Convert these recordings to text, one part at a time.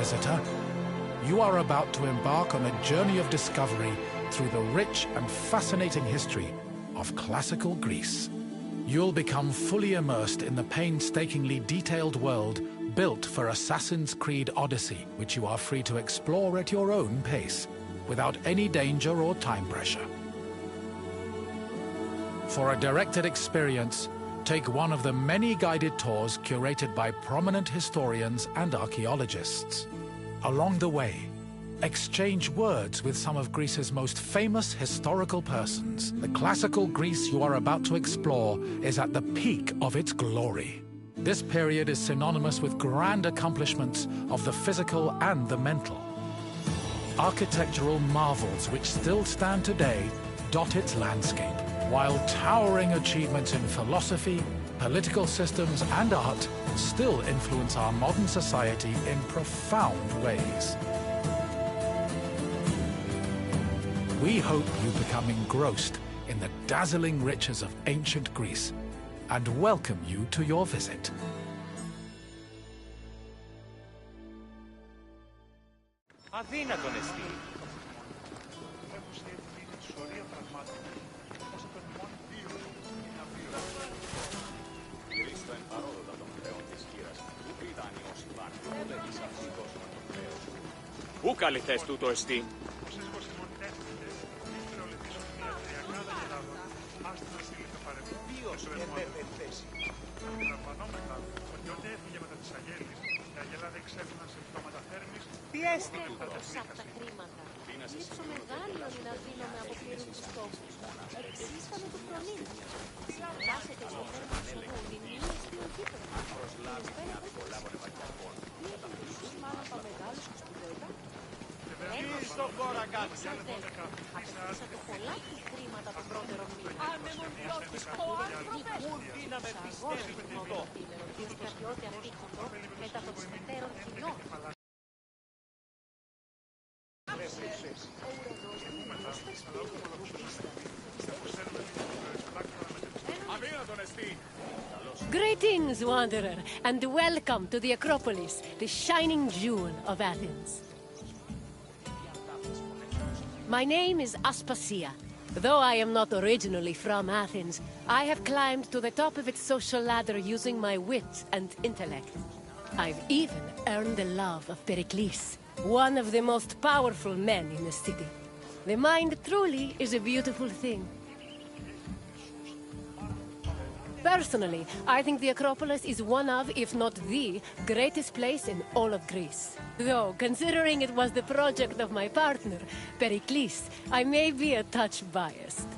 visitor. You are about to embark on a journey of discovery through the rich and fascinating history of classical Greece. You'll become fully immersed in the painstakingly detailed world built for Assassin's Creed Odyssey, which you are free to explore at your own pace, without any danger or time pressure. For a directed experience, take one of the many guided tours curated by prominent historians and archaeologists. Along the way, exchange words with some of Greece's most famous historical persons. The classical Greece you are about to explore is at the peak of its glory. This period is synonymous with grand accomplishments of the physical and the mental. Architectural marvels which still stand today dot its landscape, while towering achievements in philosophy, political systems, and art still influence our modern society in profound ways. We hope you become engrossed in the dazzling riches of ancient Greece and welcome you to your visit. Αδύνατον εστί. Πού καλυθές τούτο εστί? Τι έστει τούτο? Από τα χρήματα. Λείψω μεγάλο είναι να δίνομαι από πλήρους τους στόχους. Εξίσφαμε του προνήνου. Συντάσσετε στο τέρμα του σοβού, λινίες του κύπρου. Καλησπέρα πέτρες. Τι έκανε τους μάλλον τα μεγάλους και σπουδαίτα. Τι στο χώρα κάτι. Απαιτήσατε πολλά τη χρήματα των πρώτερων μήνων. Αν με μου διώξεις το άνθρωπε, μου δύναμε πιστεύει τούτο. Οι στρατιώτε αφήκοντο μετά των σπιτέρων κοινών. Greetings, wanderer, and welcome to the Acropolis, the shining jewel of Athens. My name is Aspasia. Though I am not originally from Athens, I have climbed to the top of its social ladder using my wit and intellect. I've even earned the love of Pericles, one of the most powerful men in the city. The mind truly is a beautiful thing. Personally, I think the Acropolis is one of, if not the, greatest place in all of Greece. Though, considering it was the project of my partner, Pericles, I may be a touch biased.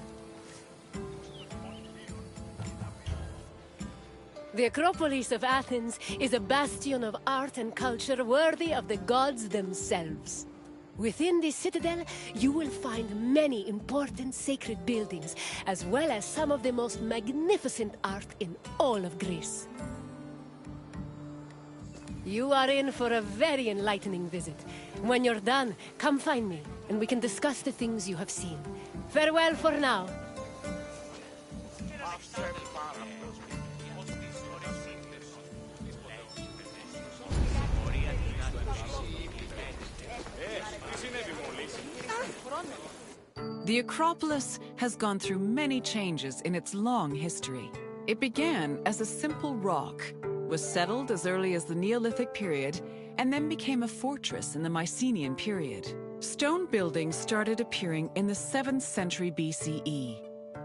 The Acropolis of Athens is a bastion of art and culture worthy of the gods themselves. Within this citadel, you will find many important sacred buildings, as well as some of the most magnificent art in all of Greece. You are in for a very enlightening visit. When you're done, come find me, and we can discuss the things you have seen. Farewell for now. The Acropolis has gone through many changes in its long history. It began as a simple rock, was settled as early as the Neolithic period, and then became a fortress in the Mycenaean period. Stone buildings started appearing in the 7th century BCE.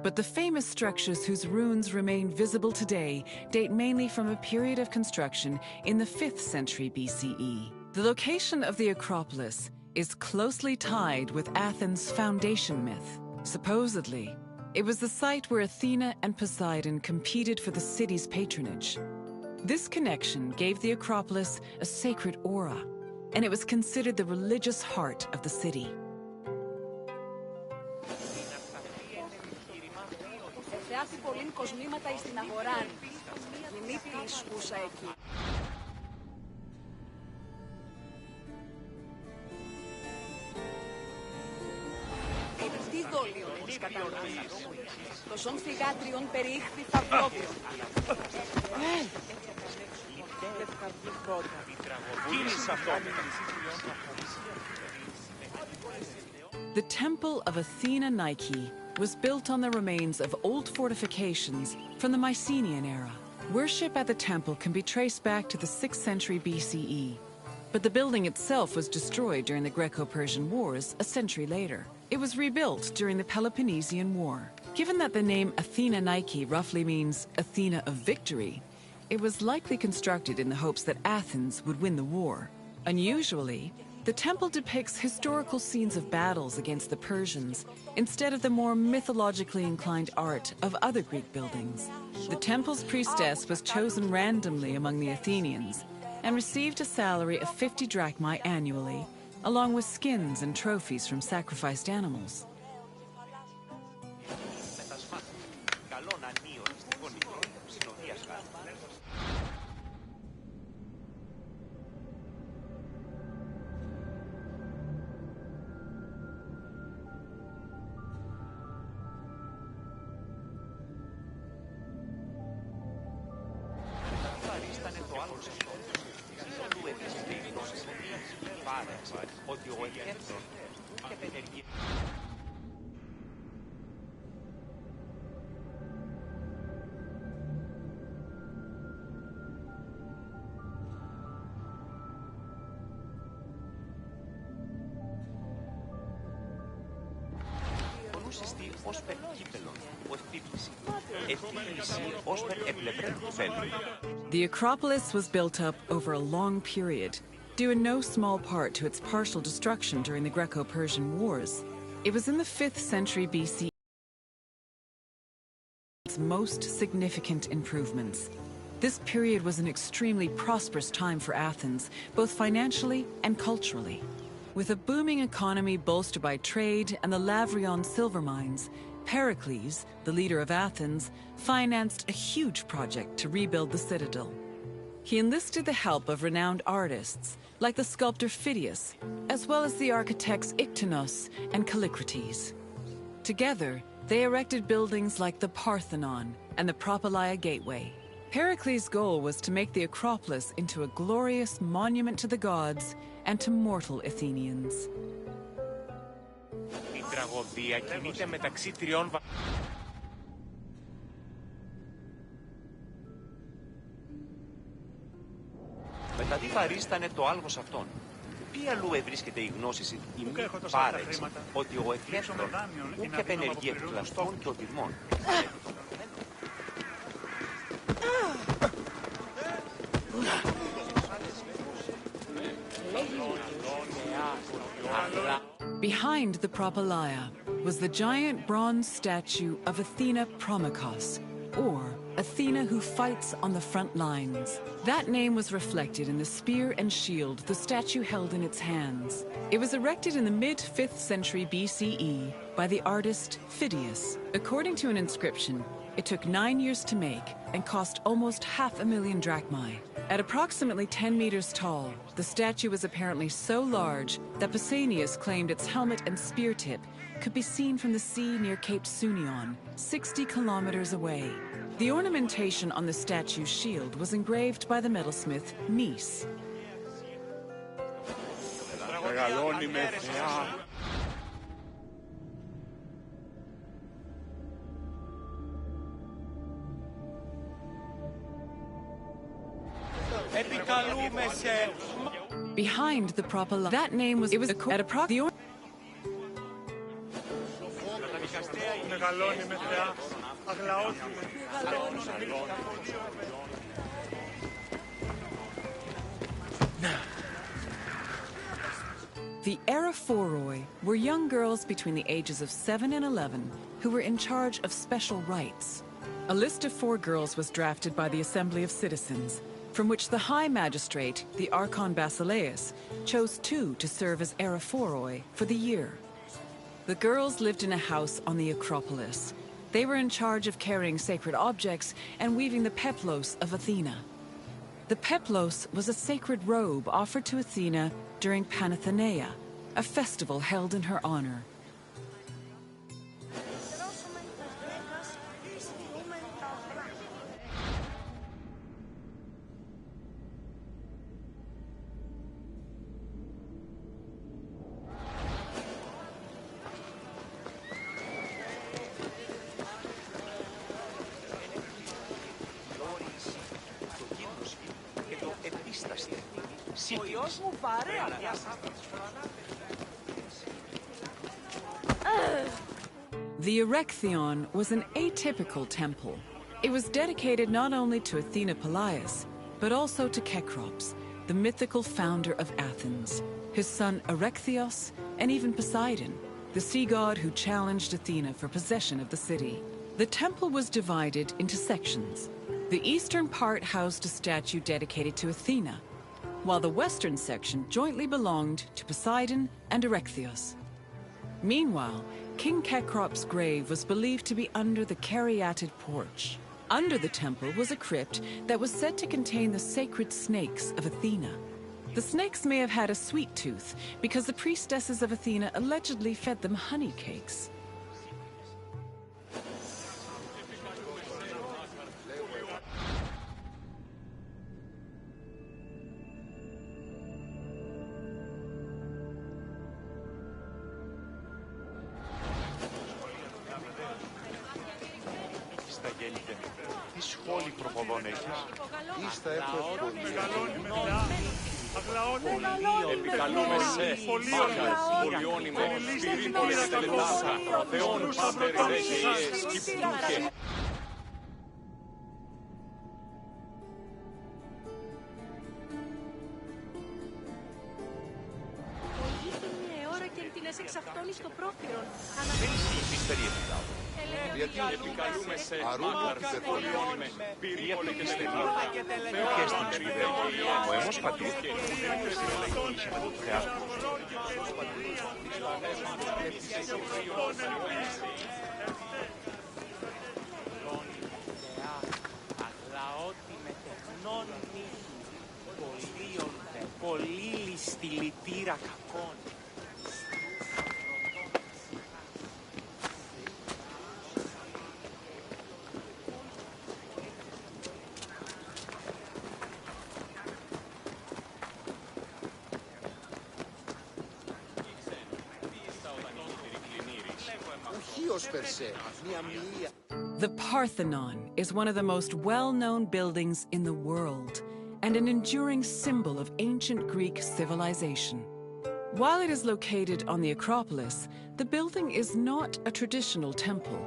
But the famous structures whose ruins remain visible today date mainly from a period of construction in the 5th century BCE. The location of the Acropolis is closely tied with Athens' foundation myth. Supposedly, it was the site where Athena and Poseidon competed for the city's patronage. This connection gave the Acropolis a sacred aura, and it was considered the religious heart of the city. Τι δόλιο της κατανοής. Το ζών θυγάτριον περιήχθη φαυλόβιο. The Temple of Athena Nike was built on the remains of old fortifications from the Mycenaean era. Worship at the temple can be traced back to the 6th century BCE, but the building itself was destroyed during the Greco-Persian Wars a century later. It was rebuilt during the Peloponnesian War. Given that the name Athena Nike roughly means Athena of victory, it was likely constructed in the hopes that Athens would win the war. Unusually, the temple depicts historical scenes of battles against the Persians instead of the more mythologically inclined art of other Greek buildings. The temple's priestess was chosen randomly among the Athenians and received a salary of 50 drachmae annually, along with skins and trophies from sacrificed animals. The Acropolis was built up over a long period, due in no small part to its partial destruction during the Greco-Persian Wars. It was in the 5th century BC its most significant improvements. This period was an extremely prosperous time for Athens, both financially and culturally. With a booming economy bolstered by trade and the Lavrion silver mines, Pericles, the leader of Athens, financed a huge project to rebuild the citadel. He enlisted the help of renowned artists, like the sculptor Phidias, as well as the architects Iktinos and Callicrates. Together, they erected buildings like the Parthenon and the Propylaea Gateway. Pericles' goal was to make the Acropolis into a glorious monument to the gods and to mortal Athenians. Η τραγωδία κινείται μεταξύ τριών μετά τι παρίστανε το άλγος αυτόν. Πού αλλού ευρίσκεται η γνώση η μη πάρεξη ότι ο εκέφρον ούκ επενεργεί επικλαστών και οδηγμών. Behind the Propylaea was the giant bronze statue of Athena Promachos, or Athena who fights on the front lines. That name was reflected in the spear and shield the statue held in its hands. It was erected in the mid-5th century BCE by the artist Phidias. According to an inscription, it took 9 years to make and cost almost 500,000 drachmae. At approximately 10 meters tall, the statue was apparently so large that Pausanias claimed its helmet and spear tip could be seen from the sea near Cape Sunion, 60 kilometers away. The ornamentation on the statue's shield was engraved by the metalsmith Nis. Behind the Propylaea, that name was at approximately. The Aerophoroi were young girls between the ages of 7 and 11 who were in charge of special rites. A list of 4 girls was drafted by the Assembly of Citizens, from which the High Magistrate, the Archon Basileus, chose 2 to serve as Aerophoroi for the year. The girls lived in a house on the Acropolis. They were in charge of carrying sacred objects and weaving the peplos of Athena. The peplos was a sacred robe offered to Athena during Panathenaea, a festival held in her honor. Ο γιος μου παρέα διάσταση. The Erechtheion was an atypical temple. It was dedicated not only to Athena Polias, but also to Kekrops, the mythical founder of Athens, his son Erechtheos, and even Poseidon, the sea god who challenged Athena for possession of the city. The temple was divided into sections. The eastern part housed a statue dedicated to Athena, while the western section jointly belonged to Poseidon and Erechtheos. Meanwhile, King Kekrop's grave was believed to be under the caryatid porch. Under the temple was a crypt that was said to contain the sacred snakes of Athena. The snakes may have had a sweet tooth because the priestesses of Athena allegedly fed them honey cakes. Τι σχόλη προποδών έχεις? Ήστα έχω σχόλη. Επικαλούμε σε μάχας, πολιώνυμε, πυρήνολες τελετάσα, θεών πάτερ δέχειες, κυπτούχε. εξ αυτών εις το πρόχειρον. Γιατί επικαλούμε σε μάχαρ, πολιώνυμε, πυρήνολες και Και στην Ισπουδαία, ο αιμός παντού. Πολύ ληστή λυτήρα κακών. The Parthenon is one of the most well-known buildings in the world and an enduring symbol of ancient Greek civilization. While it is located on the Acropolis, the building is not a traditional temple.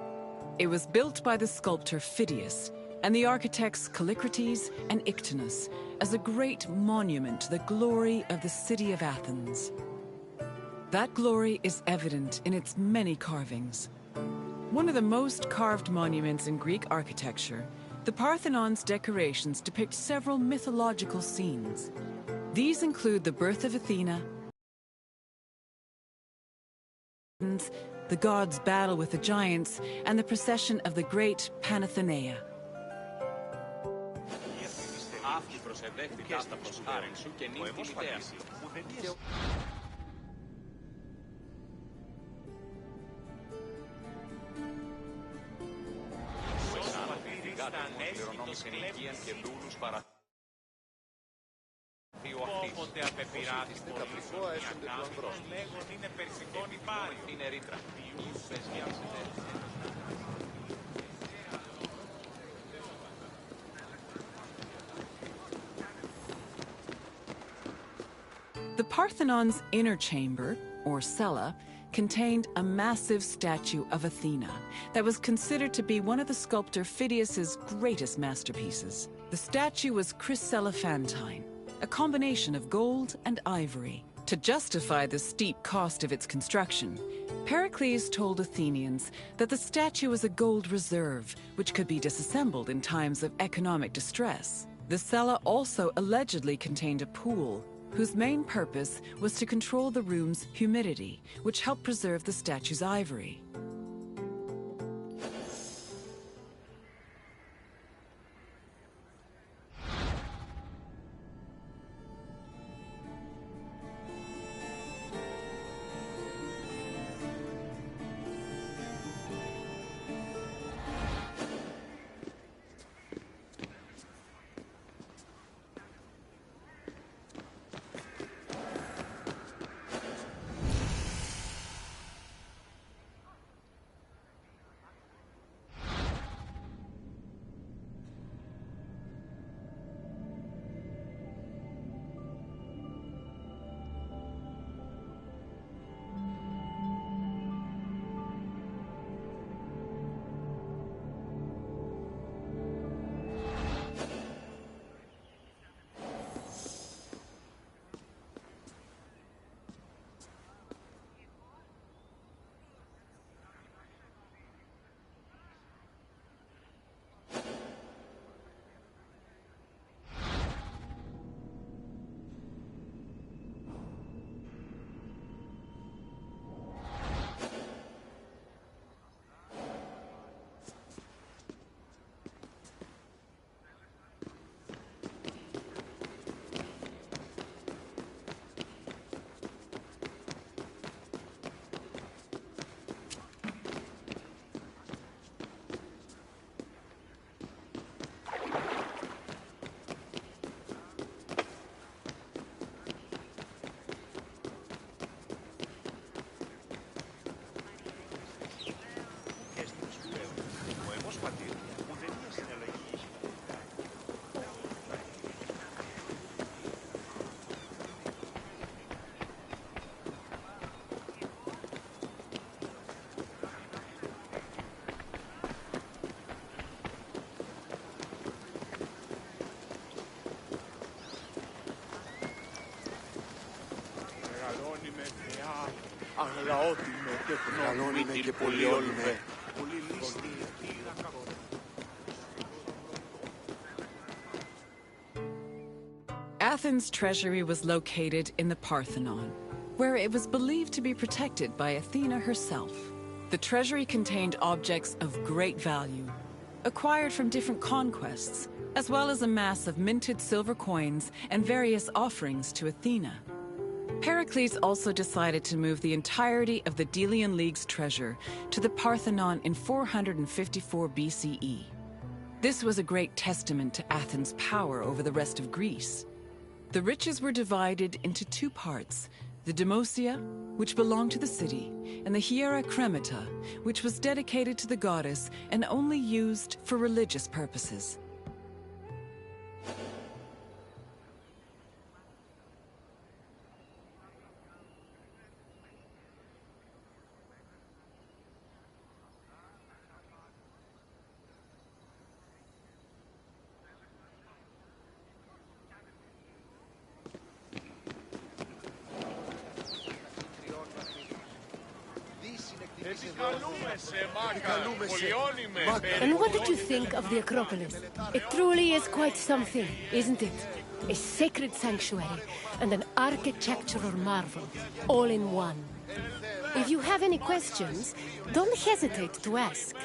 It was built by the sculptor Phidias and the architects Callicrates and Ictinus as a great monument to the glory of the city of Athens. That glory is evident in its many carvings. One of the most carved monuments in Greek architecture, the Parthenon's decorations depict several mythological scenes. These include the birth of Athena, the gods' battle with the giants, and the procession of the great Panathenaea. Όποτε απεπειράτη λέγον είναι περσικόνη πάρη. Είναι ρήτρα. The Parthenon's inner chamber, or cella, contained a massive statue of Athena that was considered to be one of the sculptor Phidias's greatest masterpieces. The statue was chryselephantine, a combination of gold and ivory. To justify the steep cost of its construction, Pericles told Athenians that the statue was a gold reserve which could be disassembled in times of economic distress. The cella also allegedly contained a pool whose main purpose was to control the room's humidity, which helped preserve the statue's ivory. Αγαλώνυμε και πολιόλυμε. Athens' treasury was located in the Parthenon, where it was believed to be protected by Athena herself. The treasury contained objects of great value, acquired from different conquests, as well as a mass of minted silver coins and various offerings to Athena. Pericles also decided to move the entirety of the Delian League's treasure to the Parthenon in 454 BCE. This was a great testament to Athens' power over the rest of Greece. The riches were divided into two parts: the Demosia, which belonged to the city, and the Hiera Cremata, which was dedicated to the goddess and only used for religious purposes. And what did you think of the Acropolis? It truly is quite something, isn't it? A sacred sanctuary and an architectural marvel, all in one. If you have any questions, don't hesitate to ask.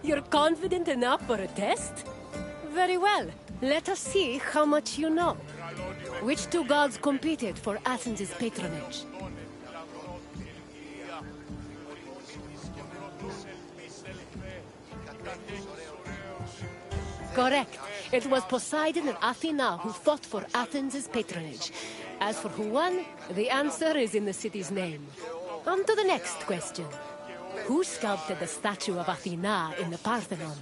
You're confident enough for a test? Very well. Let us see how much you know. Which two gods competed for Athens' patronage? Correct. It was Poseidon and Athena who fought for Athens' patronage. As for who won, the answer is in the city's name. On to the next question. Who sculpted the statue of Athena in the Parthenon?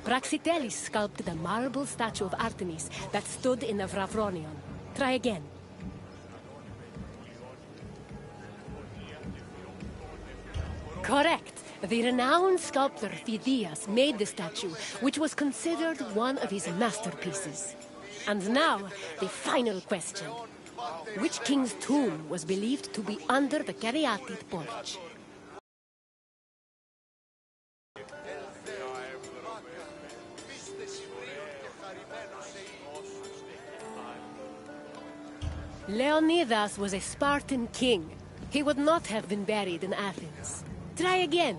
Praxiteles sculpted a marble statue of Artemis that stood in the Vravronion. Try again. Correct. The renowned sculptor Phidias made the statue, which was considered one of his masterpieces. And now, the final question. Which king's tomb was believed to be under the caryatid porch? Leonidas was a Spartan king. He would not have been buried in Athens. Try again.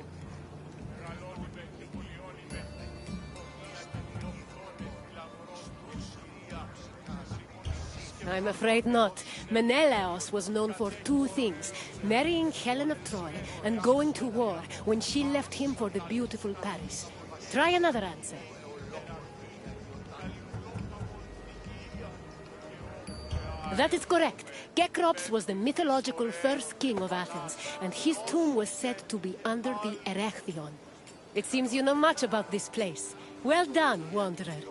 I'm afraid not. Menelaos was known for two things: marrying Helen of Troy and going to war when she left him for the beautiful Paris. Try another answer. That is correct. Cecrops was the mythological first king of Athens, and his tomb was said to be under the Erechtheion. It seems you know much about this place. Well done, wanderer.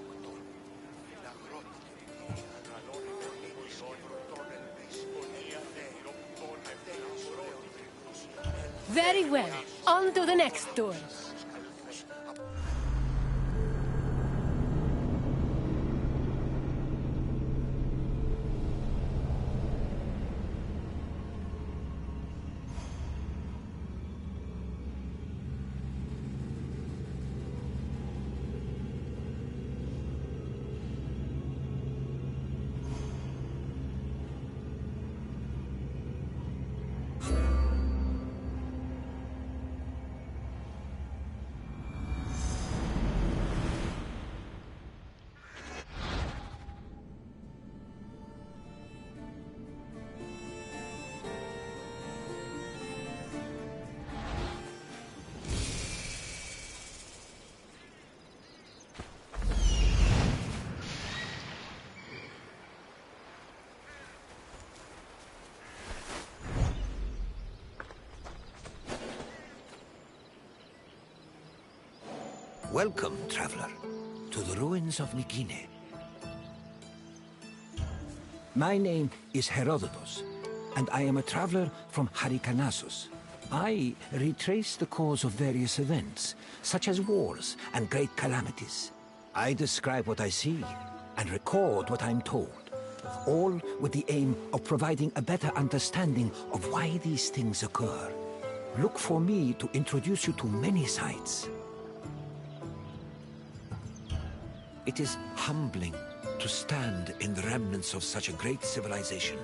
Very well. On to the next door. Welcome, traveler, to the ruins of Mykine. My name is Herodotus, and I am a traveler from Halicarnassus. I retrace the cause of various events, such as wars and great calamities. I describe what I see and record what I'm told, all with the aim of providing a better understanding of why these things occur. Look for me to introduce you to many sights. It is humbling to stand in the remnants of such a great civilization.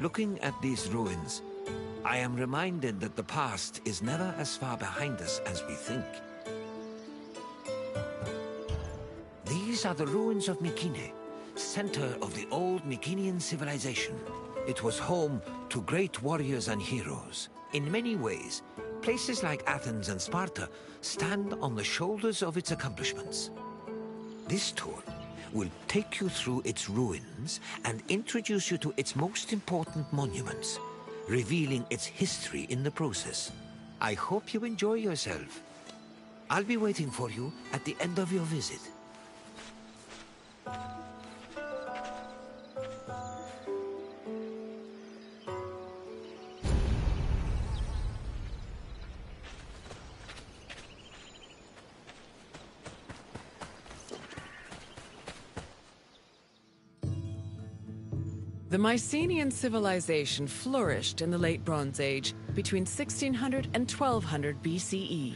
Looking at these ruins, I am reminded that the past is never as far behind us as we think. These are the ruins of Mykine, center of the old Mykinian civilization. It was home to great warriors and heroes. In many ways, places like Athens and Sparta stand on the shoulders of its accomplishments. This tour will take you through its ruins and introduce you to its most important monuments, revealing its history in the process. I hope you enjoy yourself. I'll be waiting for you at the end of your visit. The Mycenaean civilization flourished in the Late Bronze Age between 1600 and 1200 BCE.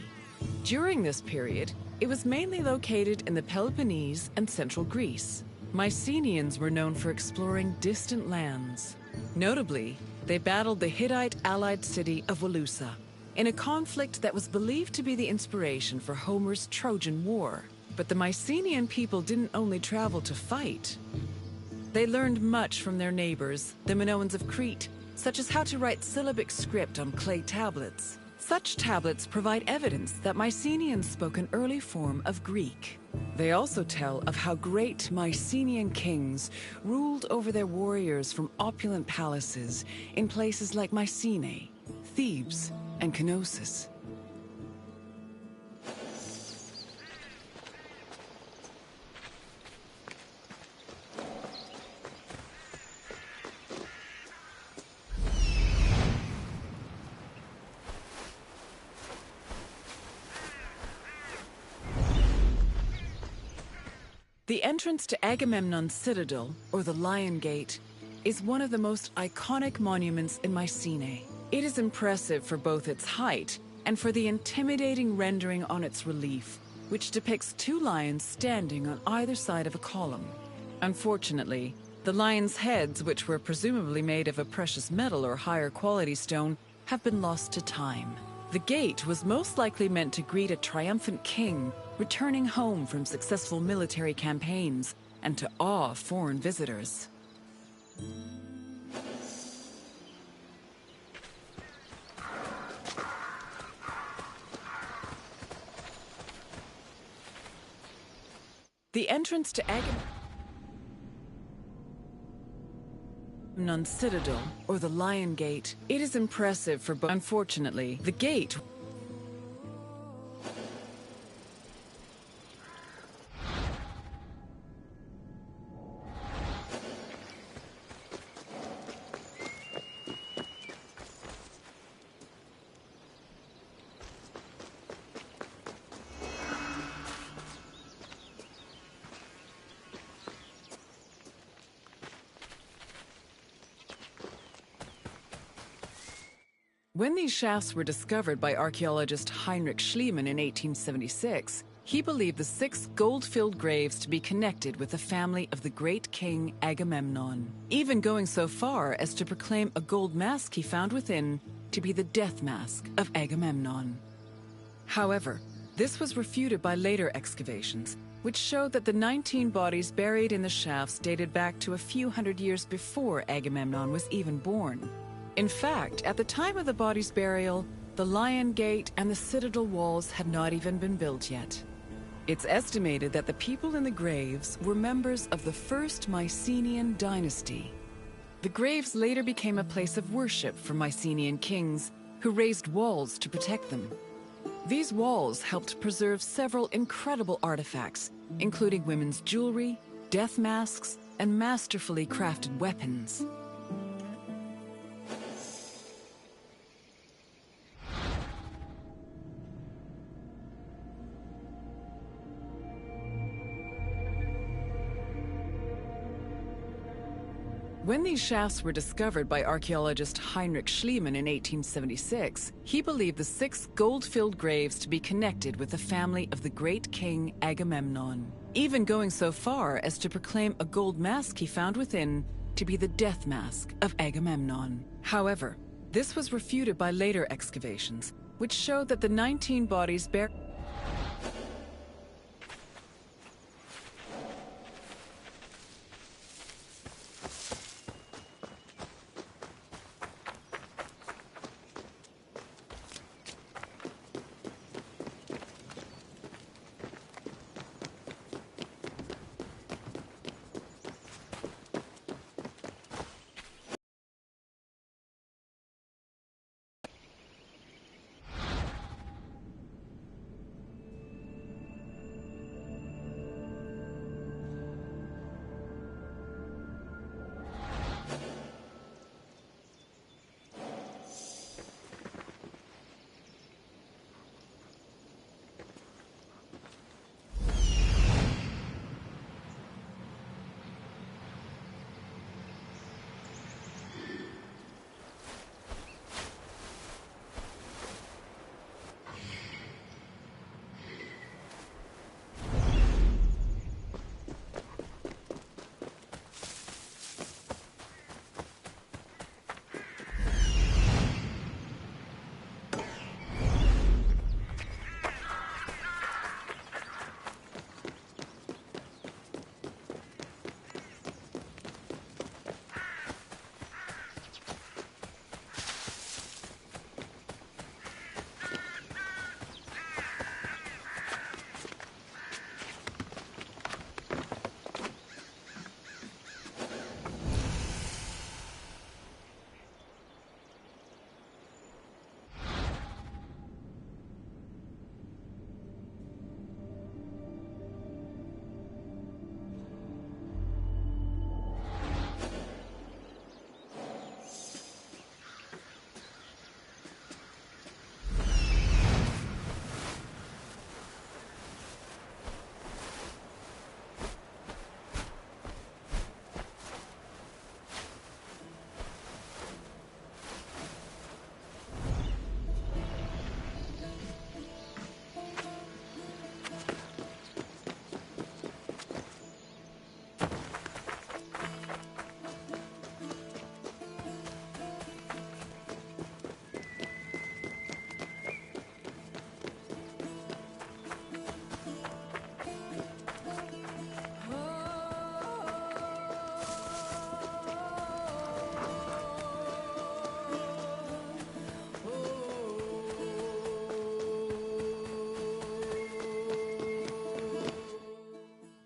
During this period, it was mainly located in the Peloponnese and central Greece. Mycenaeans were known for exploring distant lands. Notably, they battled the Hittite allied city of Walusa in a conflict that was believed to be the inspiration for Homer's Trojan War. But the Mycenaean people didn't only travel to fight. They learned much from their neighbors, the Minoans of Crete, such as how to write syllabic script on clay tablets. Such tablets provide evidence that Mycenaeans spoke an early form of Greek. They also tell of how great Mycenaean kings ruled over their warriors from opulent palaces in places like Mycenae, Thebes, and Knossos. The entrance to Agamemnon's citadel, or the Lion Gate, is one of the most iconic monuments in Mycenae. It is impressive for both its height and for the intimidating rendering on its relief, which depicts two lions standing on either side of a column. Unfortunately, the lions' heads, which were presumably made of a precious metal or higher quality stone, have been lost to time. The gate was most likely meant to greet a triumphant king returning home from successful military campaigns and to awe foreign visitors. The entrance to Agamemnon's citadel, or the Lion Gate, it is impressive for both. Unfortunately, the gate When these shafts were discovered by archaeologist Heinrich Schliemann in 1876, he believed the 6 gold-filled graves to be connected with the family of the great king Agamemnon, even going so far as to proclaim a gold mask he found within to be the death mask of Agamemnon. However, this was refuted by later excavations, which showed that the 19 bodies buried in the shafts dated back to a few hundred years before Agamemnon was even born. In fact, at the time of the body's burial, the Lion Gate and the citadel walls had not even been built yet. It's estimated that the people in the graves were members of the first Mycenaean dynasty. The graves later became a place of worship for Mycenaean kings, who raised walls to protect them. These walls helped preserve several incredible artifacts, including women's jewelry, death masks, and masterfully crafted weapons. When these shafts were discovered by archaeologist Heinrich Schliemann in 1876, he believed the 6 gold-filled graves to be connected with the family of the great king Agamemnon, even going so far as to proclaim a gold mask he found within to be the death mask of Agamemnon. However, this was refuted by later excavations, which showed that the 19 bodies bear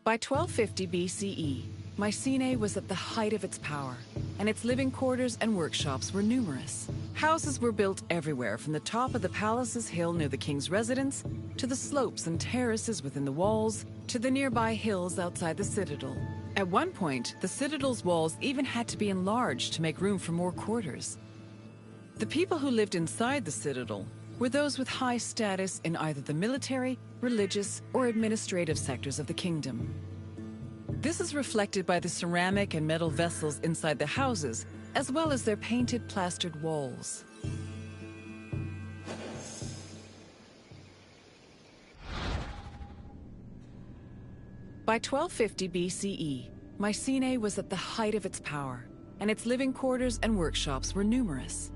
By 1250 BCE, Mycenae was at the height of its power, and its living quarters and workshops were numerous. Houses were built everywhere, from the top of the palace's hill near the king's residence, to the slopes and terraces within the walls, to the nearby hills outside the citadel. At one point, the citadel's walls even had to be enlarged to make room for more quarters. The people who lived inside the citadel were those with high status in either the military, religious, or administrative sectors of the kingdom. This is reflected by the ceramic and metal vessels inside the houses, as well as their painted plastered walls. By 1250 BCE, Mycenae was at the height of its power, and its living quarters and workshops were numerous.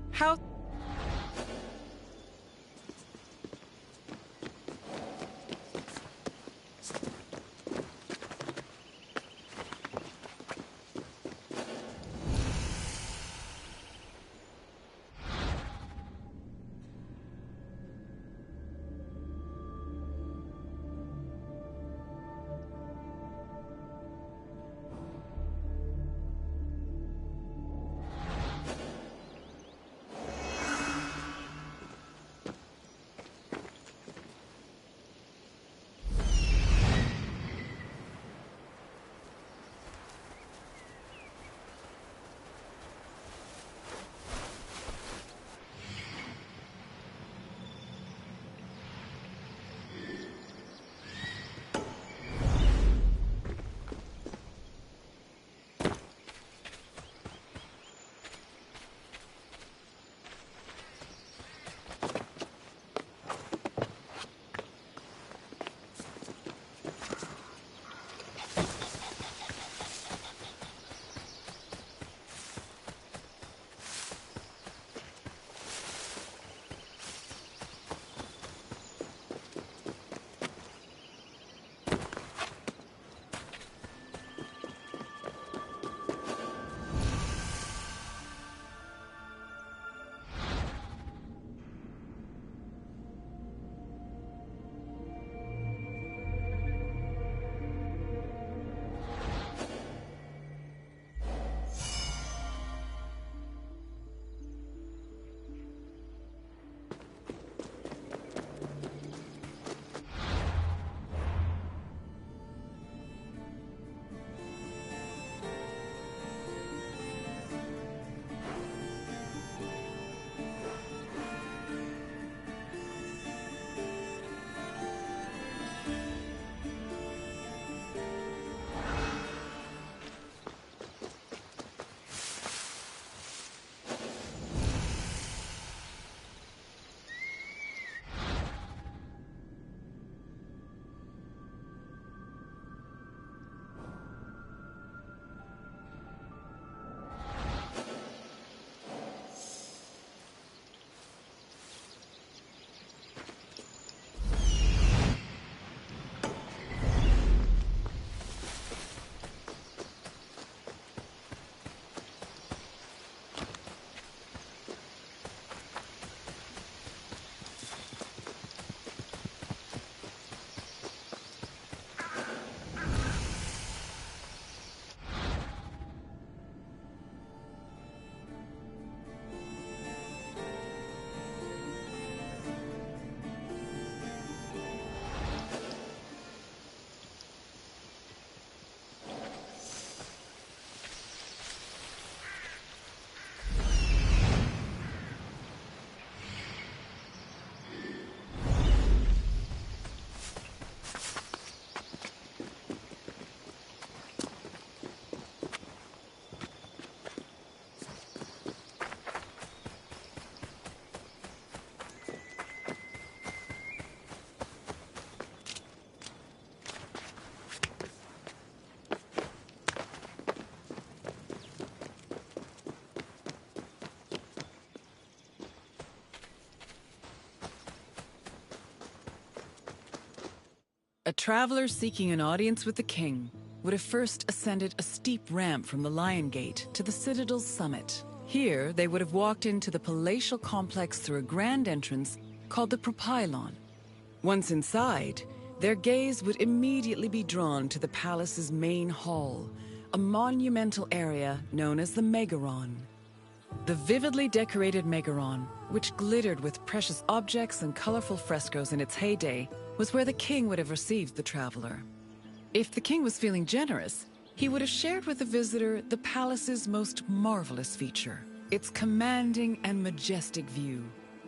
travelers seeking an audience with the king would have first ascended a steep ramp from the Lion Gate to the Citadel's summit. Here, they would have walked into the palatial complex through a grand entrance called the Propylon. Once inside, their gaze would immediately be drawn to the palace's main hall, a monumental area known as the Megaron. The vividly decorated Megaron, which glittered with precious objects and colorful frescoes in its heyday, was where the king would have received the traveler. If the king was feeling generous, he would have shared with the visitor the palace's most marvelous feature, its commanding and majestic view,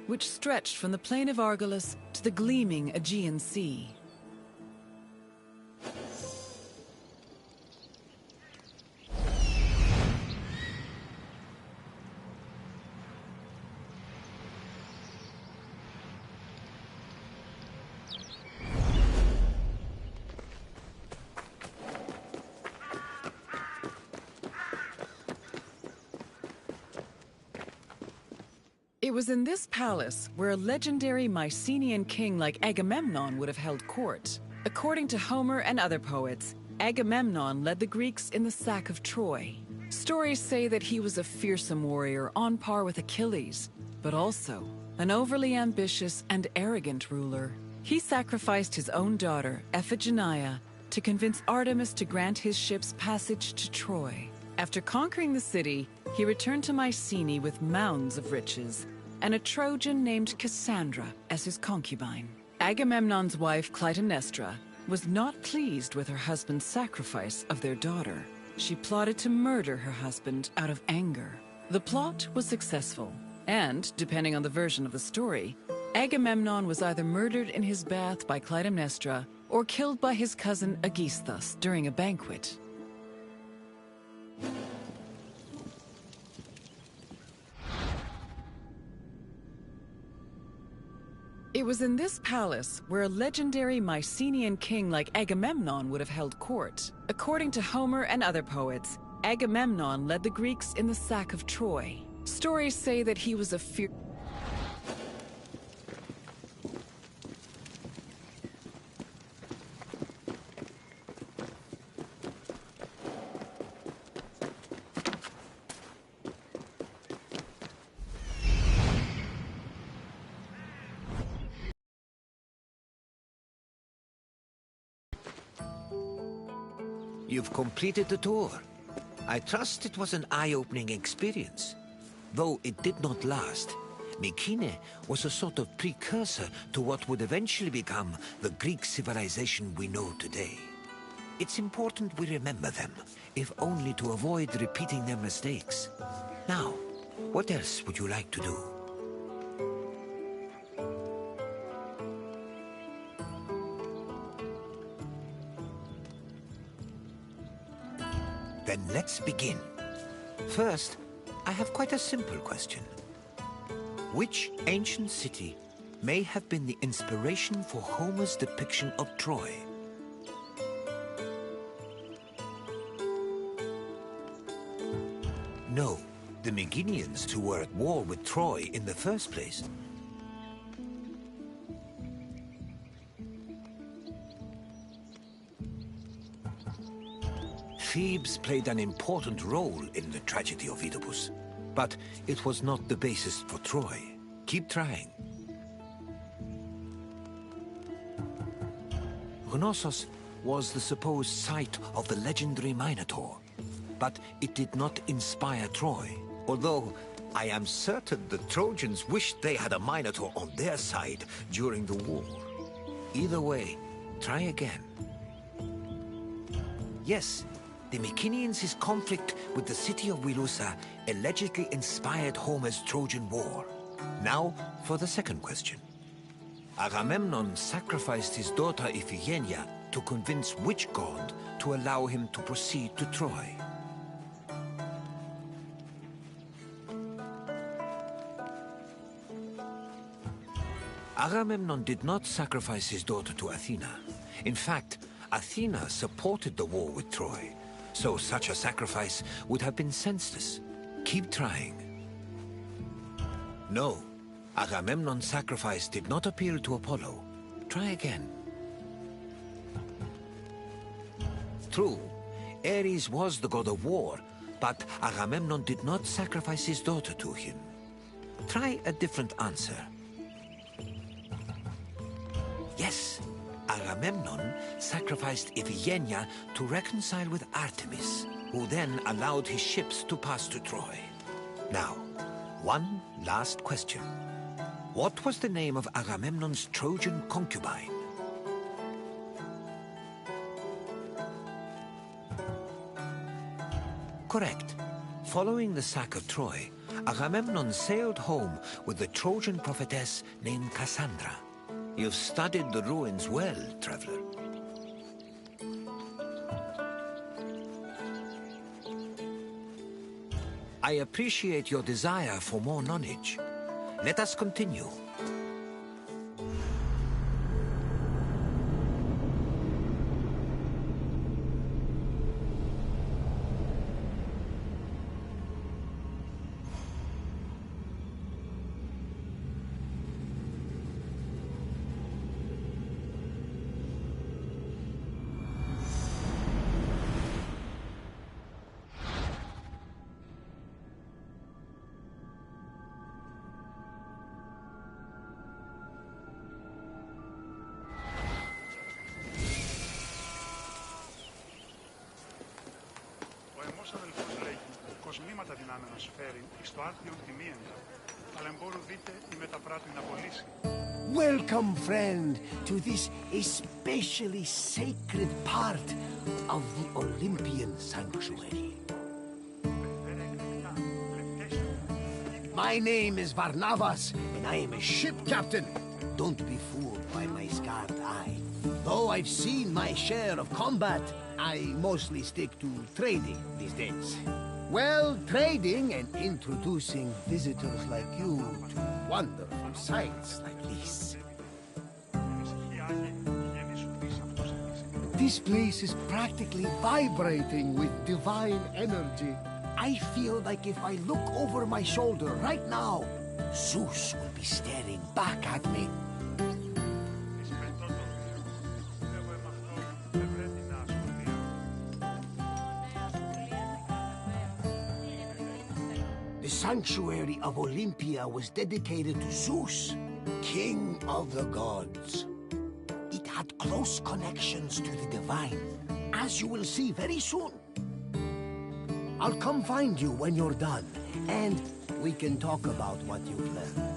which stretched from the plain of Argolis to the gleaming Aegean Sea. It was in this palace where a legendary Mycenaean king like Agamemnon would have held court. According to Homer and other poets, Agamemnon led the Greeks in the sack of Troy. Stories say that he was a fearsome warrior on par with Achilles, but also an overly ambitious and arrogant ruler. He sacrificed his own daughter, Iphigenia, to convince Artemis to grant his ship's passage to Troy. After conquering the city, he returned to Mycenae with mounds of riches, and a Trojan named Cassandra as his concubine. Agamemnon's wife, Clytemnestra, was not pleased with her husband's sacrifice of their daughter. She plotted to murder her husband out of anger. The plot was successful, and, depending on the version of the story, Agamemnon was either murdered in his bath by Clytemnestra or killed by his cousin Aegisthus during a banquet. It was in this palace where a legendary Mycenaean king like Agamemnon would have held court. According to Homer and other poets, Agamemnon led the Greeks in the sack of Troy. Stories say that he was a You've completed the tour. I trust it was an eye-opening experience. Though it did not last, Mycenae was a sort of precursor to what would eventually become the Greek civilization we know today. It's important we remember them, if only to avoid repeating their mistakes. Now, what else would you like to do? Then let's begin. First, I have quite a simple question. Which ancient city may have been the inspiration for Homer's depiction of Troy? No, the Meginians who were at war with Troy in the first place. Thebes played an important role in the tragedy of Oedipus, but it was not the basis for Troy. Keep trying. Knossos was the supposed site of the legendary Minotaur, but it did not inspire Troy, although I am certain the Trojans wished they had a Minotaur on their side during the war. Either way, try again. Yes, the Mycenaeans' conflict with the city of Wilusa allegedly inspired Homer's Trojan War. Now for the second question. Agamemnon sacrificed his daughter Iphigenia to convince which god to allow him to proceed to Troy? Agamemnon did not sacrifice his daughter to Athena. In fact, Athena supported the war with Troy, so such a sacrifice would have been senseless. Keep trying. No, Agamemnon's sacrifice did not appeal to Apollo. Try again. True, Ares was the god of war, but Agamemnon did not sacrifice his daughter to him. Try a different answer. Yes, Agamemnon sacrificed Iphigenia to reconcile with Artemis, who then allowed his ships to pass to Troy. Now, one last question. What was the name of Agamemnon's Trojan concubine? Correct. Following the sack of Troy, Agamemnon sailed home with the Trojan prophetess named Cassandra. You've studied the ruins well, traveler. I appreciate your desire for more knowledge. Let us continue. Κοσμήματα δυνάμενος φέρει εις το άθλιον τιμίεντα, αλλά εμπόρου δείτε η μεταπράττου να πωλήσει. Welcome, friend, to this especially sacred part of the Olympian sanctuary. My name is Varnavas, and I am a ship captain. Don't be fooled by my scarred eye. Though I've seen my share of combat, I mostly stick to trading these days. Well, trading and introducing visitors like you to wonderful sights like these. This place is practically vibrating with divine energy. I feel like if I look over my shoulder right now, Zeus will be staring back at me. The sanctuary of Olympia was dedicated to Zeus, king of the gods. It had close connections to the divine, as you will see very soon. I'll come find you when you're done, and we can talk about what you've learned.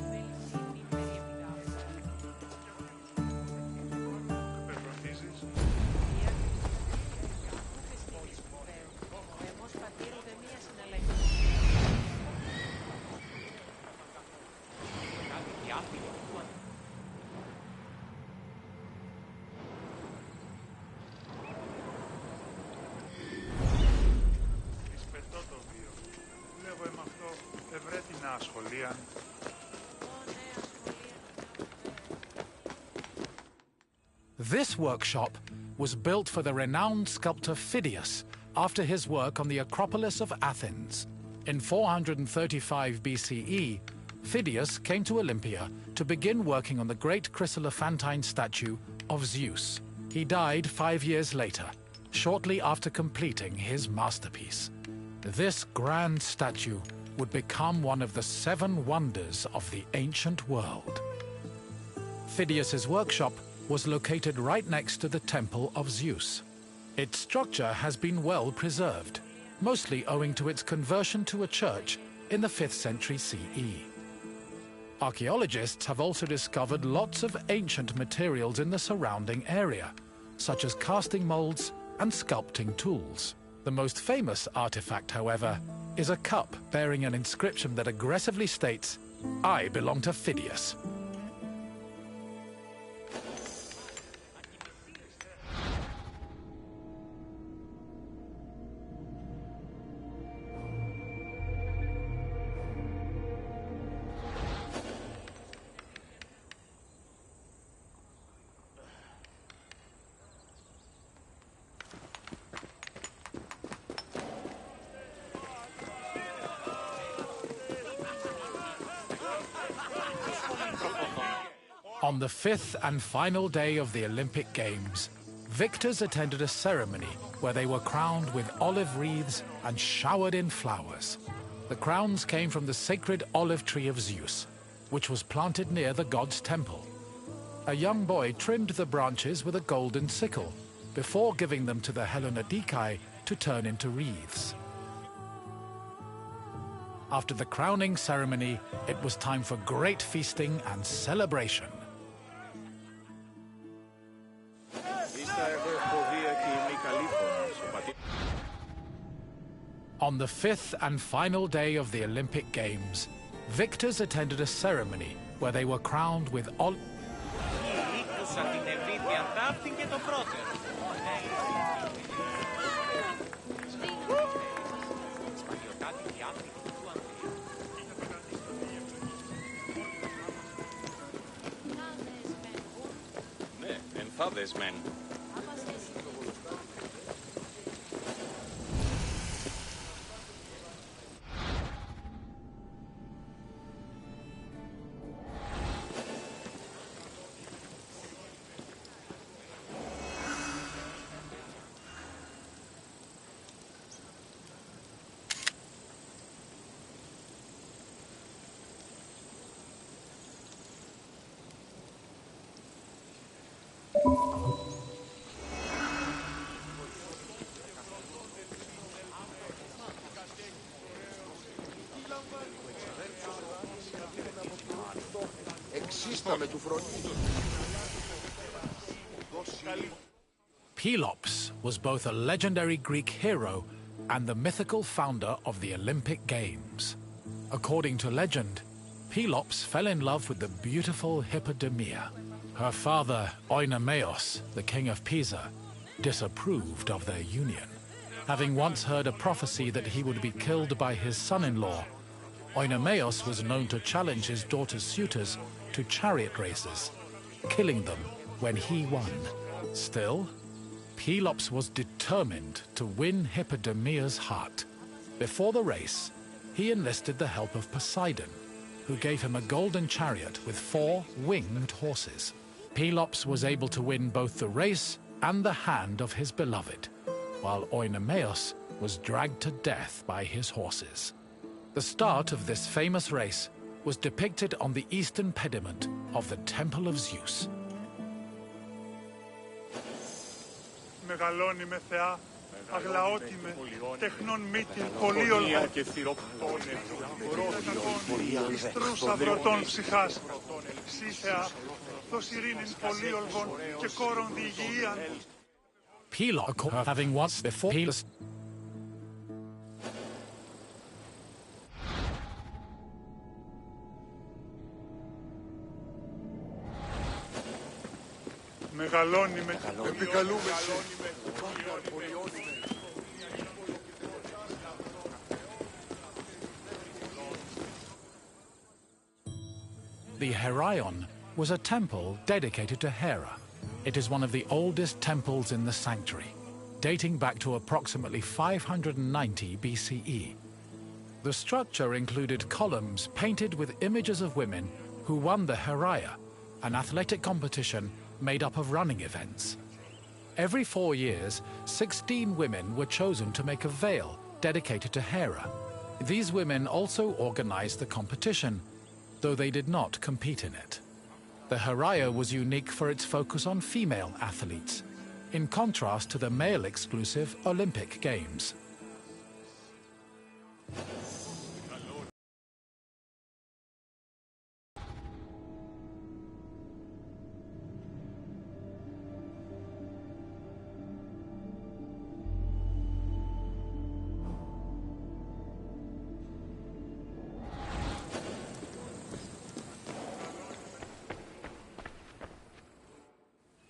This workshop was built for the renowned sculptor Phidias after his work on the Acropolis of Athens. In 435 BCE, Phidias came to Olympia to begin working on the great chryselephantine statue of Zeus. He died 5 years later, shortly after completing his masterpiece. This grand statue would become one of the 7 wonders of the ancient world. Phidias's workshop was located right next to the Temple of Zeus. Its structure has been well preserved, mostly owing to its conversion to a church in the 5th century CE. Archaeologists have also discovered lots of ancient materials in the surrounding area, such as casting molds and sculpting tools. The most famous artifact, however, is a cup bearing an inscription that aggressively states, "I belong to Phidias." On the 5th and final day of the Olympic Games, victors attended a ceremony where they were crowned with olive wreaths and showered in flowers. The crowns came from the sacred olive tree of Zeus, which was planted near the god's temple. A young boy trimmed the branches with a golden sickle before giving them to the Hellanodikai to turn into wreaths. After the crowning ceremony, it was time for great feasting and celebration. On the fifth and final day of the Olympic Games, victors attended a ceremony where they were crowned with Ενθάδες μεν. Pelops was both a legendary Greek hero and the mythical founder of the Olympic Games. According to legend, Pelops fell in love with the beautiful Hippodamia. Her father, Oenomaus, the king of Pisa, disapproved of their union. Having once heard a prophecy that he would be killed by his son-in-law, Oenomaus was known to challenge his daughter's suitors to chariot races, killing them when he won. Still, Pelops was determined to win Hippodamia's heart. Before the race, he enlisted the help of Poseidon, who gave him a golden chariot with 4 winged horses. Pelops was able to win both the race and the hand of his beloved, while Oenomaus was dragged to death by his horses. The start of this famous race was depicted on the eastern pediment of the Temple of Zeus. Μεγαλώνει με θεά, αγλαότιμε, τεχνών μύτην, πολύολβο. Ιστρούς αβρωτών ψυχάς. Σύ θεά, δώσ' ειρήνην πολύολβων και κόρον διηγιίαν. Pelops, having once before Pelops, Μεγαλώνει με επικαλούμε. The Heraion was a temple dedicated to Hera. It is one of the oldest temples in the sanctuary, dating back to approximately 590 BCE. The structure included columns painted with images of women who won the Heraia, an athletic competition made up of running events. Every 4 years, 16 women were chosen to make a veil dedicated to Hera. These women also organized the competition, though they did not compete in it. The Heraia was unique for its focus on female athletes, in contrast to the male-exclusive Olympic Games.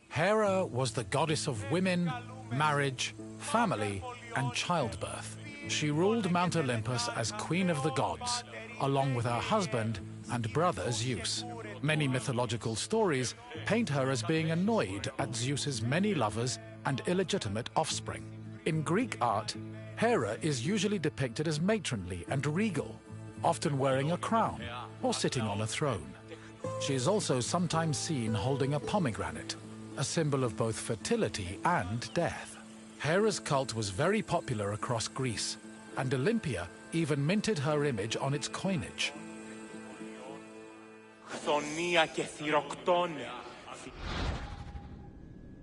Hera was the goddess of women, marriage, family, and childbirth. She ruled Mount Olympus as queen of the gods, along with her husband and brother Zeus. Many mythological stories paint her as being annoyed at Zeus's many lovers and illegitimate offspring. In Greek art, Hera is usually depicted as matronly and regal, often wearing a crown or sitting on a throne. She is also sometimes seen holding a pomegranate, a symbol of both fertility and death. Hera's cult was very popular across Greece, and Olympia even minted her image on its coinage.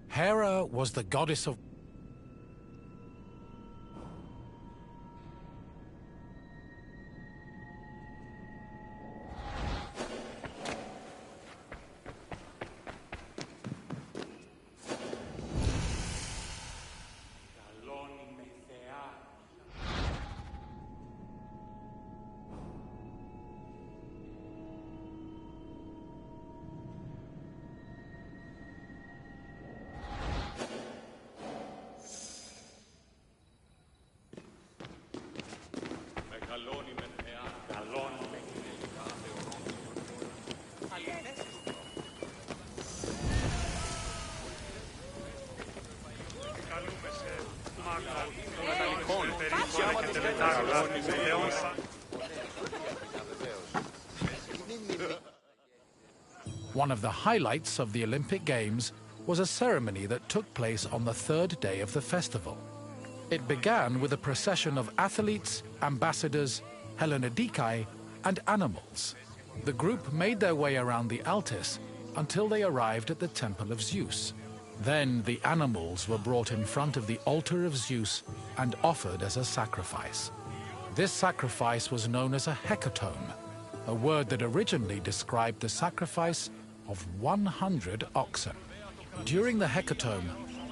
Hera was the goddess of One of the highlights of the Olympic Games was a ceremony that took place on the third day of the festival. It began with a procession of athletes, ambassadors, Hellenodikai, and animals. The group made their way around the Altis until they arrived at the Temple of Zeus. Then the animals were brought in front of the altar of Zeus and offered as a sacrifice. This sacrifice was known as a hecatomb, a word that originally described the sacrifice of 100 oxen. During the hecatomb,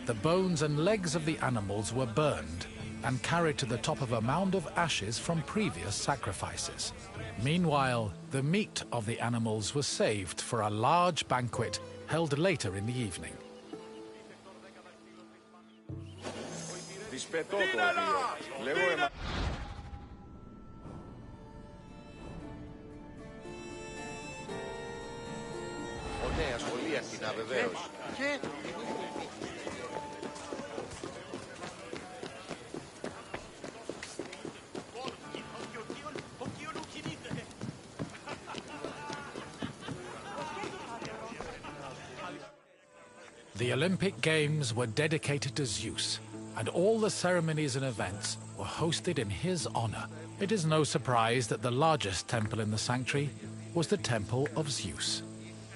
the bones and legs of the animals were burned and carried to the top of a mound of ashes from previous sacrifices. Meanwhile, the meat of the animals was saved for a large banquet held later in the evening. Νέα σχολεία κοινά βεβαίως. The Olympic Games were dedicated to Zeus, and all the ceremonies and events were hosted in his honor. It is no surprise that the largest temple in the sanctuary was the Temple of Zeus.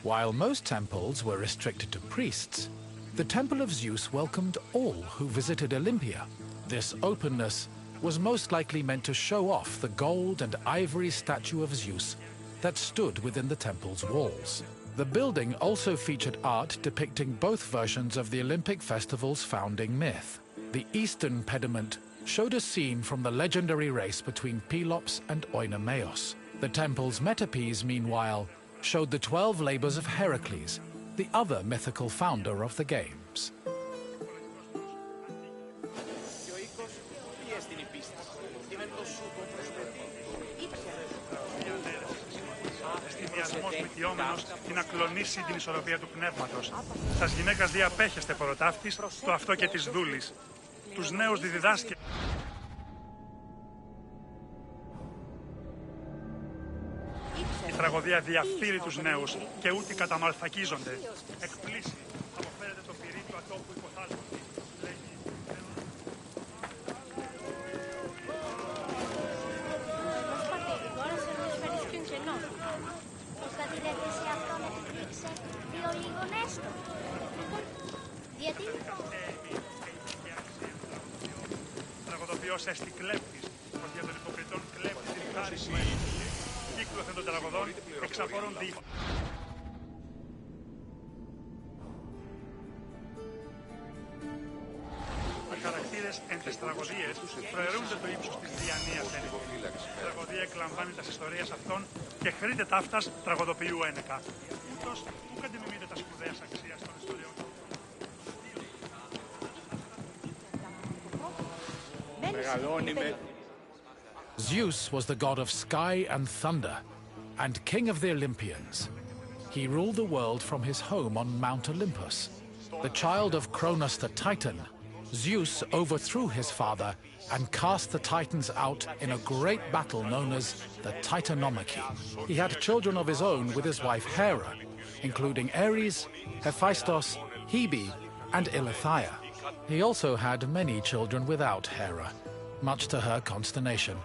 While most temples were restricted to priests, the Temple of Zeus welcomed all who visited Olympia. This openness was most likely meant to show off the gold and ivory statue of Zeus that stood within the temple's walls. The building also featured art depicting both versions of the Olympic festival's founding myth. The eastern pediment showed a scene from the legendary race between Pelops and Oinomaos. The temple's metapiece, meanwhile, showed the 12 labors of Heracles, the other mythical founder of the Games. Είναι να κλονίσει την ισορροπία του πνεύματος. Τας γυναίκας δι' απέχεστε ποροτάφτης, το αυτό και της δούλης. Τους νέους διδάσκε. Η τραγωδία διαφθείρει τους νέους και ούτε καταμαλθακίζονται. Εκπλήσει, αποφέρεται το πυρί του ατόπου υποθάλπωτη. Τραγωδοποιός έστι κλέπτης, πως για τον υποκριτών κλέπτη την χάρη σου έλειψη. Κύκλο αυτών των τραγωδών εξαφορούν δίχως. Οι χαρακτήρες εν τις τραγωδίες προαιρούνται το ύψος της διανοίας ένικης. Η τραγωδία εκλαμβάνει τας ιστορίες αυτών και χρείται ταύτας τραγωδοποιού ένεκα. Ούτως, πού κατημιμείται τα σπουδαίας αξίας των ιστοριών. Zeus was the god of sky and thunder, and king of the Olympians. He ruled the world from his home on Mount Olympus. The child of Cronus the Titan, Zeus overthrew his father and cast the Titans out in a great battle known as the Titanomachy. He had children of his own with his wife Hera, including Ares, Hephaestus, Hebe, and Ilithyia. He also had many children without Hera, much to her consternation,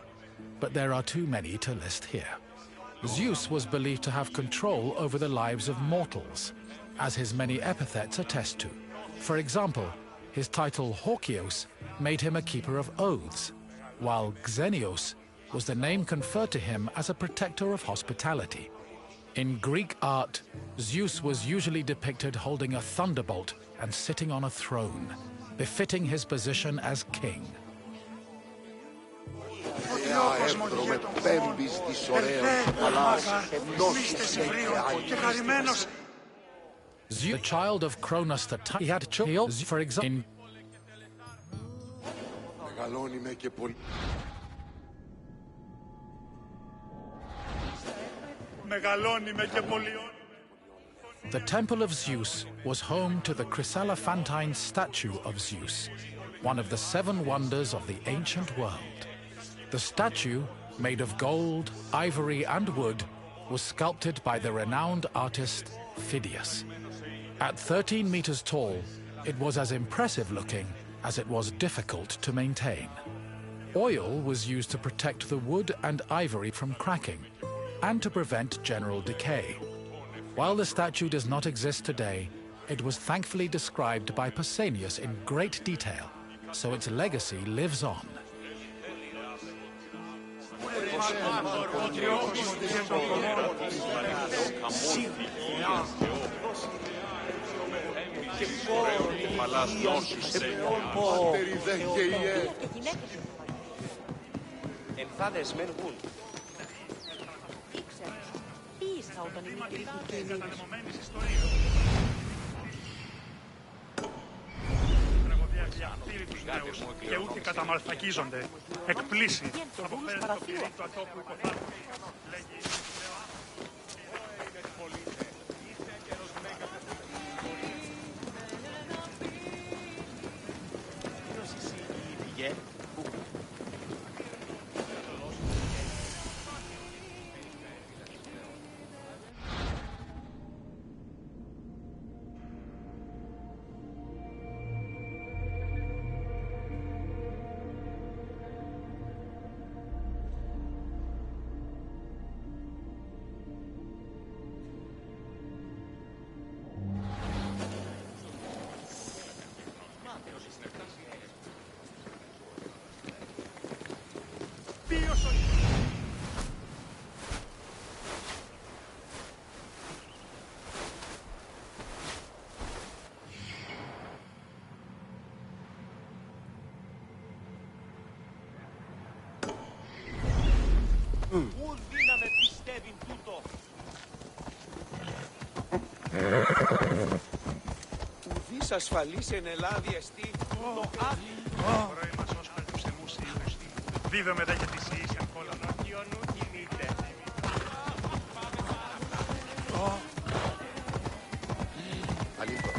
but there are too many to list here. Zeus was believed to have control over the lives of mortals, as his many epithets attest to. For example, his title Hawkios made him a keeper of oaths, while Xenios was the name conferred to him as a protector of hospitality. In Greek art, Zeus was usually depicted holding a thunderbolt and sitting on a throne, befitting his position as king. The child of Cronus the Titan, he had children, for example, the Temple of Zeus was home to the chryselephantine statue of Zeus, one of the 7 wonders of the ancient world. The statue, made of gold, ivory, and wood, was sculpted by the renowned artist Phidias. At 13 meters tall, it was as impressive looking as it was difficult to maintain. Oil was used to protect the wood and ivory from cracking, and to prevent general decay. While the statue does not exist today, it was thankfully described by Pausanias in great detail, so its legacy lives on. Εμφάδες μεν γουν. Ήξερα όταν η μικρή κουκκίνη. Και ούτε καταμαλθακίζονται. Εκπλήσει. Αποφέρεται το πυρί του ατόπου υποθάλου. Ούν δύναμε πιστεύει τούτο. Ουδής ασφαλής εν Ελλάδη εστί το άδει. Ωραία μας ως καλούς εμούς ήδους. Δίδομαι δε για τις ιείς εν κόλανα. Ιωνού κινείται. Αλήθεια.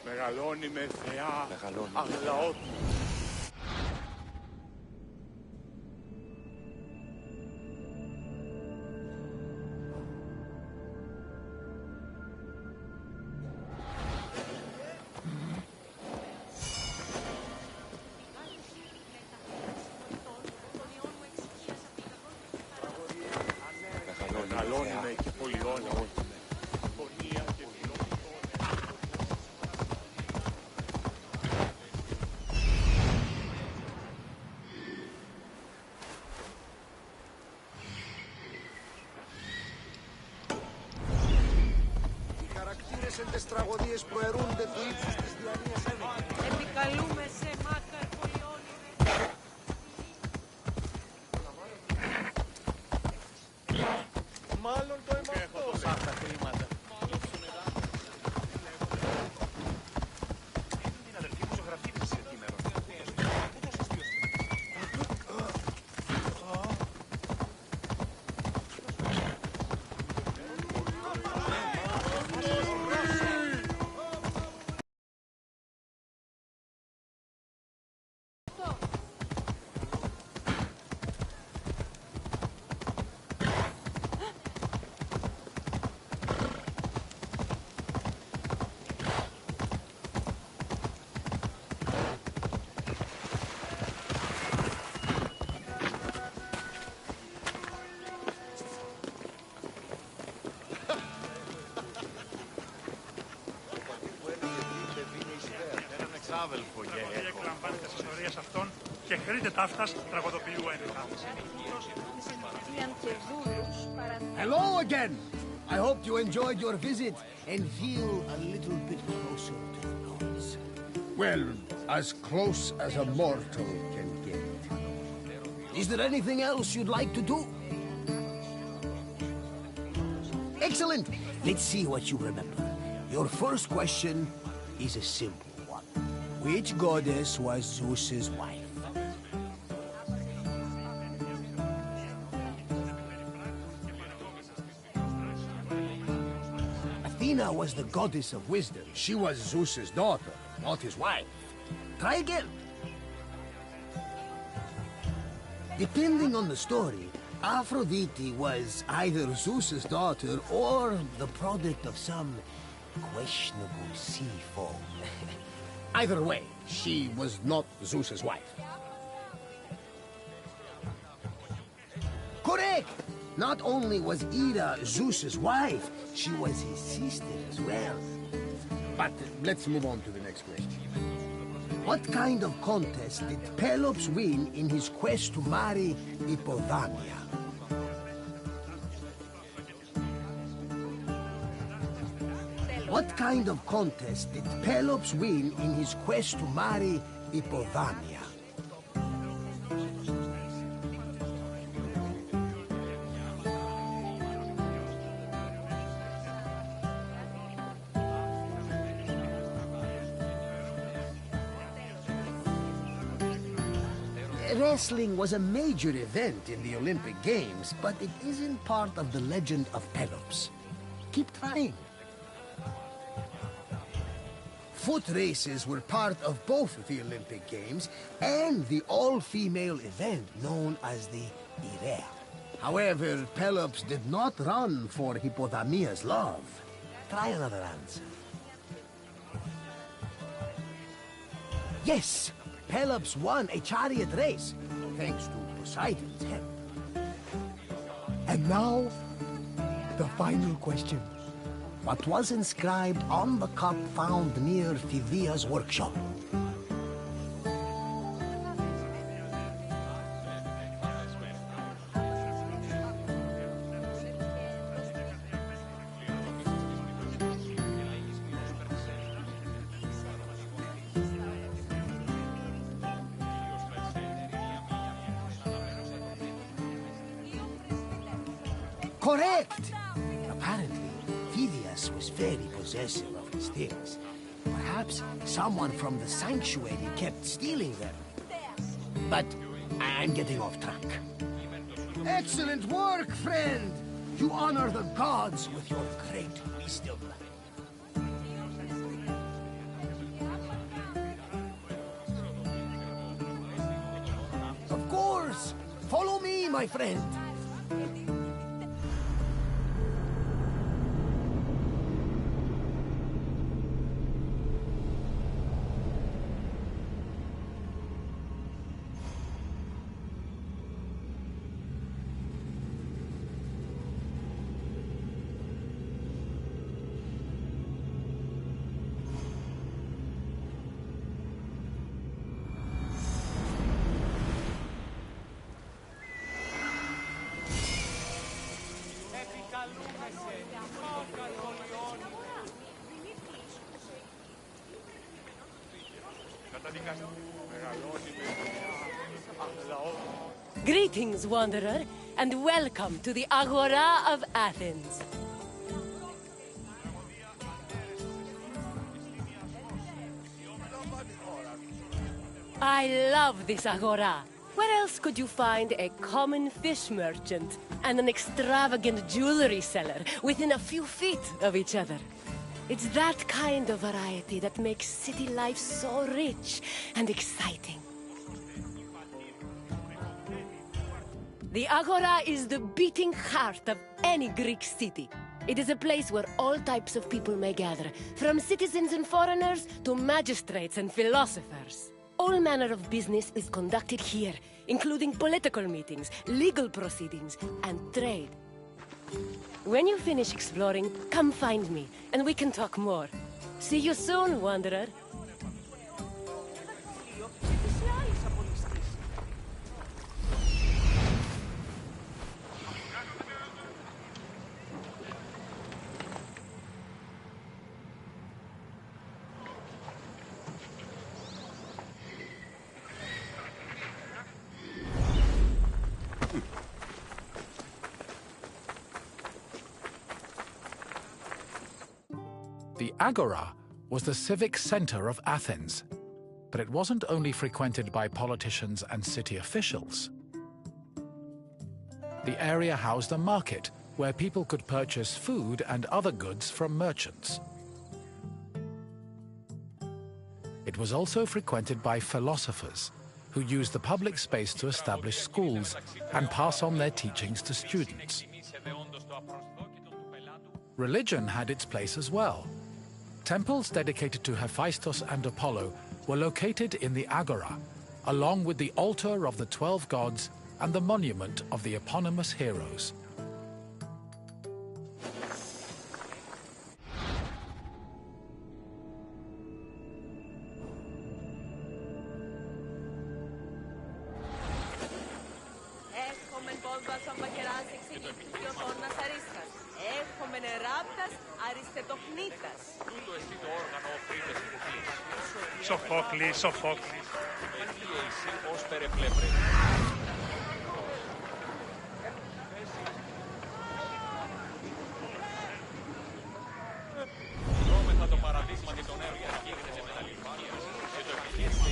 Μεγαλώνει με θεά, αγλαό του. Μεγαλώνει με και πολιώνει. αυτές τραγωδίες προαιρούνται του ύψους της διανοίας ένωσης. Επικαλούμε σε μάκαρ πολιόνιμε. Μάλλον το είμαι αυτό. Έχω τόσα αυτά χρήματα. Την αδελφή μου ζωγραφή της σήμερα. Τραγωδία εκλαμβάνεται στις ιστορίες αυτών και χρείται ταύτας τραγωδοποιού ένεκα. Hello again! I hope you enjoyed your visit and feel a little bit closer to the gods. Well, as close as a mortal can get. Is there anything else you'd like to do? Excellent! Let's see what you remember. Your first question is a simple one. Which goddess was Zeus's wife? Athena was the goddess of wisdom. She was Zeus's daughter, not his wife. Try again. Depending on the story, Aphrodite was either Zeus's daughter or the product of some questionable sea foam. Either way, she was not Zeus's wife. Correct! Not only was Ida Zeus's wife, she was his sister as well. But let's move on to the next question. What kind of contest did Pelops win in his quest to marry Hippodamia? What kind of contest did Pelops win in his quest to marry Hippodamia? Wrestling was a major event in the Olympic Games, but it isn't part of the legend of Pelops. Keep trying. Foot races were part of both the Olympic Games and the all-female event known as the Irea. However, Pelops did not run for Hippodamia's love. Try another answer. Yes! Pelops won a chariot race, thanks to Poseidon's help. And now, the final question. What was inscribed on the cup found near Phidia's workshop? Correct! Apparently, Phidias was very possessive of his things. Perhaps someone from the sanctuary kept stealing them. But I'm getting off track. Excellent work, friend! You honor the gods with your great wisdom. Of course! Follow me, my friend! Greetings, wanderer, and welcome to the Agora of Athens. I love this Agora. Where else could you find a common fish merchant and an extravagant jewelry seller within a few feet of each other? It's that kind of variety that makes city life so rich and exciting. The Agora is the beating heart of any Greek city. It is a place where all types of people may gather, from citizens and foreigners to magistrates and philosophers. All manner of business is conducted here, including political meetings, legal proceedings, and trade. When you finish exploring, come find me, and we can talk more. See you soon, wanderer. The Agora was the civic center of Athens, but it wasn't only frequented by politicians and city officials. The area housed a market where people could purchase food and other goods from merchants. It was also frequented by philosophers, who used the public space to establish schools and pass on their teachings to students. Religion had its place as well. Temples dedicated to Hephaestus and Apollo were located in the Agora, along with the altar of the 12 gods and the monument of the eponymous heroes. Σοφόκλης. Δρόμεθα το παραδείγμα και τον έργο που γίνεται σε μεταλληφάνειας και το επιχείρημα.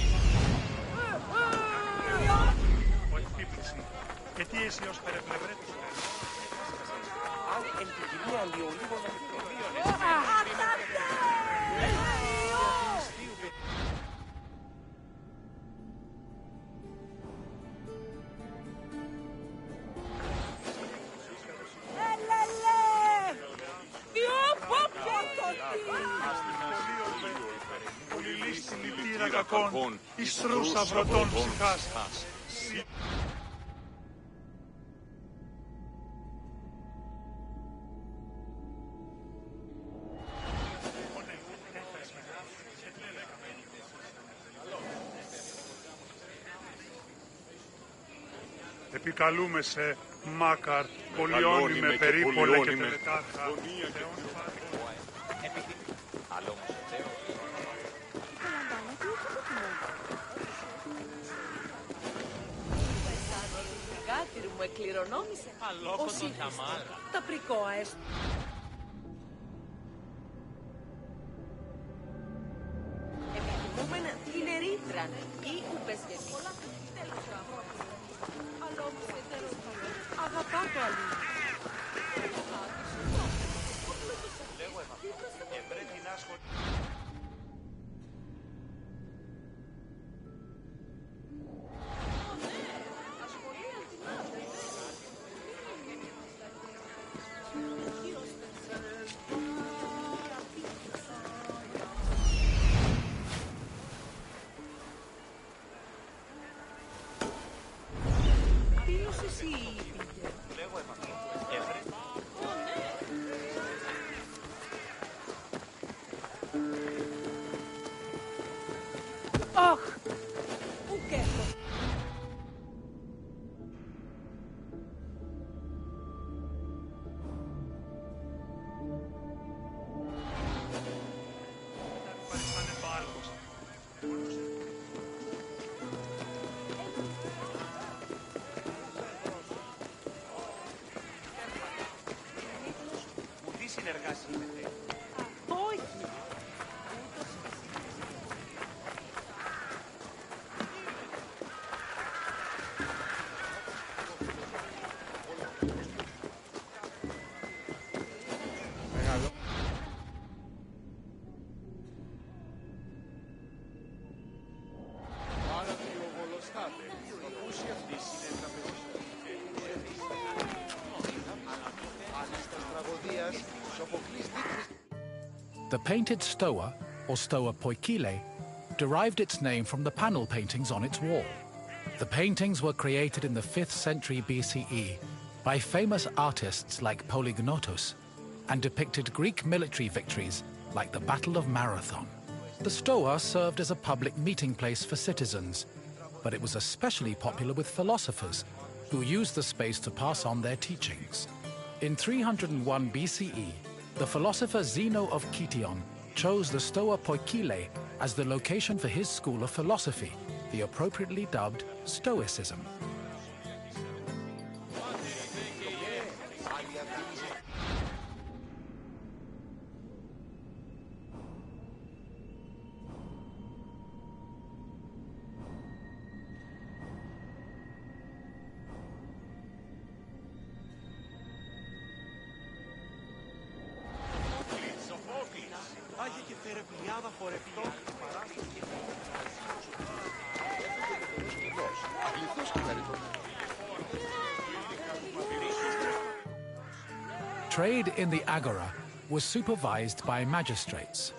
Ο επίπληση. Και τι εσύ ως περεπλευρέτης. Αν εν την κυρία Λιολίγο να μην κακών, ισρούς αυρωτών ψυχάς. Επικαλούμε σε Μάκαρ, πολιώνυμε, περίπολε και τελετάρχα. Μου εκκληρονόμησε ο σύγχρηστος, τα πρικόαες. Επιθυμούμεν την ερήτραν ή ούπες γεμίς. Αγαπά το αλλήλο. συνεργαστείτε. Όχι. The painted stoa, or stoa poikile, derived its name from the panel paintings on its wall. The paintings were created in the 5th century BCE by famous artists like Polygnotus and depicted Greek military victories like the Battle of Marathon. The stoa served as a public meeting place for citizens, but it was especially popular with philosophers who used the space to pass on their teachings. In 301 BCE, the philosopher Zeno of Kition chose the Stoa Poikile as the location for his school of philosophy, the appropriately dubbed Stoicism. Trade in the agora was supervised by magistrates.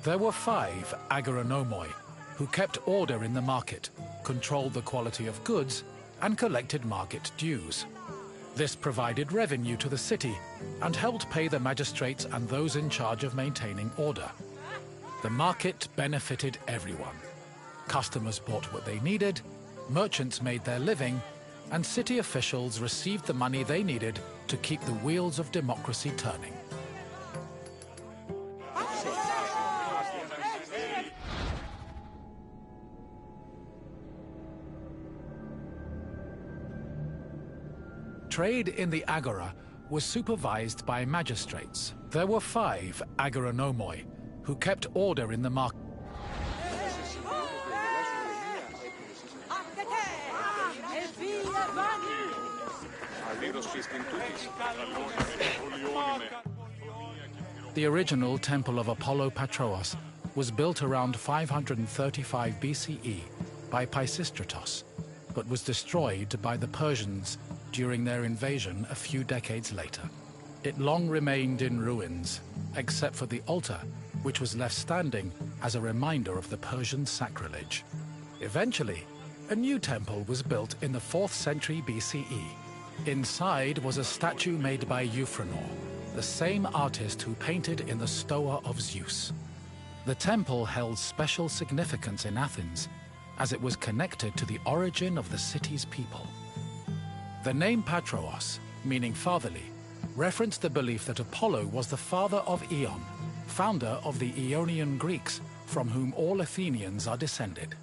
There were 5 agoranomoi who kept order in the market, controlled the quality of goods, and collected market dues. This provided revenue to the city and helped pay the magistrates and those in charge of maintaining order. The market benefited everyone. Customers bought what they needed, merchants made their living, and city officials received the money they needed to keep the wheels of democracy turning. Trade in the agora was supervised by magistrates. There were 5 agoranomoi who kept order in the market. The original temple of Apollo Patrous was built around 535 BCE by Pisistratos, but was destroyed by the Persians during their invasion a few decades later. It long remained in ruins, except for the altar, which was left standing as a reminder of the Persian sacrilege. Eventually, a new temple was built in the 4th century BCE. Inside was a statue made by Euphranor, the same artist who painted in the Stoa of Zeus. The temple held special significance in Athens, as it was connected to the origin of the city's people. The name Patrous, meaning fatherly, referenced the belief that Apollo was the father of Aeon, founder of the Aeonian Greeks, from whom all Athenians are descended.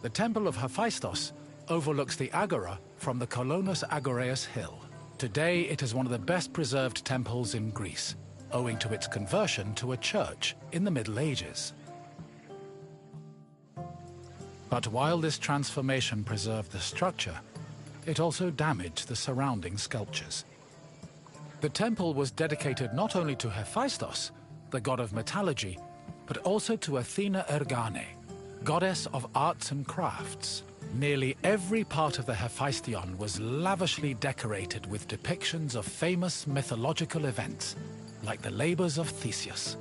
The Temple of Hephaestus overlooks the Agora from the Colonus Agoreus hill. Today it is one of the best preserved temples in Greece, owing to its conversion to a church in the Middle Ages. But while this transformation preserved the structure, it also damaged the surrounding sculptures. The temple was dedicated not only to Hephaestus, the god of metallurgy, but also to Athena Ergane, goddess of arts and crafts. Nearly every part of the Hephaestion was lavishly decorated with depictions of famous mythological events, like the labors of Theseus.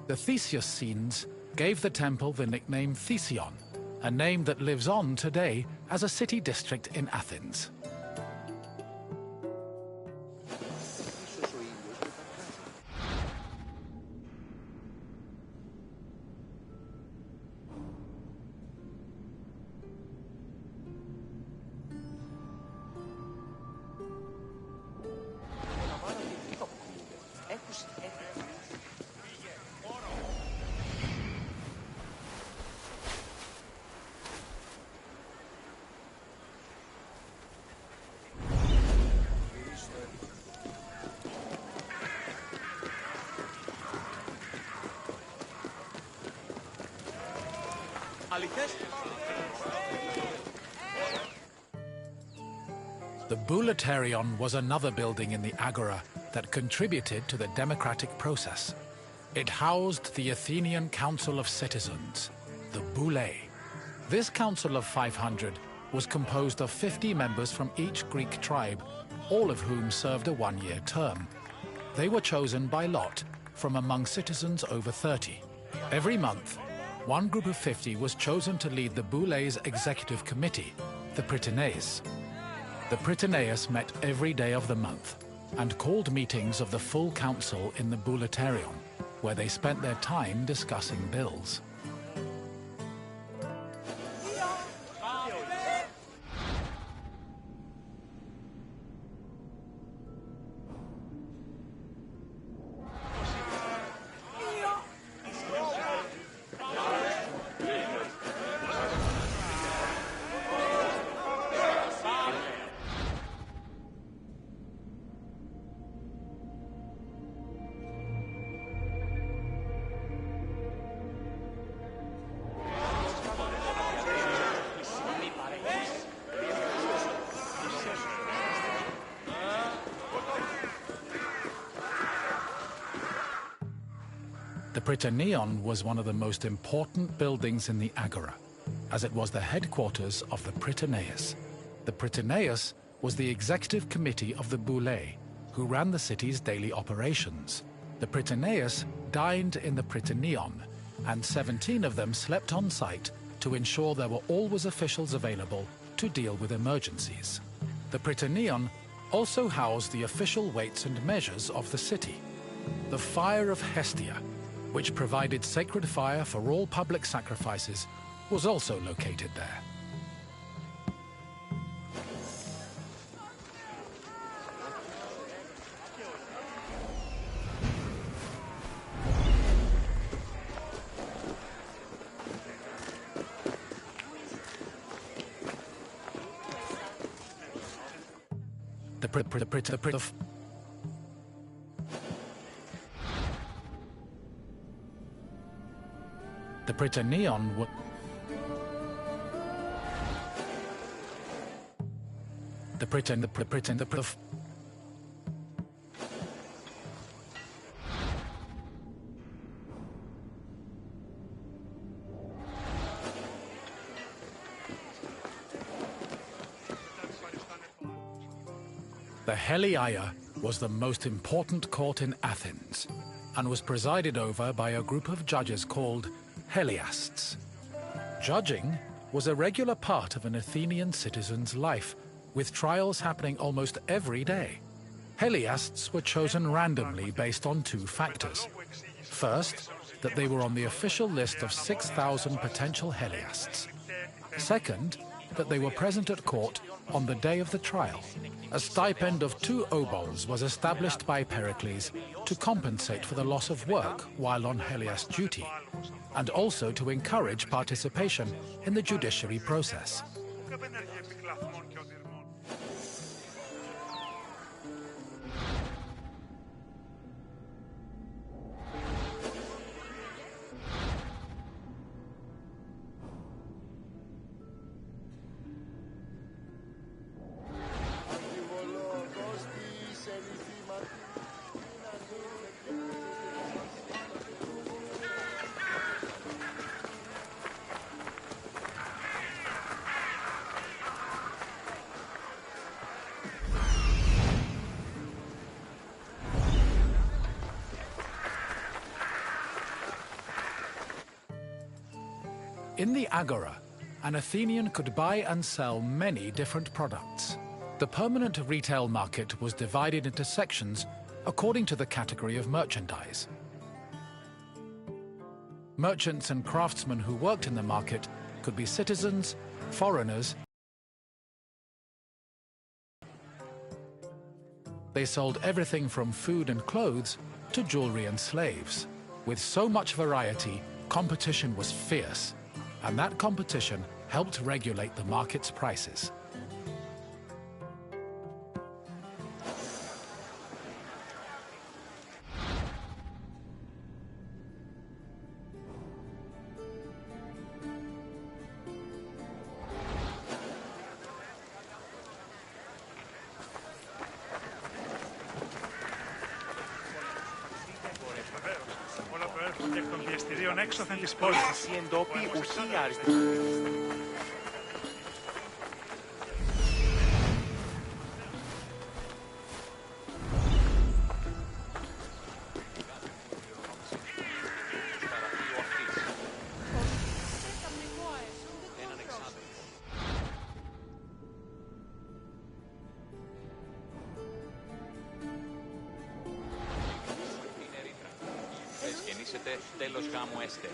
The Theseus scenes gave the temple the nickname Thesion, a name that lives on today as a city district in Athens. The Boulaterion was another building in the Agora that contributed to the democratic process. It housed the Athenian Council of Citizens, the Boulé. This council of 500 was composed of 50 members from each Greek tribe, all of whom served a one-year term. They were chosen by lot from among citizens over 30. Every month, one group of 50 was chosen to lead the Boulé's executive committee, the Prytaneis. The Prytaneis met every day of the month and called meetings of the full council in the Boulaterion, where they spent their time discussing bills. The Prytaneon was one of the most important buildings in the Agora, as it was the headquarters of the Prytaneis. The Prytaneis was the executive committee of the Boulé, who ran the city's daily operations. The Prytaneis dined in the Prytaneon, and 17 of them slept on site to ensure there were always officials available to deal with emergencies. The Prytaneon also housed the official weights and measures of the city. The Fire of Hestia, which provided sacred fire for all public sacrifices, was also located there. The Prytaneon was The Heliaia was the most important court in Athens and was presided over by a group of judges called Heliasts. Judging was a regular part of an Athenian citizen's life, with trials happening almost every day. Heliasts were chosen randomly based on two factors. First, that they were on the official list of 6,000 potential Heliasts. Second, that they were present at court on the day of the trial. A stipend of 2 obols was established by Pericles to compensate for the loss of work while on Heliast duty, and also to encourage participation in the judiciary process. In the Agora, an Athenian could buy and sell many different products. The permanent retail market was divided into sections according to the category of merchandise. Merchants and craftsmen who worked in the market could be citizens, foreigners. They sold everything from food and clothes to jewelry and slaves. With so much variety, competition was fierce, and that competition helped regulate the market's prices. των έξωθεν της πόλης. Οι εντόπιοι ουχή άριστοι. Τέλος γάμου έστε.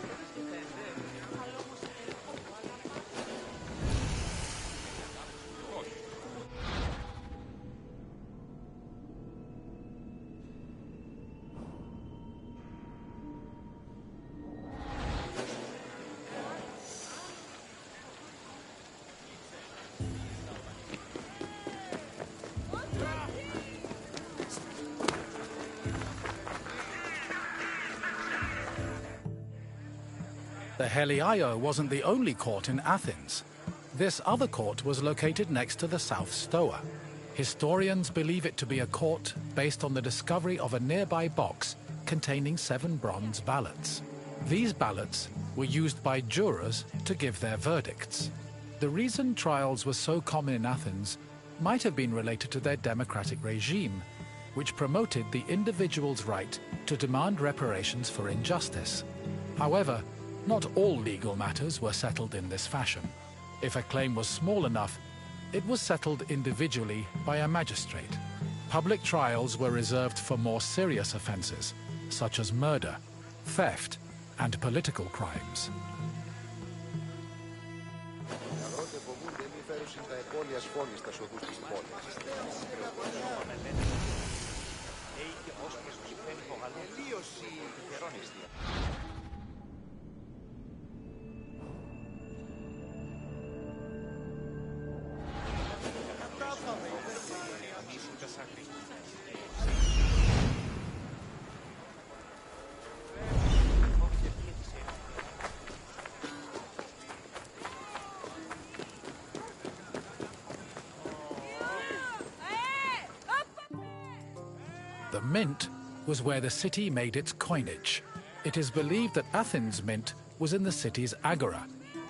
The Heliaio wasn't the only court in Athens. This other court was located next to the South Stoa. Historians believe it to be a court based on the discovery of a nearby box containing 7 bronze ballots. These ballots were used by jurors to give their verdicts. The reason trials were so common in Athens might have been related to their democratic regime, which promoted the individual's right to demand reparations for injustice. However, not all legal matters were settled in this fashion. If a claim was small enough, it was settled individually by a magistrate. Public trials were reserved for more serious offenses, such as murder, theft, and political crimes. The mint was where the city made its coinage. It is believed that Athens' mint was in the city's agora,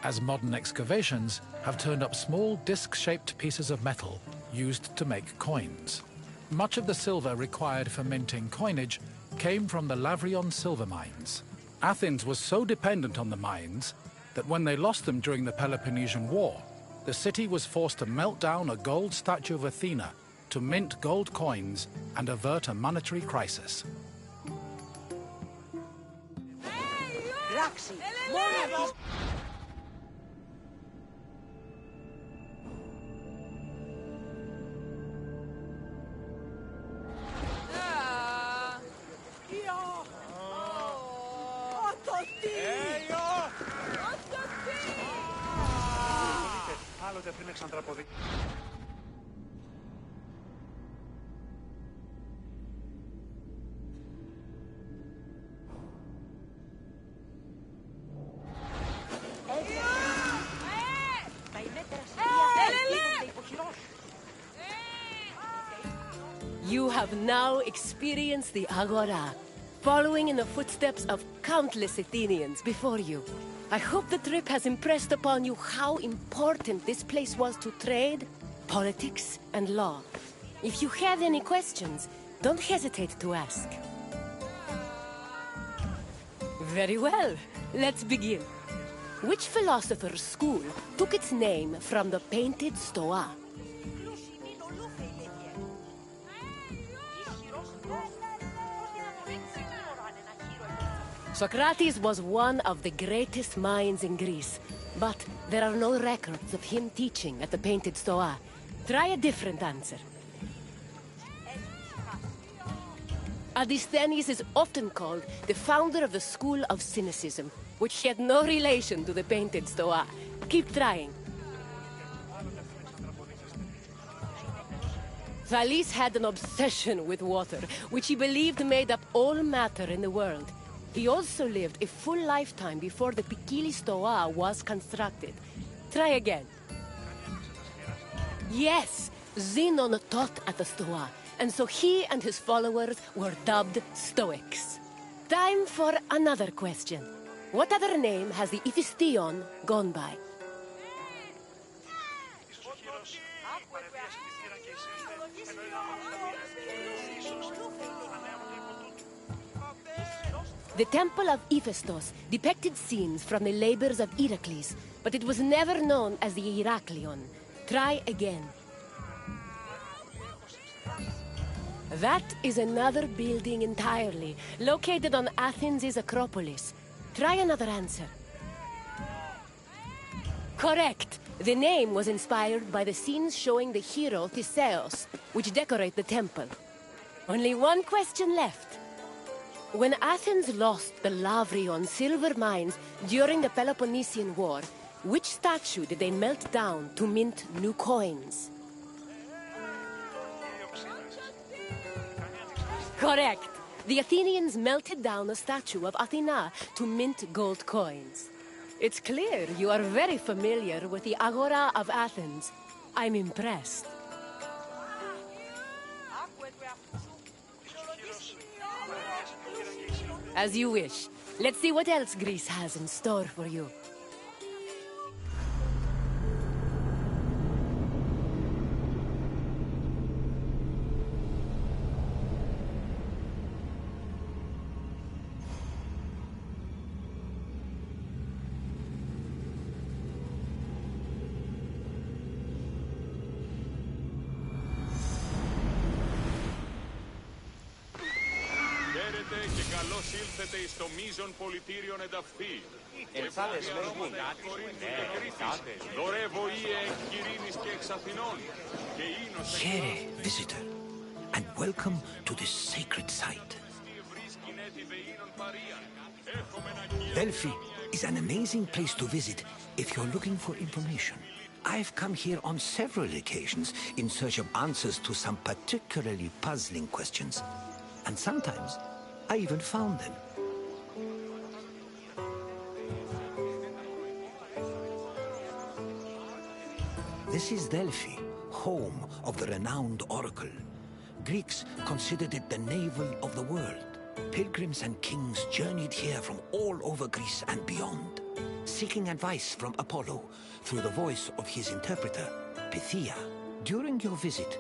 as modern excavations have turned up small disc-shaped pieces of metal used to make coins. Much of the silver required for minting coinage came from the Lavrion silver mines. Athens was so dependent on the mines that when they lost them during the Peloponnesian War, the city was forced to melt down a gold statue of Athena to mint gold coins and avert a monetary crisis. Άλλοτε πριν εξαντραποδεί. You have now experienced the Agora, following in the footsteps of countless Athenians before you. I hope the trip has impressed upon you how important this place was to trade, politics, and law. If you have any questions, don't hesitate to ask. Very well, let's begin. Which philosopher's school took its name from the painted stoa? Socrates was one of the greatest minds in Greece, but there are no records of him teaching at the painted stoa. Try a different answer. Aristhenes is often called the founder of the school of cynicism, which had no relation to the painted stoa. Keep trying. Thales had an obsession with water, which he believed made up all matter in the world. He also lived a full lifetime before the Pikili stoa was constructed. Try again. Yes, Zenon taught at the stoa, and so he and his followers were dubbed Stoics. Time for another question. What other name has the Iphistion gone by? The Temple of Hephaestus depicted scenes from the labors of Heracles, but it was never known as the Heraklion. Try again. That is another building entirely, located on Athens' Acropolis. Try another answer. Correct. The name was inspired by the scenes showing the hero Theseus, which decorate the temple. Only one question left. When Athens lost the Lavrion silver mines during the Peloponnesian War, which statue did they melt down to mint new coins? Correct. The Athenians melted down a statue of Athena to mint gold coins. It's clear you are very familiar with the Agora of Athens. I'm impressed. As you wish. Let's see what else Greece has in store for you. Και καλώς ήλθετε εις το μείζον πολιτήριον ενταυθεί. Ελθάδες λέγουν. Δωρε βοήε εκ Κυρίνης και εξ Αθηνών. Και ίνος Here, visitor, and welcome to this sacred site. Delphi is an amazing place to visit if you're looking for information. I've come here on several occasions in search of answers to some particularly puzzling questions. And sometimes I even found them. This is Delphi, home of the renowned oracle. Greeks considered it the navel of the world. Pilgrims and kings journeyed here from all over Greece and beyond, seeking advice from Apollo through the voice of his interpreter, Pythia. During your visit,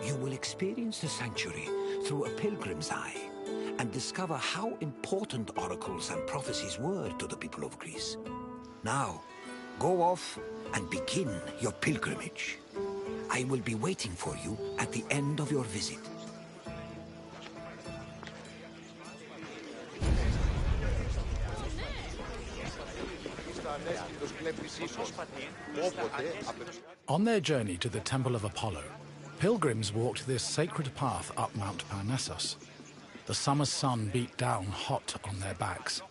you will experience the sanctuary through a pilgrim's eye and discover how important oracles and prophecies were to the people of Greece. Now, go off and begin your pilgrimage. I will be waiting for you at the end of your visit. On their journey to the Temple of Apollo, pilgrims walked this sacred path up Mount Parnassus. The summer sun beat down hot on their backs.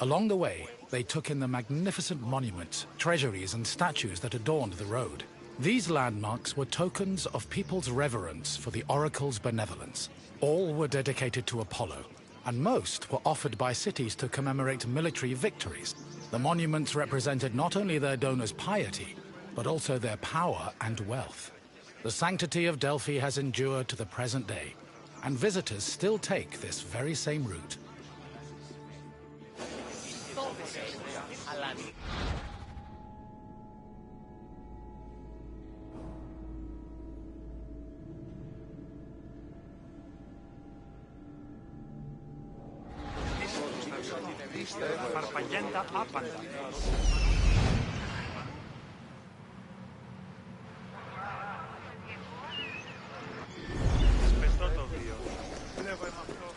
Along the way, they took in the magnificent monuments, treasuries, and statues that adorned the road. These landmarks were tokens of people's reverence for the oracle's benevolence. All were dedicated to Apollo, and most were offered by cities to commemorate military victories. The monuments represented not only their donors' piety, but also their power and wealth. The sanctity of Delphi has endured to the present day, and visitors still take this very same route. Farfagenda άπαντα. Σπεστό το βίο. Βλέπω με αυτό.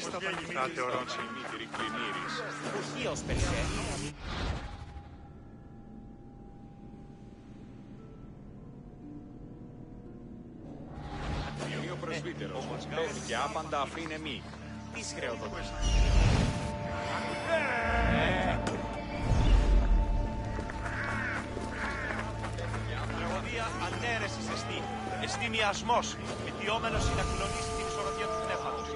στα πανηγράτε ορότσι. Ουσίως, περσέ. Ο πρεσβύτερος μας πέφτει άπαντα αφήνε μη. Τις χρεοδοτήσεις. Τραγωδία ανέρεσης εστί. Εστί μοιασμός, αιτιόμενος είναι να κλονίσει την ισορροπία του πνεύματος.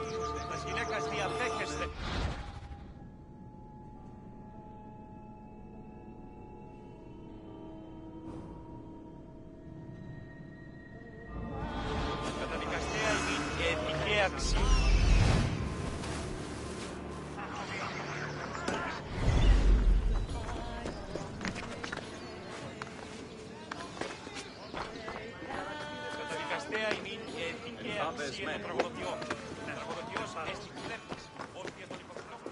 Τας γυναίκας διαδέχεστε. Καταδικαστέα η ηθική αξία. Καταδικαστέα η ηθική αξία των τραγωδοτιών. Τραγωδοτιός αρέστη κλέπτης, όχι για τον υποκρότο.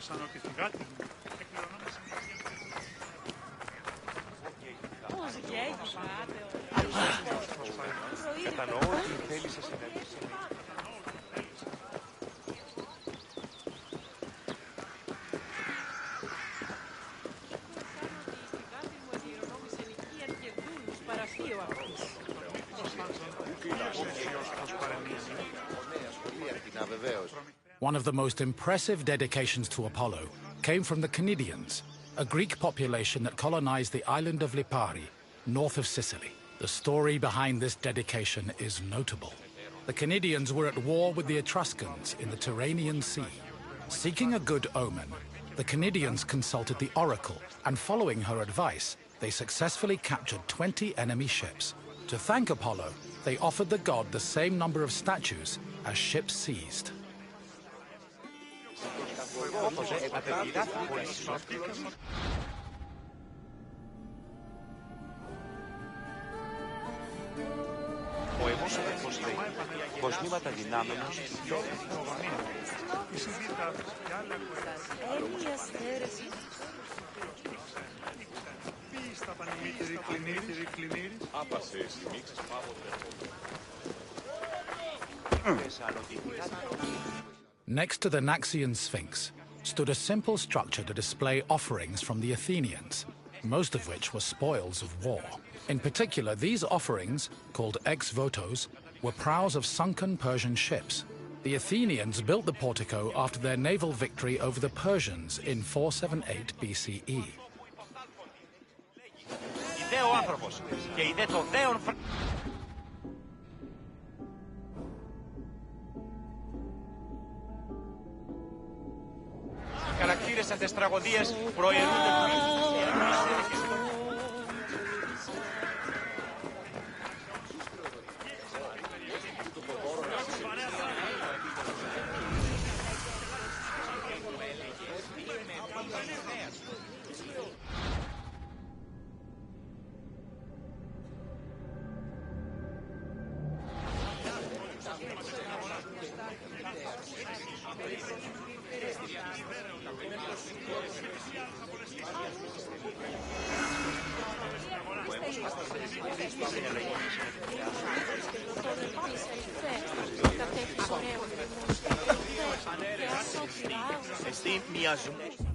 Σαν ότι θυγάτη μου εκκληρωνόμαστε μια Πώς γέγει, Κατανοώ ότι θέλησε συνέντευξη. One of the most impressive dedications to Apollo came from the Cnidians, a Greek population that colonized the island of Lipari, north of Sicily. The story behind this dedication is notable. The Cnidians were at war with the Etruscans in the Tyrrhenian Sea. Seeking a good omen, the Cnidians consulted the oracle, and following her advice, they successfully captured 20 enemy ships. To thank Apollo, they offered the god the same number of statues as ships seized. Ο εμόσοδος λέει, κοσμήματα δυνάμενος, Άπασε στη μίξ Next to the Naxian Sphinx stood a simple structure to display offerings from the Athenians, most of which were spoils of war. In particular, these offerings, called ex-votos, were prows of sunken Persian ships. The Athenians built the portico after their naval victory over the Persians in 478 BCE. ιδέο άνθρωπος και ιδέ το δέον Οι χαρακτήρες αυτές τις τραγωδίες προαιρούνται του ύψους.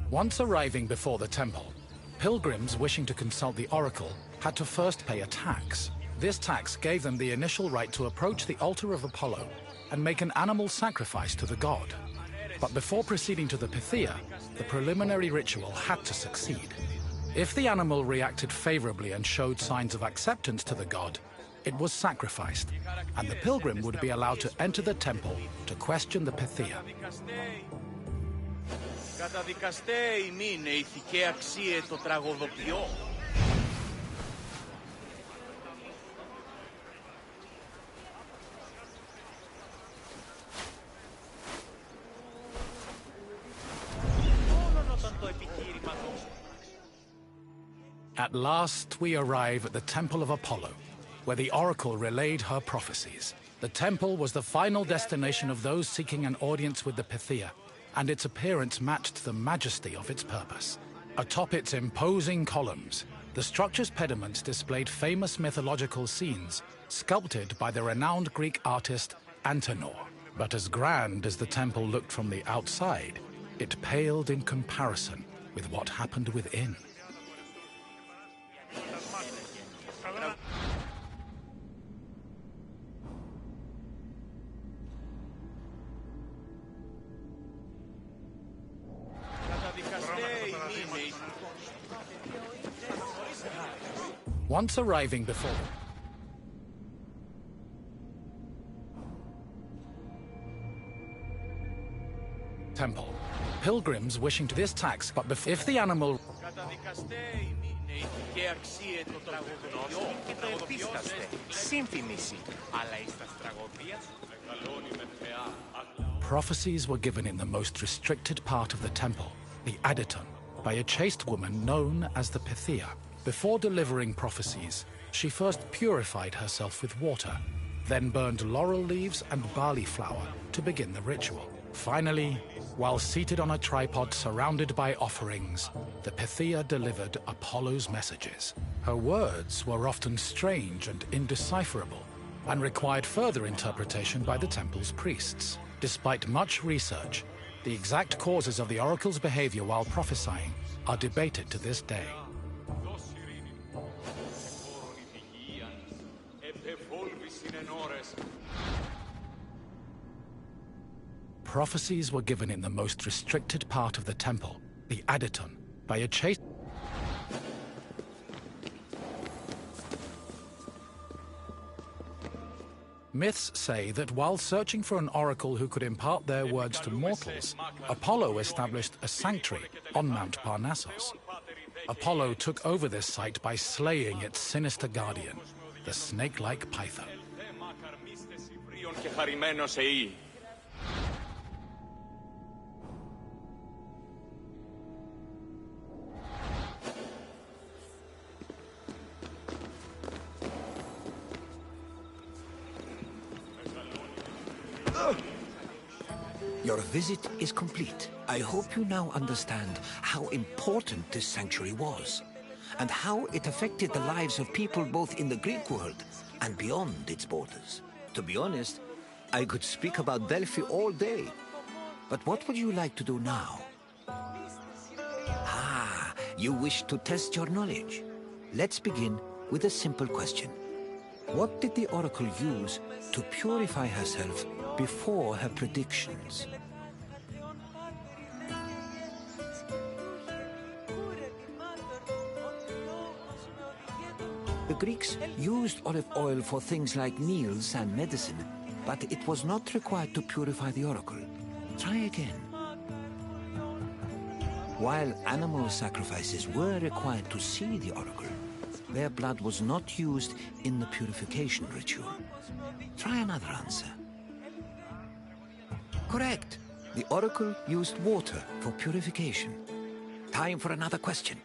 Once arriving before the temple, pilgrims wishing to consult the oracle had to first pay a tax. This tax gave them the initial right to approach the altar of Apollo and make an animal sacrifice to the god. But before proceeding to the Pythia, the preliminary ritual had to succeed. If the animal reacted favorably and showed signs of acceptance to the god, it was sacrificed, and the pilgrim would be allowed to enter the temple to question the Pythia. Καταδικαστέ ημίν ηθικέ αξίε το τραγωδοποιό. At last we arrive at the Temple of Apollo, where the oracle relayed her prophecies. The temple was the final destination of those seeking an audience with the Pythia, and its appearance matched the majesty of its purpose. Atop its imposing columns, the structure's pediments displayed famous mythological scenes, sculpted by the renowned Greek artist Antenor. But as grand as the temple looked from the outside, it paled in comparison with what happened within. Once arriving before the temple, pilgrims wishing to this tax, but if the animal prophecies were given in the most restricted part of the temple, the Aditon, by a chaste woman known as the Pythia. Before delivering prophecies, she first purified herself with water, then burned laurel leaves and barley flour to begin the ritual. Finally, while seated on a tripod surrounded by offerings, the Pythia delivered Apollo's messages. Her words were often strange and indecipherable, and required further interpretation by the temple's priests. Despite much research, the exact causes of the oracle's behavior while prophesying are debated to this day. Prophecies were given in the most restricted part of the temple, the Aditon, by a chaste... Myths say that while searching for an oracle who could impart their words to mortals, Apollo established a sanctuary on Mount Parnassus. Apollo took over this site by slaying its sinister guardian, the snake-like python. Your visit is complete. I hope you now understand how important this sanctuary was, and how it affected the lives of people both in the Greek world and beyond its borders. To be honest, I could speak about Delphi all day. But what would you like to do now? Ah, you wish to test your knowledge. Let's begin with a simple question. What did the oracle use to purify herself before her predictions? The Greeks used olive oil for things like meals and medicine, but it was not required to purify the oracle. Try again. While animal sacrifices were required to see the oracle, their blood was not used in the purification ritual. Try another answer. Correct. The oracle used water for purification. Time for another question.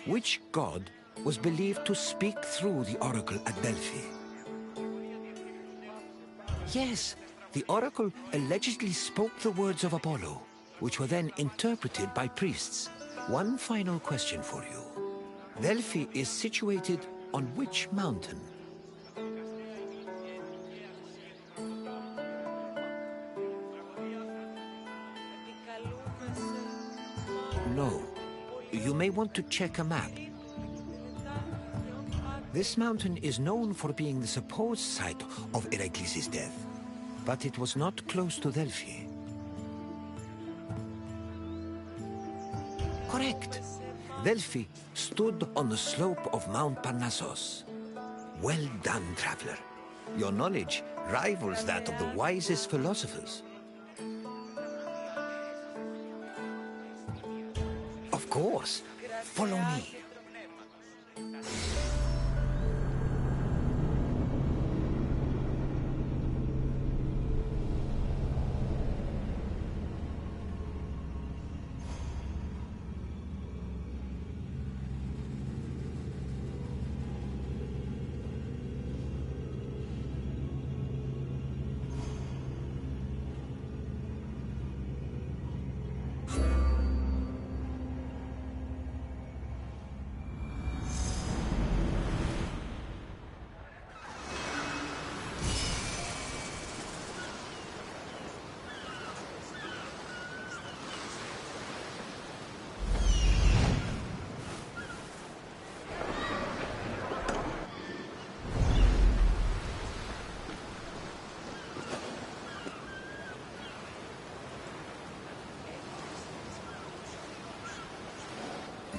Which god was believed to speak through the oracle at Delphi? Yes, the oracle allegedly spoke the words of Apollo, which were then interpreted by priests. One final question for you. Delphi is situated on which mountain? No. You may want to check a map. This mountain is known for being the supposed site of Heracles' death, but it was not close to Delphi. Correct. Delphi stood on the slope of Mount Parnassus. Well done, traveler. Your knowledge rivals that of the wisest philosophers. Of course. Follow me.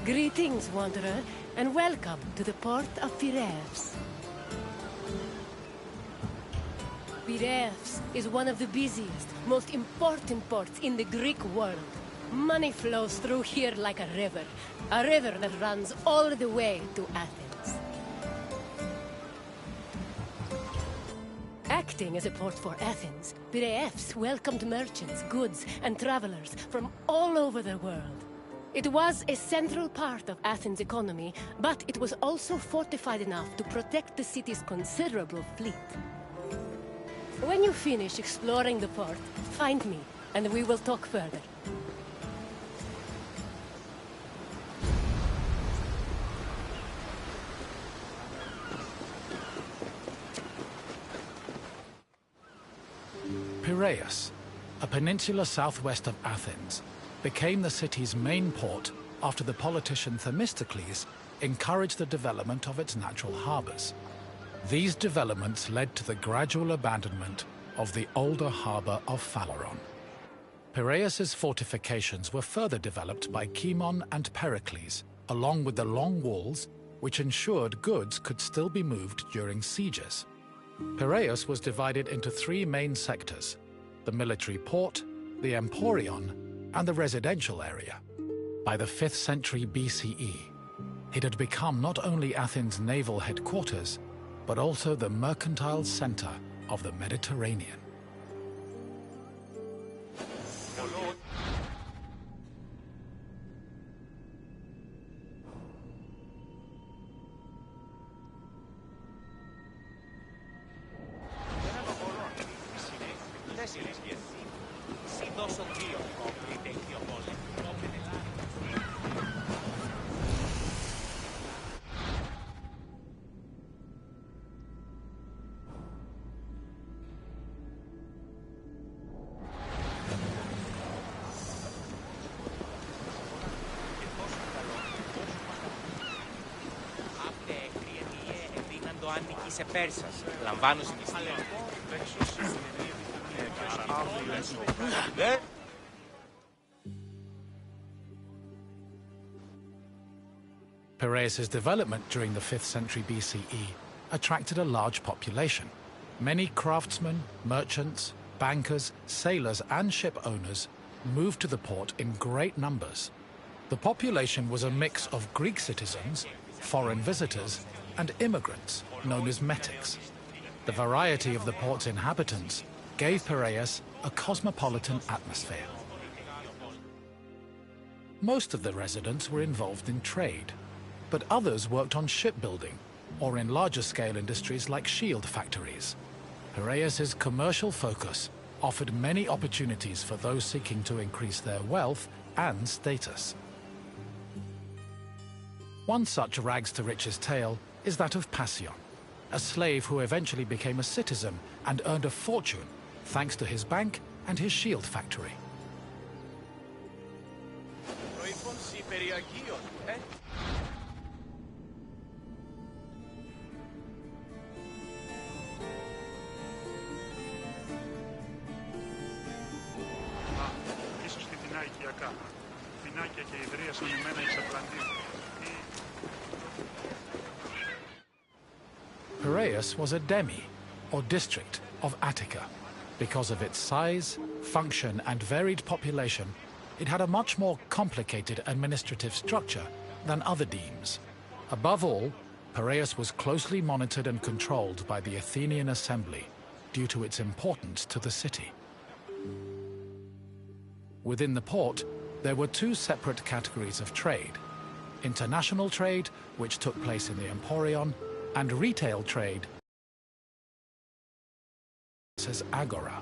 Greetings, wanderer, and welcome to the port of Piraeus. Piraeus is one of the busiest, most important ports in the Greek world. Money flows through here like a river that runs all the way to Athens. Acting as a port for Athens, Piraeus welcomed merchants, goods, and travelers from all over the world. It was a central part of Athens' economy, but it was also fortified enough to protect the city's considerable fleet. When you finish exploring the port, find me, and we will talk further. Piraeus, a peninsula southwest of Athens, became the city's main port after the politician Themistocles encouraged the development of its natural harbors. These developments led to the gradual abandonment of the older harbor of Phaleron. Piraeus's fortifications were further developed by Cimon and Pericles, along with the long walls, which ensured goods could still be moved during sieges. Piraeus was divided into three main sectors: the military port, the Emporion, and the residential area. By the 5th century BCE, it had become not only Athens' naval headquarters, but also the mercantile center of the Mediterranean. Σε Πέρσας. Λαμβάνω συνιστία. Piraeus's development during the 5th century BCE attracted a large population. Many craftsmen, merchants, bankers, sailors, and ship owners moved to the port in great numbers. The population was a mix of Greek citizens, foreign visitors, and immigrants, known as metics. The variety of the port's inhabitants gave Piraeus a cosmopolitan atmosphere. Most of the residents were involved in trade, but others worked on shipbuilding or in larger-scale industries like shield factories. Piraeus's commercial focus offered many opportunities for those seeking to increase their wealth and status. One such rags-to-riches tale is that of Passion, a slave who eventually became a citizen and earned a fortune thanks to his bank and his shield factory. Ίσως τη δεινά οικιακά. Δεινάκια και ιδρύα συνημένα εξαπλαντή. Piraeus was a demi, or district, of Attica. Because of its size, function, and varied population, it had a much more complicated administrative structure than other demes. Above all, Piraeus was closely monitored and controlled by the Athenian assembly due to its importance to the city. Within the port, there were two separate categories of trade: international trade, which took place in the Emporion, and retail trade as agora.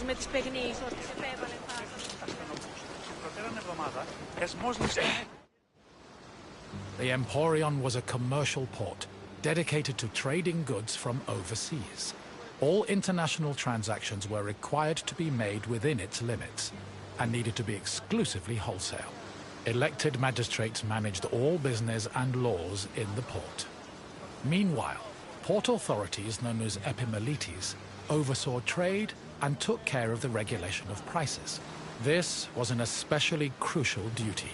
με τις παιγνίες ως τις επέβαλε The Emporion was a commercial port, dedicated to trading goods from overseas. All international transactions were required to be made within its limits and needed to be exclusively wholesale. Elected magistrates managed all business and laws in the port. Meanwhile, port authorities known as epimelites oversaw trade and took care of the regulation of prices. This was an especially crucial duty,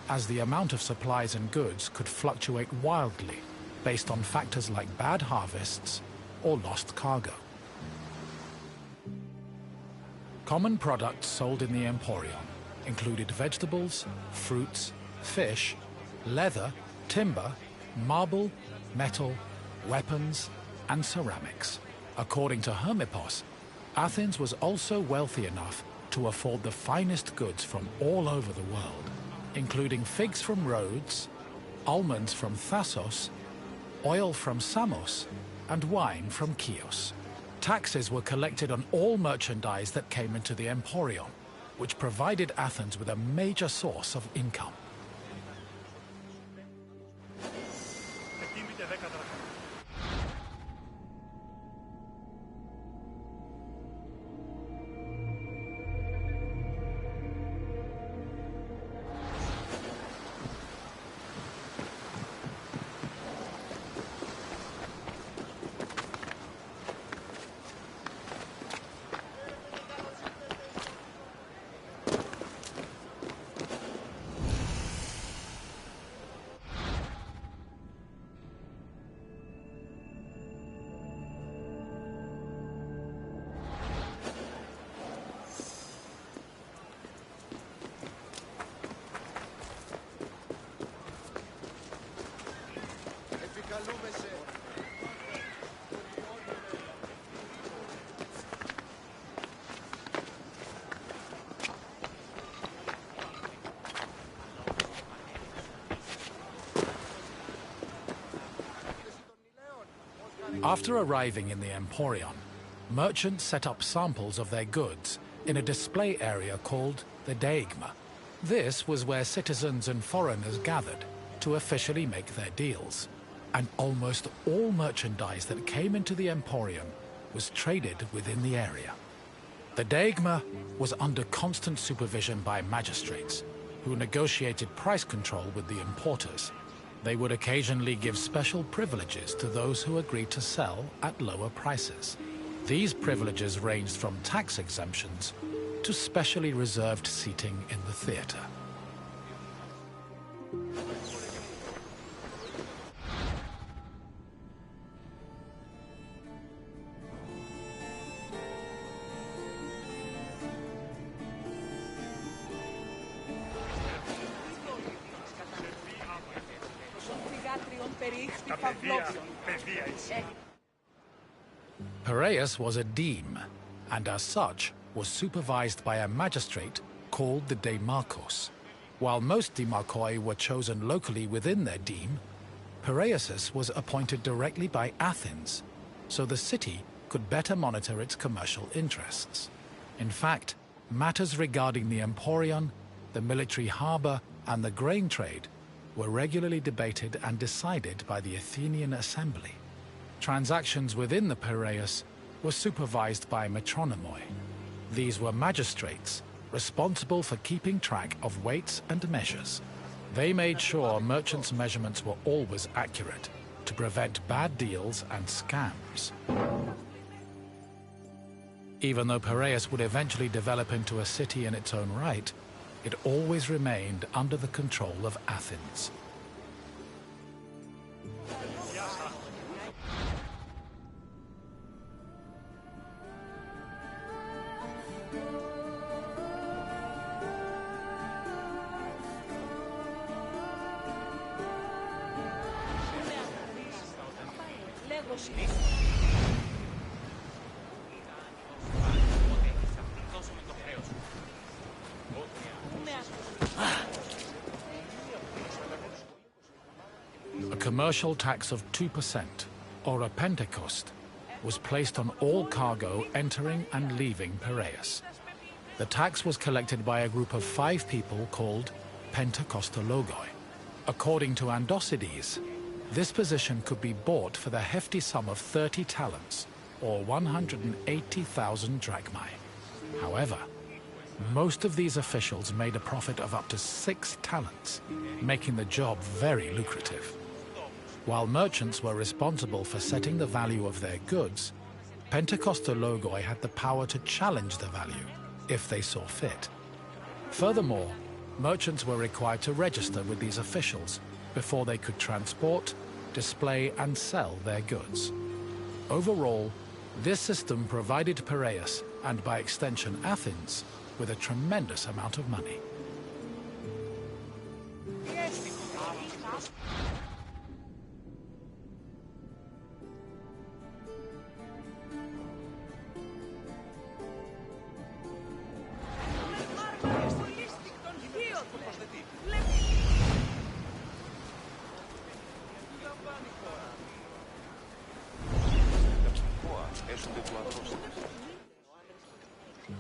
as the amount of supplies and goods could fluctuate wildly based on factors like bad harvests or lost cargo. Common products sold in the Emporion included vegetables, fruits, fish, leather, timber, marble, metal, weapons, and ceramics. According to Hermippos, Athens was also wealthy enough to afford the finest goods from all over the world, including figs from Rhodes, almonds from Thassos, oil from Samos, and wine from Chios. Taxes were collected on all merchandise that came into the Emporion, which provided Athens with a major source of income. After arriving in the Emporion, merchants set up samples of their goods in a display area called the Deigma. This was where citizens and foreigners gathered to officially make their deals, and almost all merchandise that came into the Emporion was traded within the area. The Deigma was under constant supervision by magistrates, who negotiated price control with the importers. They would occasionally give special privileges to those who agreed to sell at lower prices. These privileges ranged from tax exemptions to specially reserved seating in the theater. Piraeus was a deme, and as such was supervised by a magistrate called the Demarchos. While most demarchoi were chosen locally within their deme, Piraeus was appointed directly by Athens, so the city could better monitor its commercial interests. In fact, matters regarding the Emporion, the military harbor, and the grain trade were regularly debated and decided by the Athenian assembly. Transactions within the Piraeus were supervised by metronomoi. These were magistrates responsible for keeping track of weights and measures. They made sure merchants' measurements were always accurate to prevent bad deals and scams. Even though Piraeus would eventually develop into a city in its own right, it always remained under the control of Athens. A commercial tax of 2%, or a pentecost, was placed on all cargo entering and leaving Piraeus. The tax was collected by a group of 5 people called Pentecostologoi. According to Andocides, This position could be bought for the hefty sum of 30 talents, or 180,000 drachmae. However, most of these officials made a profit of up to 6 talents, making the job very lucrative. While merchants were responsible for setting the value of their goods, Pentecostalogoi had the power to challenge the value, if they saw fit. Furthermore, merchants were required to register with these officials before they could transport, display, and sell their goods. Overall, this system provided Piraeus, and by extension Athens, with a tremendous amount of money.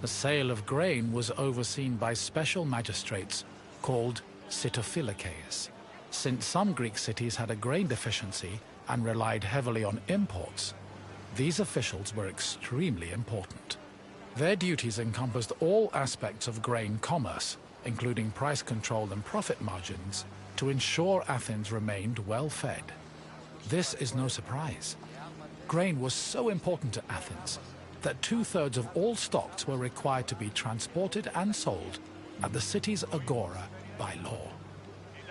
The sale of grain was overseen by special magistrates called Sitophilakeis. Since some Greek cities had a grain deficiency and relied heavily on imports, these officials were extremely important. Their duties encompassed all aspects of grain commerce, including price control and profit margins, to ensure Athens remained well-fed. This is no surprise. Grain was so important to Athens that 2/3 of all stocks were required to be transported and sold at the city's agora by law.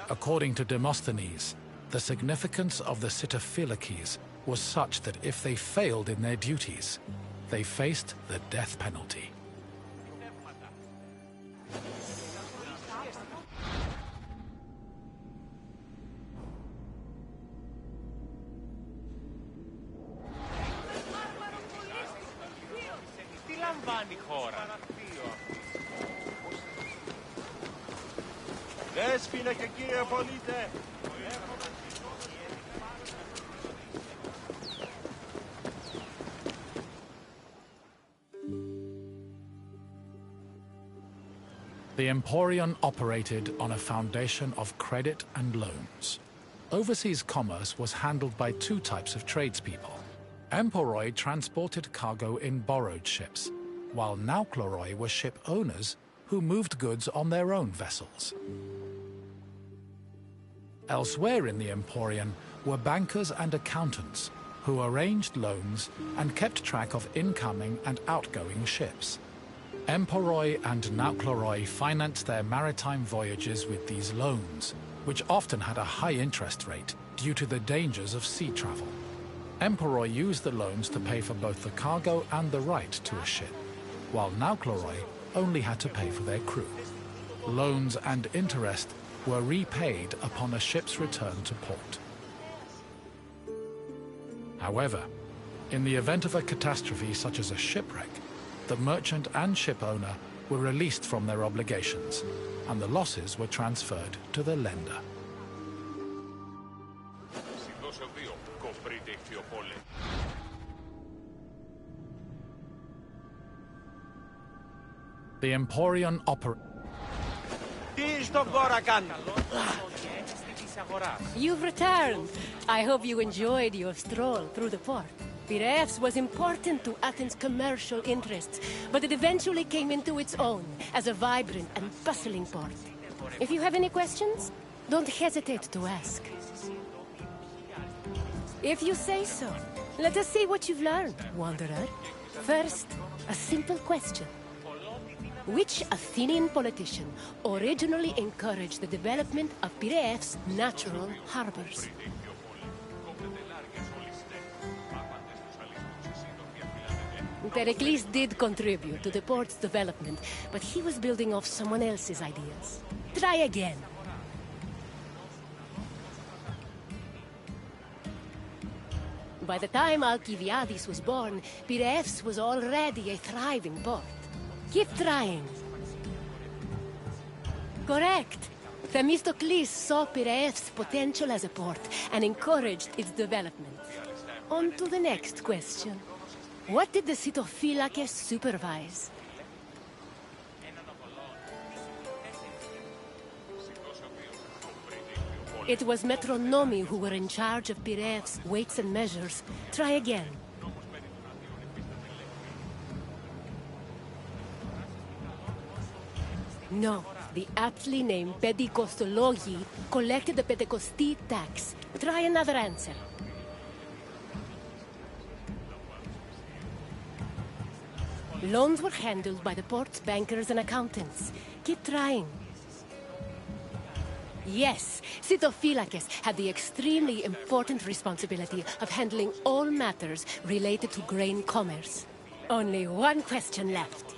According to Demosthenes, the significance of the Sitophilakeis was such that if they failed in their duties, they faced the death penalty. Δέσποινα και κύριε πολίτε! The Emporion operated on a foundation of credit and loans. Overseas commerce was handled by 2 types of tradespeople. Emporoi transported cargo in borrowed ships, while Nauchloroi were ship owners who moved goods on their own vessels. Elsewhere in the Emporion were bankers and accountants who arranged loans and kept track of incoming and outgoing ships. Emporoi and Nauchloroi financed their maritime voyages with these loans, which often had a high interest rate due to the dangers of sea travel. Emporoi used the loans to pay for both the cargo and the right to a ship, while Nauchloroi only had to pay for their crew. Loans and interest were repaid upon a ship's return to port. However, in the event of a catastrophe such as a shipwreck, the merchant and ship owner were released from their obligations, and the losses were transferred to the lender. The Emporion operated. You've returned. I hope you enjoyed your stroll through the port. Piraeus was important to Athens' commercial interests, but it eventually came into its own as a vibrant and bustling port. If you have any questions, don't hesitate to ask. If you say so, let us see what you've learned, wanderer. First, a simple question. Which Athenian politician originally encouraged the development of Piraeus' natural harbors? Pericles did contribute to the port's development, but he was building off someone else's ideas. Try again. By the time Alcibiades was born, Piraeus was already a thriving port. Keep trying. Correct. Themistocles saw Piraeus' potential as a port and encouraged its development. On to the next question. What did the Sitophilakeis supervise? It was Metronomi who were in charge of Piraeus' weights and measures. Try again. No, the aptly named Pedicostologi collected the Pentecosti tax. Try another answer. Loans were handled by the port's bankers and accountants. Keep trying. Yes, Sitophilakes had the extremely important responsibility of handling all matters related to grain commerce. Only one question left.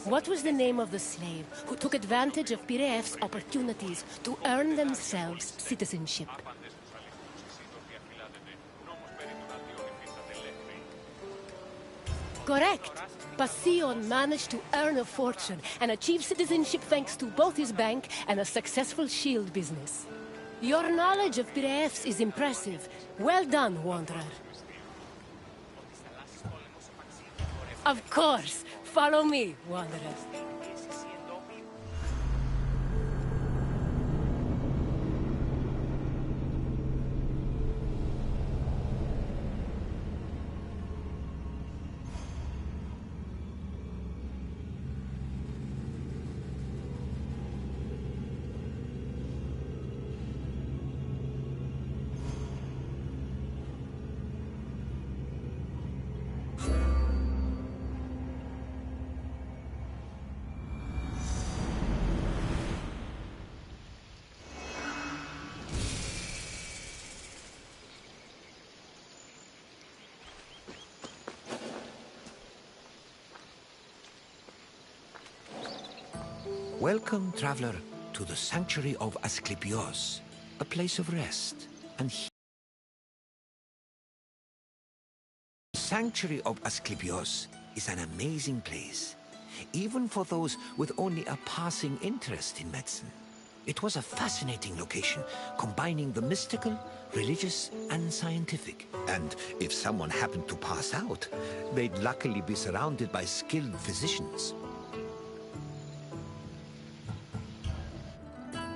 What was the name of the slave who took advantage of Piraeus' opportunities to earn themselves citizenship? Correct. Passion managed to earn a fortune and achieve citizenship thanks to both his bank and a successful shield business. Your knowledge of Piraeus is impressive. Well done, Wanderer. Of course. Follow me, Wanderer. Welcome, traveler, to the sanctuary of Asclepios, a place of rest and healing. The sanctuary of Asclepios is an amazing place, even for those with only a passing interest in medicine. It was a fascinating location, combining the mystical, religious, and scientific. And if someone happened to pass out, they'd luckily be surrounded by skilled physicians.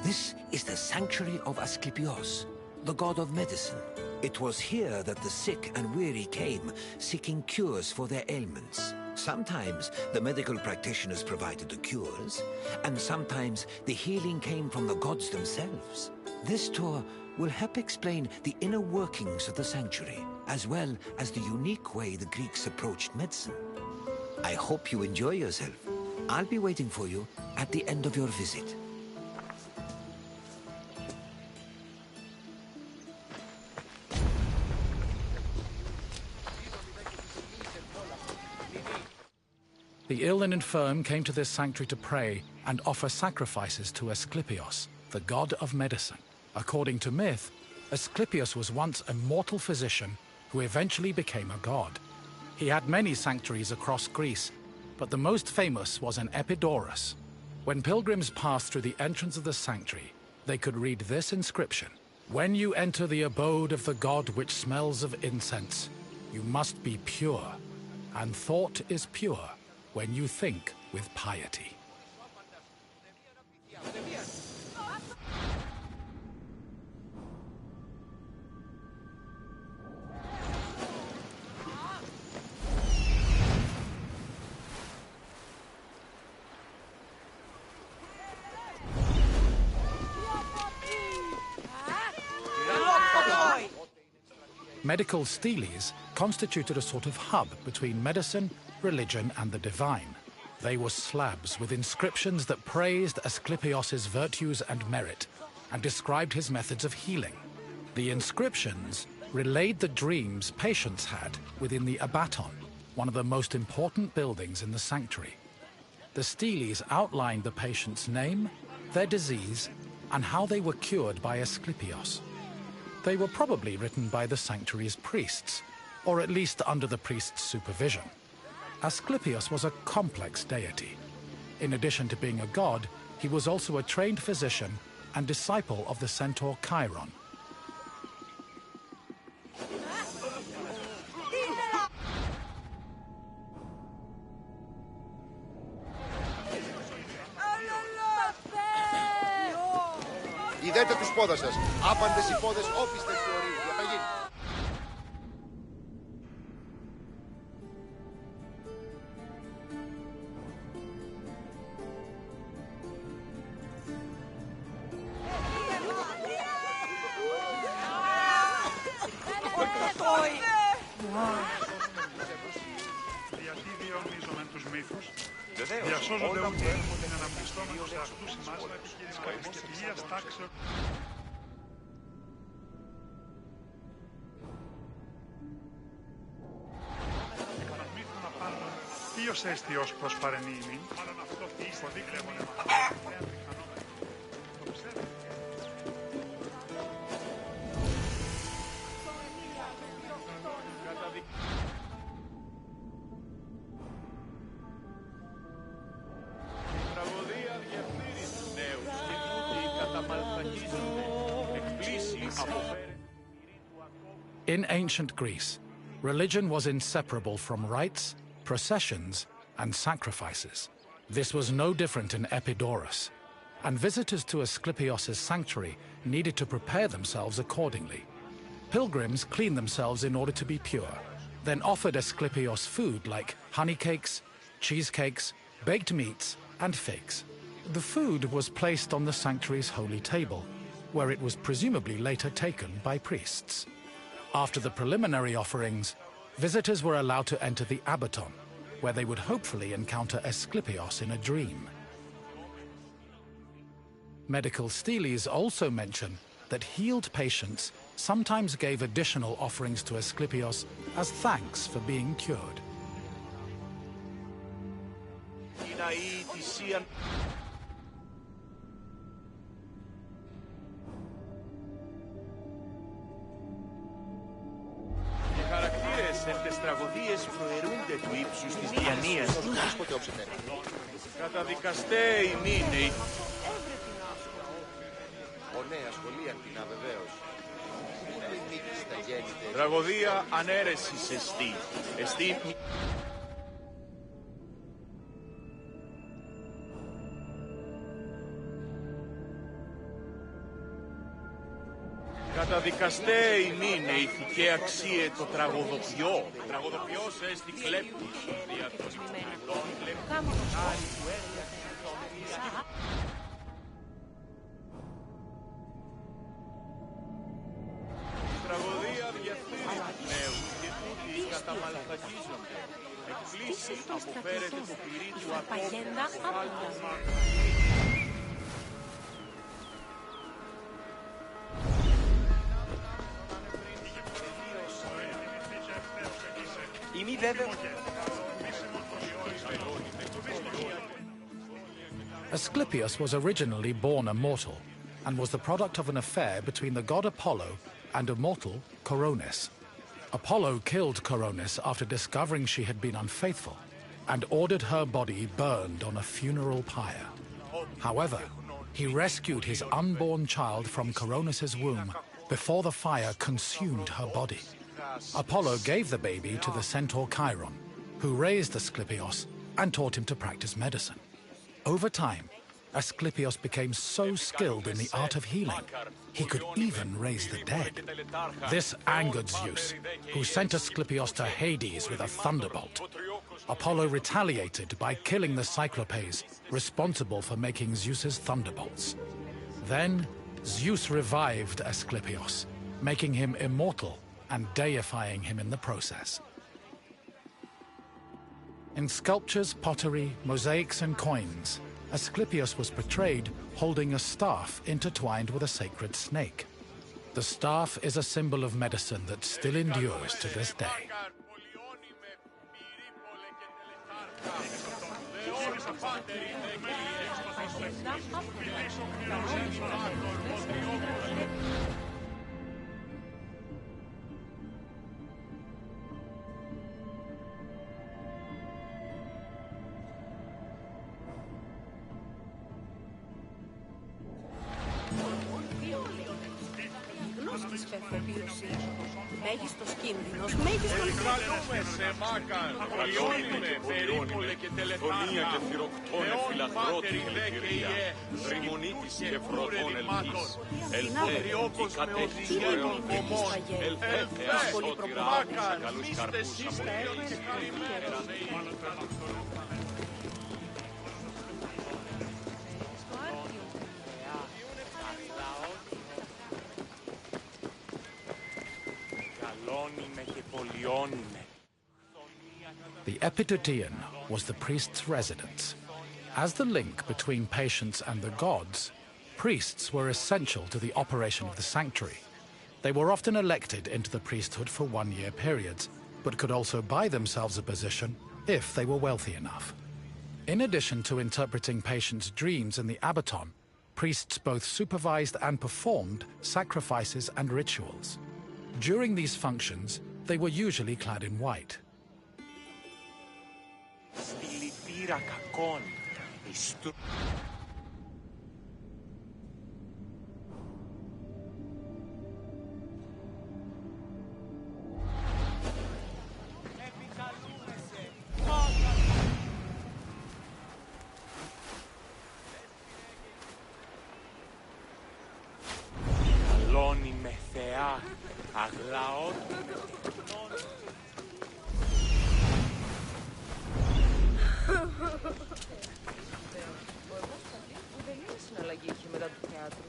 This is the sanctuary of Asclepios, the god of medicine. It was here that the sick and weary came, seeking cures for their ailments. Sometimes the medical practitioners provided the cures, and sometimes the healing came from the gods themselves. This tour will help explain the inner workings of the sanctuary, as well as the unique way the Greeks approached medicine. I hope you enjoy yourself. I'll be waiting for you at the end of your visit. The ill and infirm came to this sanctuary to pray and offer sacrifices to Asclepios, the god of medicine. According to myth, Asclepios was once a mortal physician who eventually became a god. He had many sanctuaries across Greece, but the most famous was in Epidaurus. When pilgrims passed through the entrance of the sanctuary, they could read this inscription: "When you enter the abode of the god which smells of incense, you must be pure, and thought is pure when you think with piety." Medical steles constituted a sort of hub between medicine, religion, and the divine. They were slabs with inscriptions that praised Asclepios' virtues and merit, and described his methods of healing. The inscriptions relayed the dreams patients had within the abaton, one of the most important buildings in the sanctuary. The steles outlined the patient's name, their disease, and how they were cured by Asclepios. They were probably written by the sanctuary's priests, or at least under the priest's supervision. Asclepios was a complex deity. In addition to being a god, he was also a trained physician and disciple of the centaur Chiron. Ιδέτε τους πόδας σας. Άπαντες οι πόδες όπιστες του ορίου. Διαταγή. Διατίδιονίζομεν τους μύθους, διασώζονται ούτε την αναπτυσσόμενο σε αυτούς εμάς της καλλιστικής τάξεως. Μύθων απάντων, ποιος έστι ως προς παρενήμην, μάλλον αυτό υποδείχνει το ψεύδι. In ancient Greece, religion was inseparable from rites, processions, and sacrifices. This was no different in Epidaurus, and visitors to Asclepios' sanctuary needed to prepare themselves accordingly. Pilgrims cleaned themselves in order to be pure, then offered Asclepios food like honey cakes, cheesecakes, baked meats, and figs. The food was placed on the sanctuary's holy table, where it was presumably later taken by priests. After the preliminary offerings, visitors were allowed to enter the abaton, where they would hopefully encounter Asclepios in a dream. Medical steles also mention that healed patients sometimes gave additional offerings to Asclepios as thanks for being cured. Οι χαρακτήρες εν τες τραγωδίες προαιρούνται του ύψους της διανοίας τους. Καταδικαστέ ημίνοι. Ο νέα σχολεία την αβεβαίως. Τραγωδία ανέρεσης εστί. Εστί... Καταδικαστέ ημίνε ηθικέ αξίε το τραγωδοποιό. Τραγωδοποιός έστι κλέπτης δια των υπηρετών κλέπτης χάρη του έργου. Τραγωδία διαφθείρει του νέου και τούτοι καταμαλθακίζονται. Εκπλήσει αποφέρεται το πυρί του ατόμου. Είμαι βέβαιο. Asclepius was originally born a mortal and was the product of an affair between the god Apollo and a mortal, Coronis. Apollo killed Coronis after discovering she had been unfaithful and ordered her body burned on a funeral pyre. However, he rescued his unborn child from Coronis's womb before the fire consumed her body. Apollo gave the baby to the centaur Chiron, who raised Asclepios and taught him to practice medicine. Over time, Asclepios became so skilled in the art of healing, he could even raise the dead. This angered Zeus, who sent Asclepios to Hades with a thunderbolt. Apollo retaliated by killing the Cyclopes responsible for making Zeus's thunderbolts. Then, Zeus revived Asclepios, making him immortal and deifying him in the process. In sculptures, pottery, mosaics, and coins, Asclepios was portrayed holding a staff intertwined with a sacred snake. The staff is a symbol of medicine that still endures to this day. Εφεδίωση. Μέγιστος κίνδυνος, μέγιστος Καλούμε σε μάκαν, πολιώνουμε, περίπολε και τελεφάνια, εών πάτερ ιδέ και ιέ, ρημονίτης και φροντών ελπίς, ελθέ, η κατέχεια των κομμών, ελθέ, ασώτηρα, μάκαν, μίστε σύστε και καλημέρα, The Epitaphion was the priest's residence. As the link between patients and the gods, priests were essential to the operation of the sanctuary. They were often elected into the priesthood for one-year periods, but could also buy themselves a position if they were wealthy enough. In addition to interpreting patients' dreams in the Abaton, priests both supervised and performed sacrifices and rituals. During these functions, they were usually clad in white. Καλώνει με θεά, αγλαό. Δεν είναι συναλλαγή είχε μετά του θεάτρου.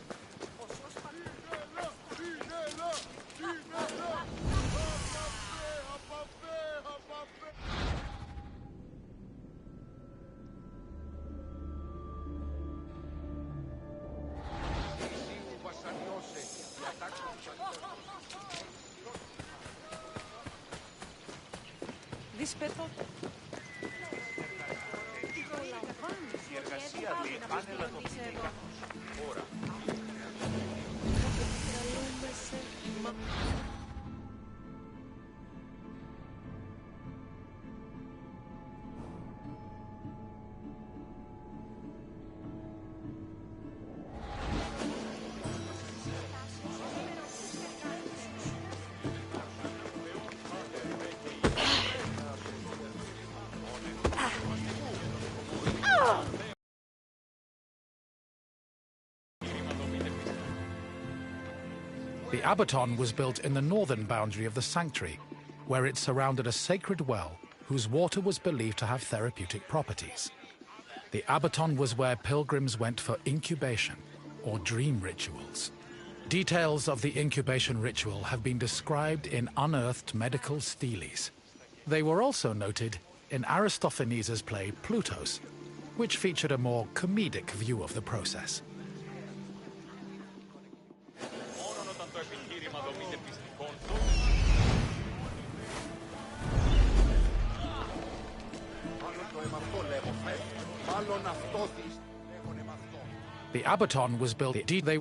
Δυσπετώτα. Η εργασία λέει άνελα το πίνει ώρα. The Abaton was built in the northern boundary of the sanctuary, where it surrounded a sacred well whose water was believed to have therapeutic properties. The Abaton was where pilgrims went for incubation, or dream rituals. Details of the incubation ritual have been described in unearthed medical steles. They were also noted in Aristophanes' play Plutos, which featured a more comedic view of the process. The Abaton was built. Indeed, they.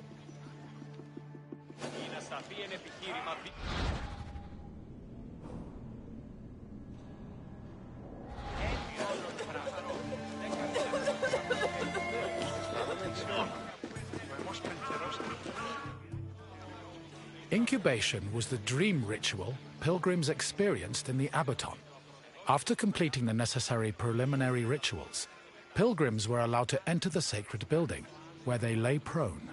Incubation was the dream ritual pilgrims experienced in the Abaton. After completing the necessary preliminary rituals, pilgrims were allowed to enter the sacred building, where they lay prone.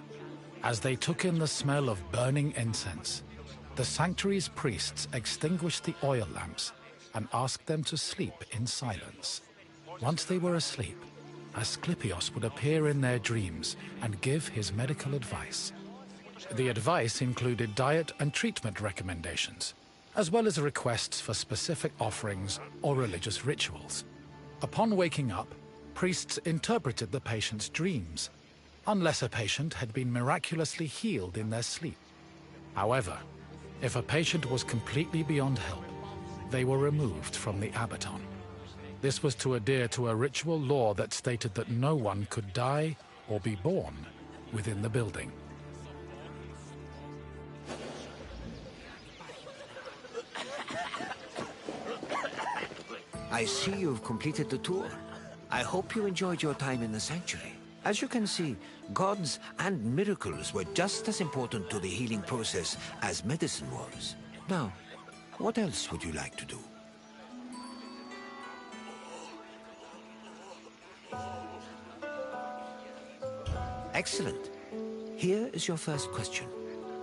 As they took in the smell of burning incense, the sanctuary's priests extinguished the oil lamps and asked them to sleep in silence. Once they were asleep, Asclepios would appear in their dreams and give his medical advice. The advice included diet and treatment recommendations, as well as requests for specific offerings or religious rituals. Upon waking up, priests interpreted the patient's dreams, unless a patient had been miraculously healed in their sleep. However, if a patient was completely beyond help, they were removed from the Abaton. This was to adhere to a ritual law that stated that no one could die or be born within the building. I see you've completed the tour. I hope you enjoyed your time in the sanctuary. As you can see, gods and miracles were just as important to the healing process as medicine was. Now, what else would you like to do? Excellent. Here is your first question.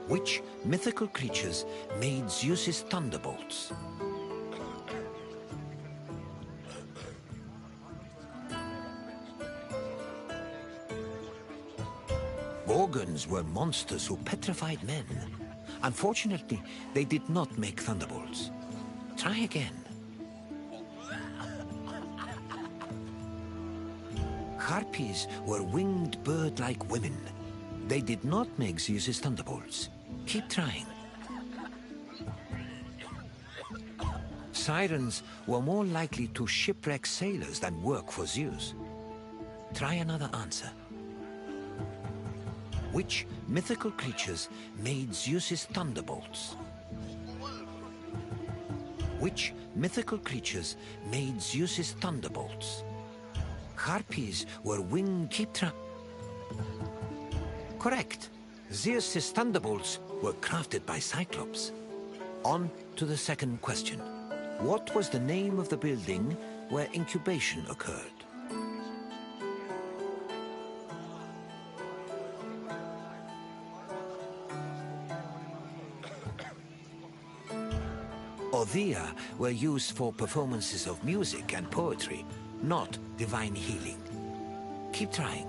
Which mythical creatures made Zeus's thunderbolts? Gorgons were monsters who petrified men. Unfortunately, they did not make thunderbolts. Try again. Harpies were winged bird-like women. They did not make Zeus's thunderbolts. Keep trying. Sirens were more likely to shipwreck sailors than work for Zeus. Try another answer. Which mythical creatures made Zeus's thunderbolts? Which mythical creatures made Zeus's thunderbolts? Harpies were winged... Keep track. Correct. Zeus's thunderbolts were crafted by Cyclops. On to the second question. What was the name of the building where incubation occurred? Odyssey were used for performances of music and poetry, not divine healing. Keep trying.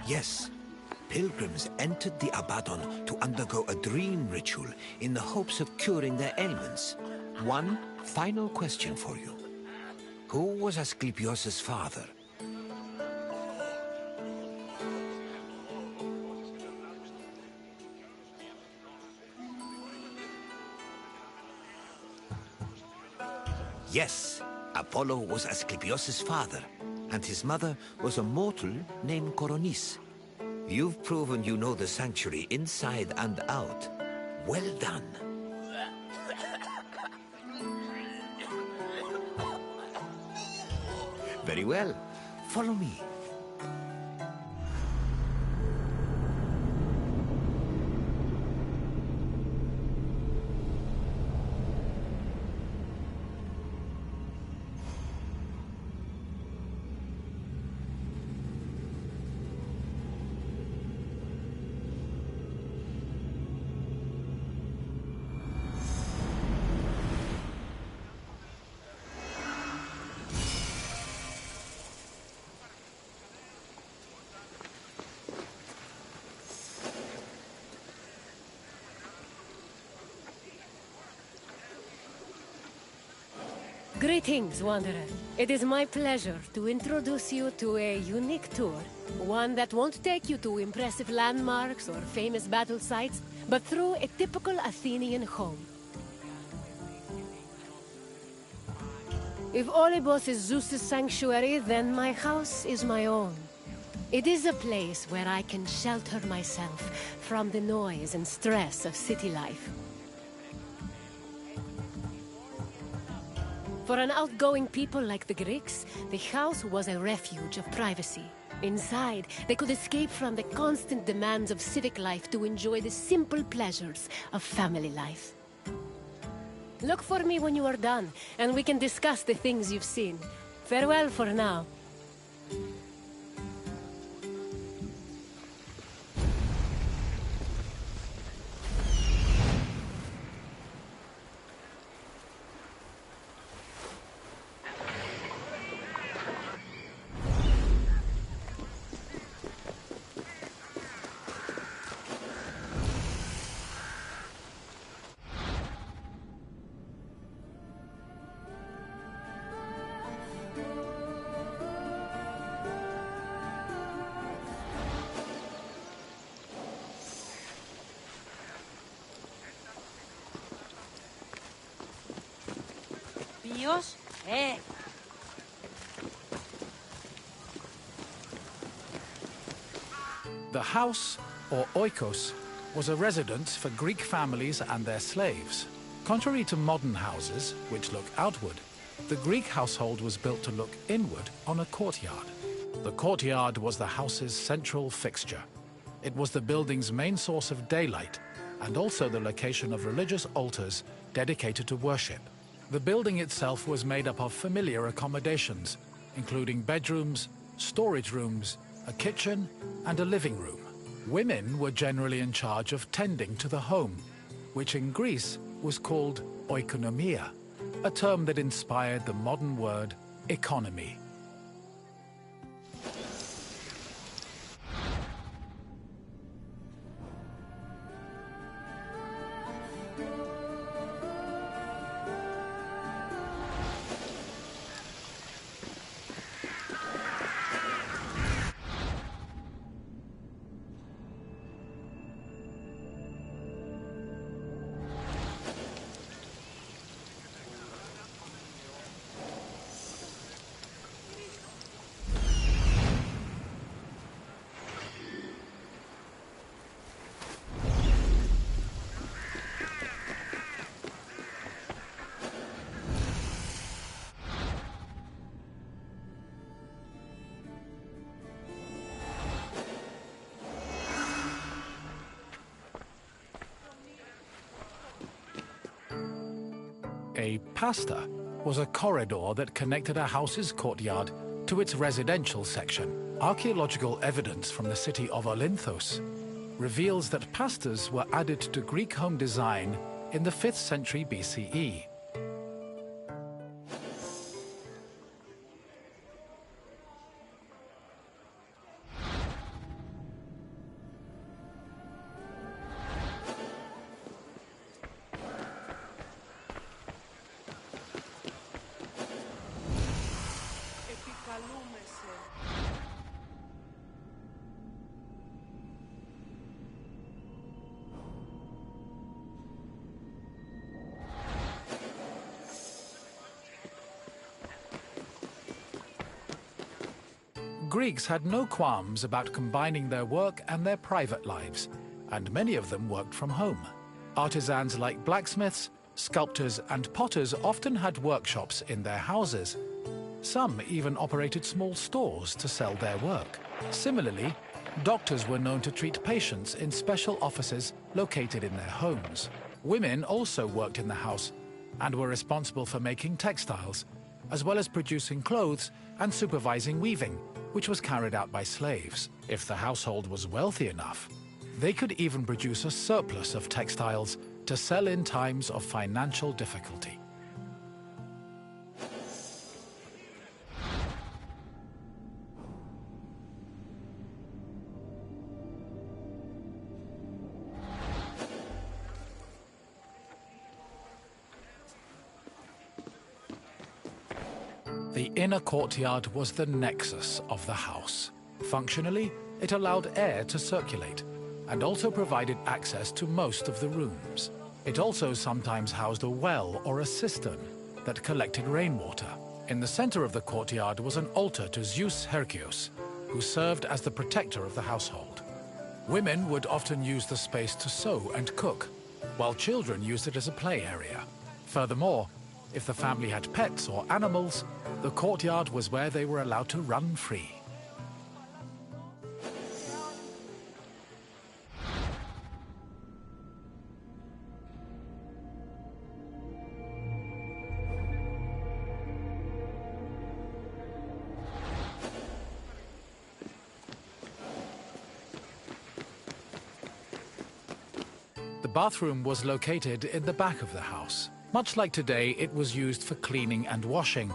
Yes, pilgrims entered the Abaddon to undergo a dream ritual in the hopes of curing their ailments. One final question for you. Who was Asclepius' father? Yes, Apollo was Asclepius' father, and his mother was a mortal named Coronis. You've proven you know the sanctuary inside and out. Well done. Very well. Follow me. Greetings, Wanderer. It is my pleasure to introduce you to a unique tour. One that won't take you to impressive landmarks or famous battle sites, but through a typical Athenian home. If Olympus is Zeus's sanctuary, then my house is my own. It is a place where I can shelter myself from the noise and stress of city life. For an outgoing people like the Greeks, the house was a refuge of privacy. Inside, they could escape from the constant demands of civic life to enjoy the simple pleasures of family life. Look for me when you are done, and we can discuss the things you've seen. Farewell for now. The house, or oikos, was a residence for Greek families and their slaves. Contrary to modern houses, which look outward, The Greek household was built to look inward on a courtyard. The courtyard was the house's central fixture. It was the building's main source of daylight and also the location of religious altars dedicated to worship. The building itself was made up of familiar accommodations, including bedrooms, storage rooms, a kitchen, and a living room. Women were generally in charge of tending to the home, which in Greece was called oikonomia, a term that inspired the modern word economy. A pasta was a corridor that connected a house's courtyard to its residential section. Archaeological evidence from the city of Olynthos reveals that pastas were added to Greek home design in the 5th century BCE. Greeks had no qualms about combining their work and their private lives, and many of them worked from home. Artisans like blacksmiths, sculptors, and potters often had workshops in their houses. Some even operated small stores to sell their work. Similarly, doctors were known to treat patients in special offices located in their homes. Women also worked in the house and were responsible for making textiles, as well as producing clothes and supervising weaving, which was carried out by slaves. If the household was wealthy enough, they could even produce a surplus of textiles to sell in times of financial difficulty. The inner courtyard was the nexus of the house. Functionally, it allowed air to circulate and also provided access to most of the rooms. It also sometimes housed a well or a cistern that collected rainwater. In the center of the courtyard was an altar to Zeus Hercules, who served as the protector of the household. Women would often use the space to sew and cook, while children used it as a play area. Furthermore, if the family had pets or animals, the courtyard was where they were allowed to run free. The bathroom was located in the back of the house. Much like today, it was used for cleaning and washing,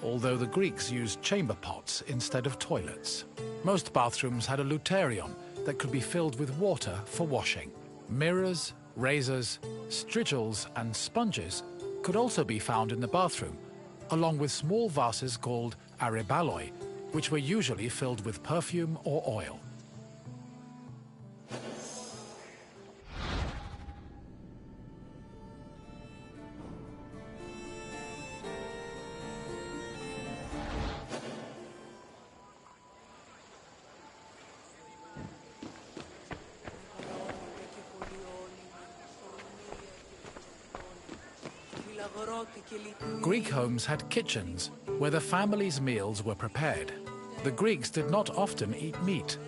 although the Greeks used chamber pots instead of toilets. Most bathrooms had a luterion that could be filled with water for washing. Mirrors, razors, strigils, and sponges could also be found in the bathroom, along with small vases called arebaloi, which were usually filled with perfume or oil. Greek homes had kitchens where the family's meals were prepared. The Greeks did not often eat meat,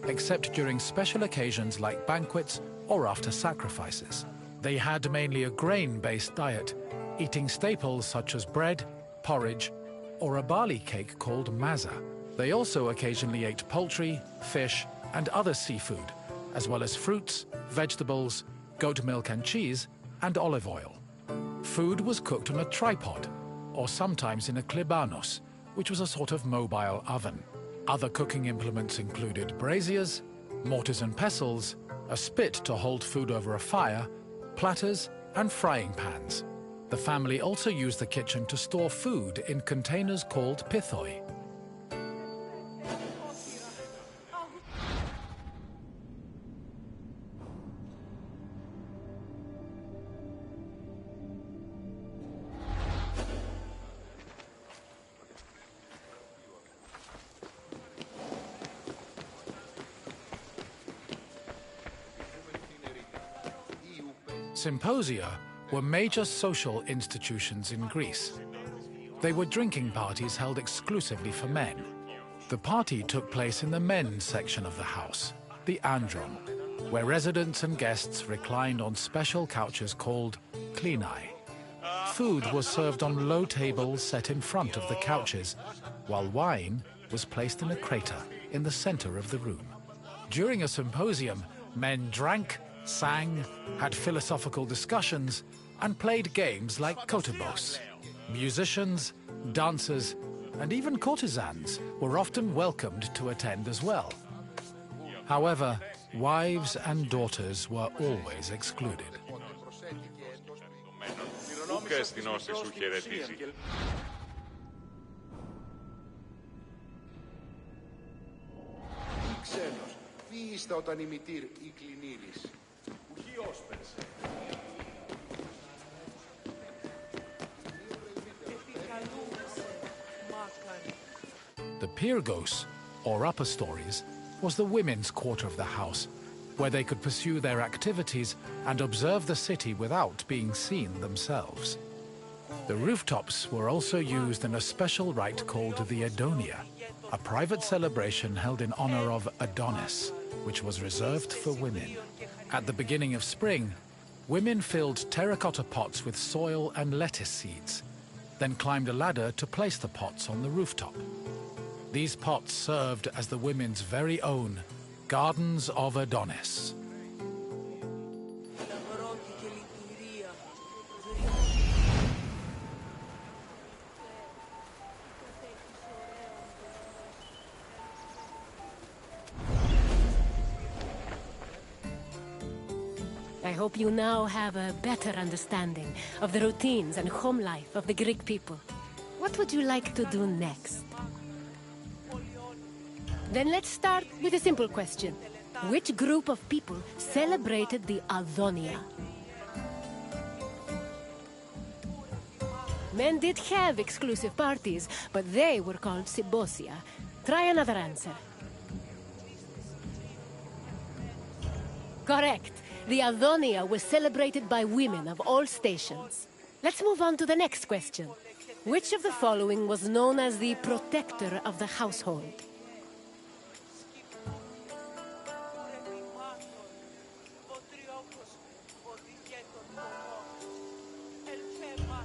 except during special occasions like banquets or after sacrifices. They had mainly a grain-based diet, eating staples such as bread, porridge, or a barley cake called maza. They also occasionally ate poultry, fish, and other seafood, as well as fruits, vegetables, goat milk and cheese, and olive oil. Food was cooked on a tripod, or sometimes in a klibanos, which was a sort of mobile oven. Other cooking implements included braziers, mortars and pestles, a spit to hold food over a fire, platters, and frying pans. The family also used the kitchen to store food in containers called pithoi. Symposia were major social institutions in Greece. They were drinking parties held exclusively for men. The party took place in the men's section of the house, the andron, where residents and guests reclined on special couches called klinai. Food was served on low tables set in front of the couches, while wine was placed in a crater in the center of the room. During a symposium, men drank, sang, had philosophical discussions, and played games like kotobos. Musicians, dancers, and even courtesans were often welcomed to attend as well. However, wives and daughters were always excluded. The Pyrgos, or upper stories, was the women's quarter of the house, where they could pursue their activities and observe the city without being seen themselves. The rooftops were also used in a special rite called the Adonia, a private celebration held in honor of Adonis, which was reserved for women. At the beginning of spring, women filled terracotta pots with soil and lettuce seeds, then climbed a ladder to place the pots on the rooftop. These pots served as the women's very own Gardens of Adonis. I hope you now have a better understanding of the routines and home life of the Greek people. What would you like to do next? Then let's start with a simple question. Which group of people celebrated the Adonia? Men did have exclusive parties, but they were called symposia. Try another answer. Correct. The Adonia was celebrated by women of all stations. Let's move on to the next question. Which of the following was known as the protector of the household?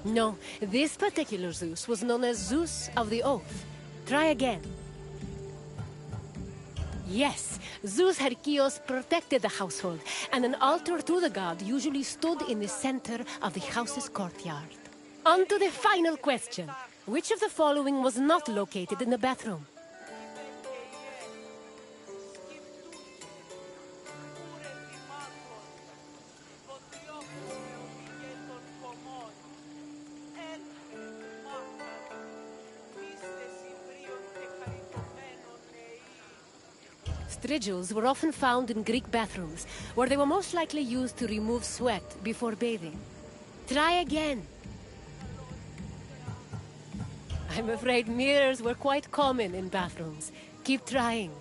No, this particular Zeus was known as Zeus of the Oath. Try again. Yes, Zeus Herkios protected the household, and an altar to the god usually stood in the center of the house's courtyard. On to the final question. Which of the following was not located in the bathroom? Strigils were often found in Greek bathrooms, where they were most likely used to remove sweat before bathing. Try again. I'm afraid mirrors were quite common in bathrooms. Keep trying.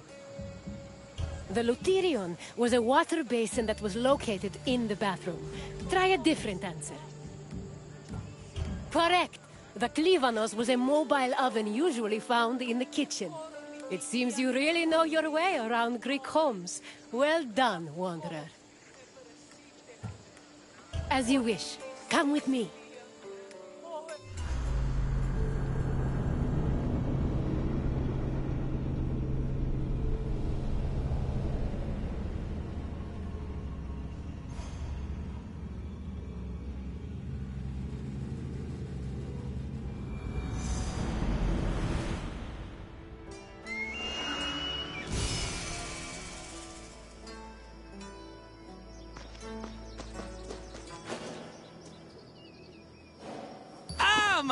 The Luterion was a water basin that was located in the bathroom. Try a different answer. Correct. The klivanos was a mobile oven usually found in the kitchen. It seems you really know your way around Greek homes. Well done, wanderer. As you wish. Come with me.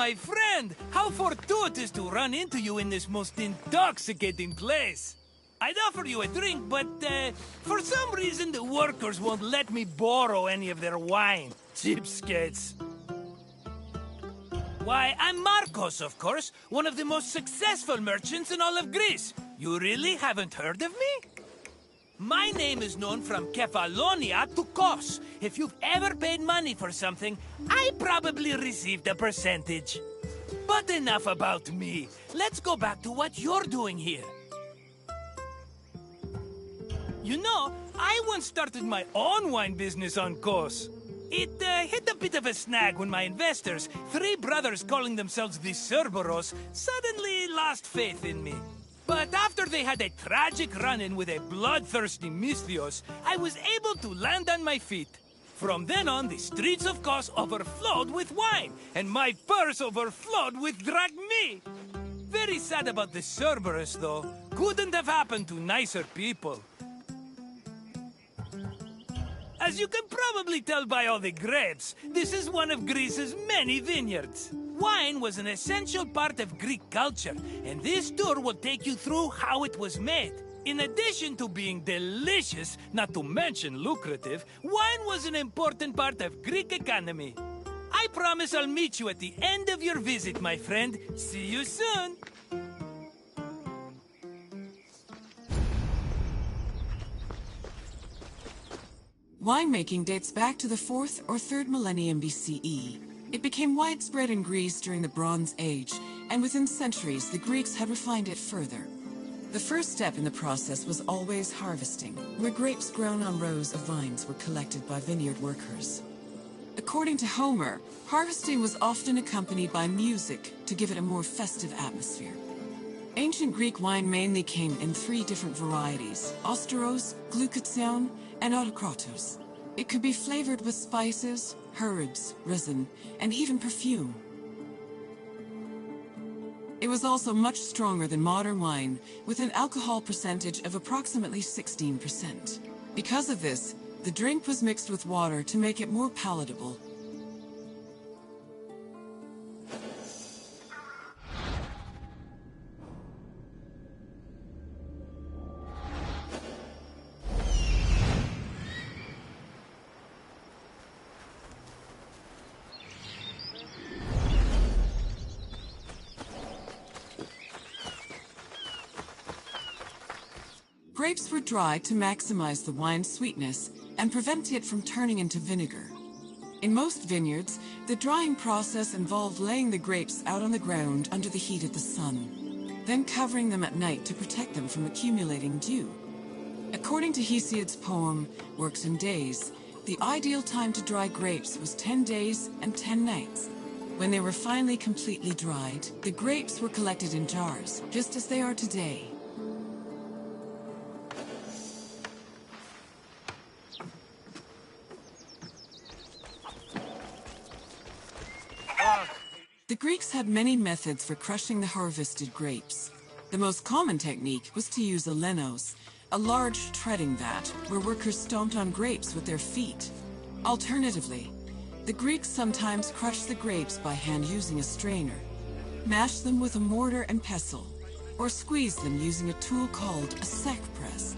My friend! How fortuitous to run into you in this most intoxicating place! I'd offer you a drink, but for some reason the workers won't let me borrow any of their wine. Cheapskates. Why, I'm Marcos, of course, one of the most successful merchants in all of Greece. You really haven't heard of me? My name is known from Kefalonia to Kos. If you've ever paid money for something, I probably received a percentage. But enough about me. Let's go back to what you're doing here. You know, I once started my own wine business on Kos. It hit a bit of a snag when my investors, 3 brothers calling themselves the Cerberos, suddenly lost faith in me. But after they had a tragic run-in with a bloodthirsty Misthios, I was able to land on my feet. From then on, the streets of Kos overflowed with wine, and my purse overflowed with drachmi. Very sad about the Cerberus, though. Couldn't have happened to nicer people. As you can probably tell by all the grapes, this is one of Greece's many vineyards. Wine was an essential part of Greek culture, and this tour will take you through how it was made. In addition to being delicious, not to mention lucrative, wine was an important part of Greek economy. I promise I'll meet you at the end of your visit, my friend. See you soon! Winemaking dates back to the 4th or 3rd millennium BCE. It became widespread in Greece during the Bronze Age, and within centuries the Greeks had refined it further. The first step in the process was always harvesting, where grapes grown on rows of vines were collected by vineyard workers. According to Homer, harvesting was often accompanied by music to give it a more festive atmosphere. Ancient Greek wine mainly came in 3 different varieties: Osteros, Glucation, and Autokratos. It could be flavored with spices, herbs, resin, and even perfume. It was also much stronger than modern wine, with an alcohol percentage of approximately 16%. Because of this, the drink was mixed with water to make it more palatable. Grapes were dried to maximize the wine's sweetness and prevent it from turning into vinegar. In most vineyards, the drying process involved laying the grapes out on the ground under the heat of the sun, then covering them at night to protect them from accumulating dew. According to Hesiod's poem, Works and Days, the ideal time to dry grapes was 10 days and 10 nights. When they were finally completely dried, the grapes were collected in jars, just as they are today. The Greeks had many methods for crushing the harvested grapes. The most common technique was to use a lenos, a large treading vat where workers stomped on grapes with their feet. Alternatively, the Greeks sometimes crushed the grapes by hand using a strainer, mashed them with a mortar and pestle, or squeezed them using a tool called a sack press.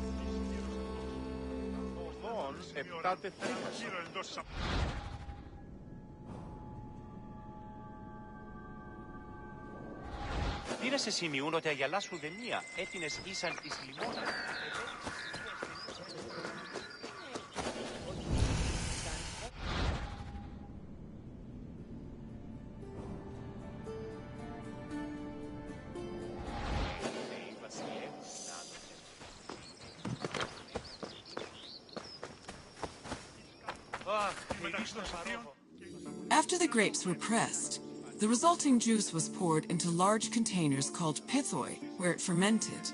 Πήρε σε σημειούν ότι αγιαλά σου δε μία, έτεινες ίσαν εις λιμόνα. After the grapes were pressed, the resulting juice was poured into large containers called pithoi, where it fermented.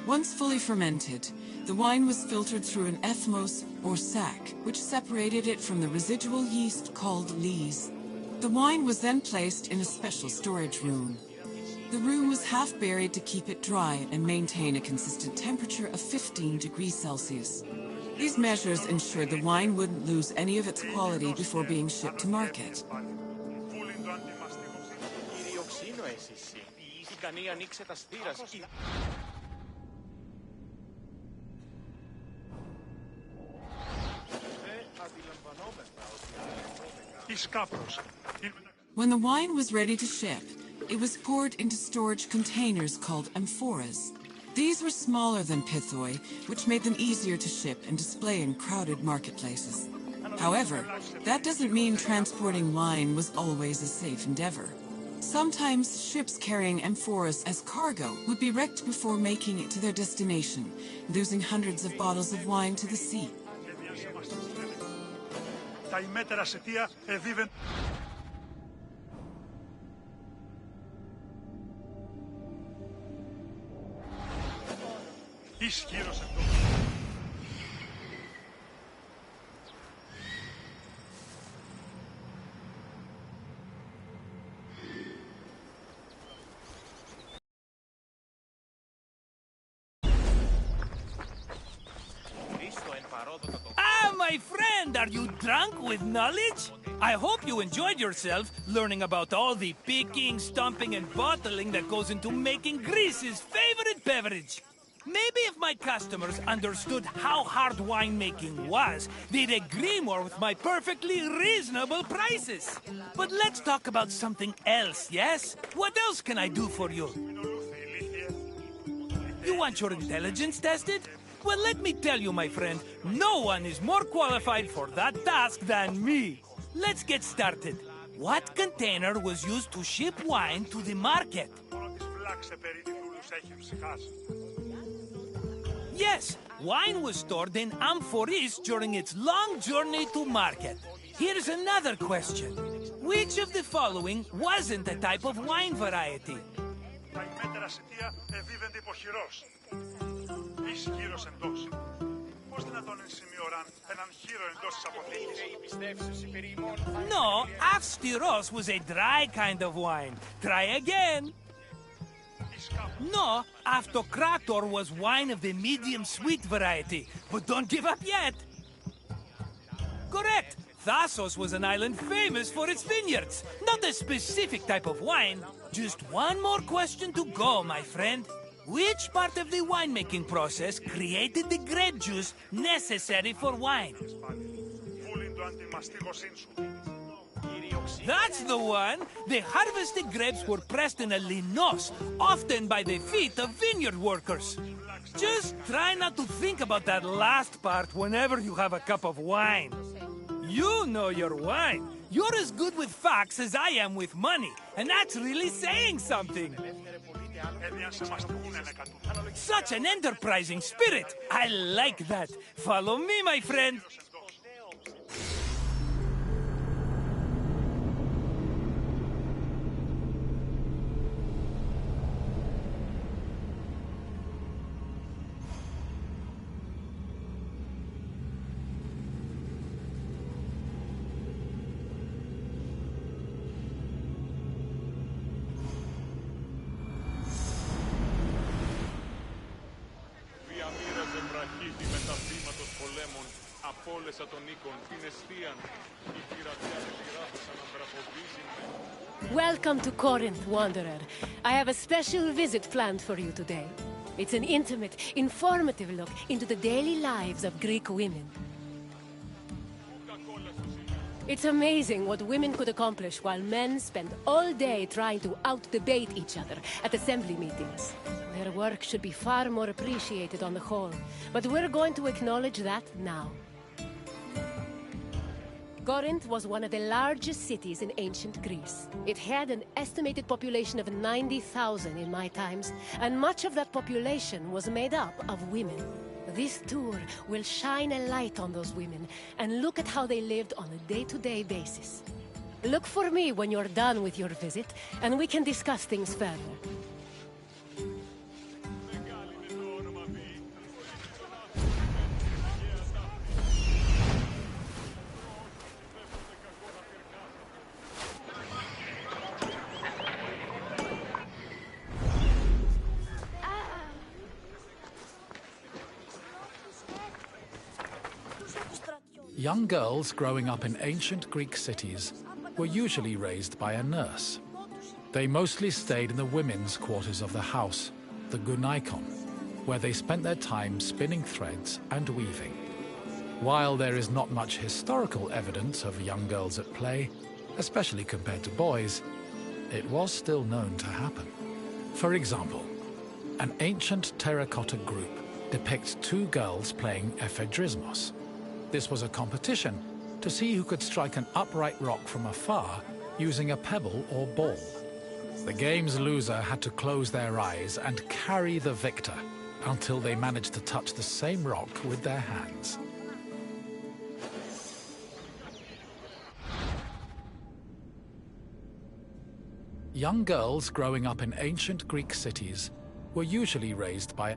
Once fully fermented, the wine was filtered through an ethmos, or sack, which separated it from the residual yeast called lees. The wine was then placed in a special storage room. The room was half buried to keep it dry and maintain a consistent temperature of 15 degrees Celsius. These measures ensured the wine wouldn't lose any of its quality before being shipped to market. When the wine was ready to ship, it was poured into storage containers called amphoras. These were smaller than pithoi, which made them easier to ship and display in crowded marketplaces. However, that doesn't mean transporting wine was always a safe endeavor. Sometimes ships carrying amphoras as cargo would be wrecked before making it to their destination, losing hundreds of bottles of wine to the sea. Ah, my friend, are you drunk with knowledge? I hope you enjoyed yourself learning about all the picking, stomping, and bottling that goes into making Greece's favorite beverage. Maybe if my customers understood how hard winemaking was, they'd agree more with my perfectly reasonable prices. But let's talk about something else, yes? What else can I do for you? You want your intelligence tested? Well, let me tell you, my friend, no one is more qualified for that task than me. Let's get started. What container was used to ship wine to the market? Yes, wine was stored in amphoras during its long journey to market. Here's another question. Which of the following wasn't a type of wine variety? No, avstyros was a dry kind of wine. Try again. No, Автοκράτορ was wine of the medium-sweet variety. But don't give up yet. Correct. Thasos was an island famous for its vineyards. Not a specific type of wine. Just one more question to go, my friend. Which part of the winemaking process created the grape juice necessary for wine? That's the one! The harvested grapes were pressed in a linos, often by the feet of vineyard workers. Just try not to think about that last part whenever you have a cup of wine. You know your wine. You're as good with facts as I am with money, and that's really saying something. Such an enterprising spirit! I like that. Follow me, my friend. Welcome to Corinth, Wanderer. I have a special visit planned for you today. It's an intimate, informative look into the daily lives of Greek women. It's amazing what women could accomplish while men spend all day trying to out-debate each other at assembly meetings. Their work should be far more appreciated on the whole, but we're going to acknowledge that now. Corinth was one of the largest cities in ancient Greece. It had an estimated population of 90,000 in my times, and much of that population was made up of women. This tour will shine a light on those women and look at how they lived on a day-to-day basis. Look for me when you're done with your visit, and we can discuss things further. Young girls growing up in ancient Greek cities were usually raised by a nurse. They mostly stayed in the women's quarters of the house, the gunaikon, where they spent their time spinning threads and weaving. While there is not much historical evidence of young girls at play, especially compared to boys, it was still known to happen. For example, an ancient terracotta group depicts two girls playing ephedrismos. This was a competition to see who could strike an upright rock from afar using a pebble or ball. The game's loser had to close their eyes and carry the victor until they managed to touch the same rock with their hands. Young girls growing up in ancient Greek cities were usually raised by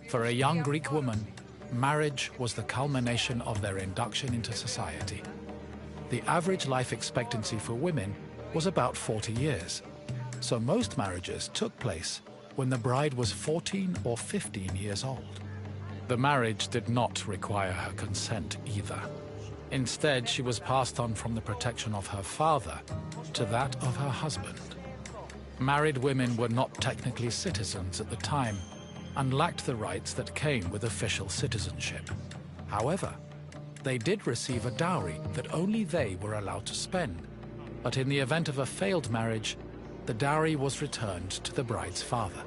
For a young Greek woman, marriage was the culmination of their induction into society. The average life expectancy for women was about 40 years, so most marriages took place when the bride was 14 or 15 years old. The marriage did not require her consent either. Instead, she was passed on from the protection of her father to that of her husband. Married women were not technically citizens at the time, and lacked the rights that came with official citizenship. However, they did receive a dowry that only they were allowed to spend, but in the event of a failed marriage, the dowry was returned to the bride's father.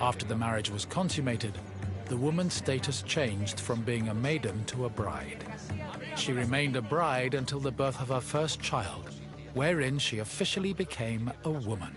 After the marriage was consummated, the woman's status changed from being a maiden to a bride. She remained a bride until the birth of her first child, wherein she officially became a woman.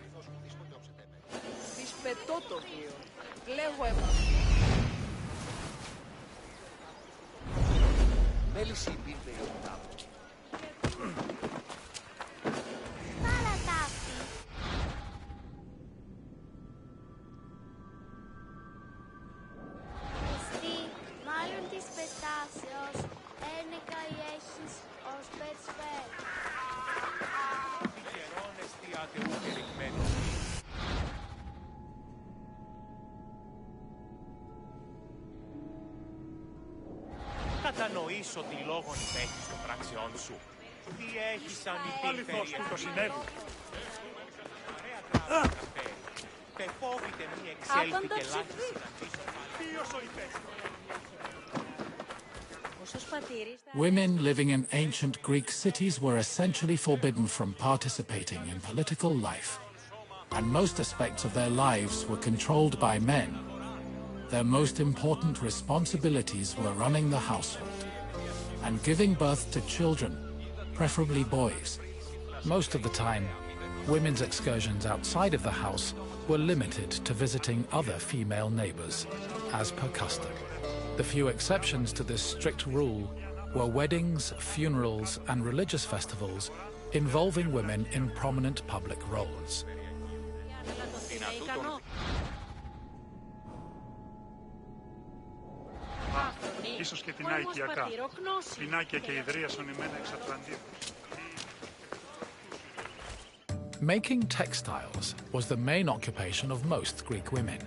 Κατανοήσω τι λόγον υπέχεις των πράξεών σου. Τι έχεις σαν υπήρχε το συνέβη. Τε φόβητε μη εξέλθει και λάχιση να πίσω. Ποιος ο Women living in ancient Greek cities were essentially forbidden from participating in political life, and most aspects of their lives were controlled by men. Their most important responsibilities were running the household and giving birth to children, preferably boys. Most of the time, women's excursions outside of the house were limited to visiting other female neighbors, as per custom. The few exceptions to this strict rule were weddings, funerals, and religious festivals involving women in prominent public roles. Ίσως και την Αικιακά. Πινάκια και ιδρύα σωνημένα εξ Ατλαντίδου. Making textiles was the main occupation of most Greek women.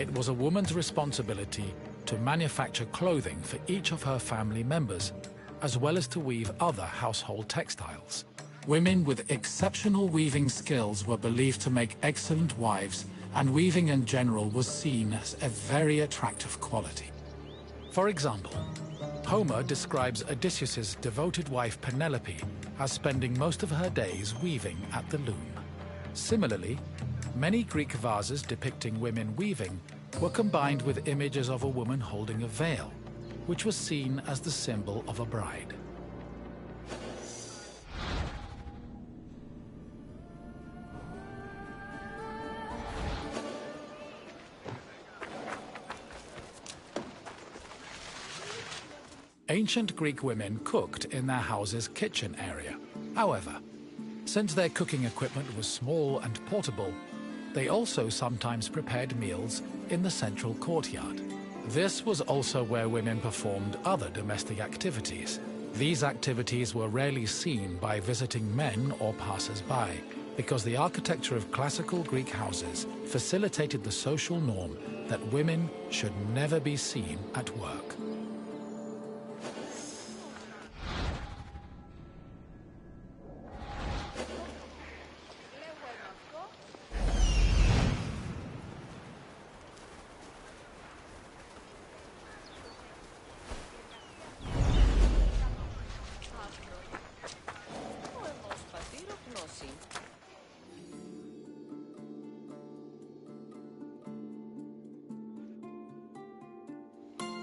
It was a woman's responsibility to manufacture clothing for each of her family members, as well as to weave other household textiles. Women with exceptional weaving skills were believed to make excellent wives, and weaving in general was seen as a very attractive quality. For example, Homer describes Odysseus's devoted wife Penelope as spending most of her days weaving at the loom. Similarly, Many Greek vases depicting women weaving were combined with images of a woman holding a veil, which was seen as the symbol of a bride. Ancient Greek women cooked in their house's kitchen area. However, since their cooking equipment was small and portable, they also sometimes prepared meals in the central courtyard. This was also where women performed other domestic activities. These activities were rarely seen by visiting men or passers-by, because the architecture of classical Greek houses facilitated the social norm that women should never be seen at work.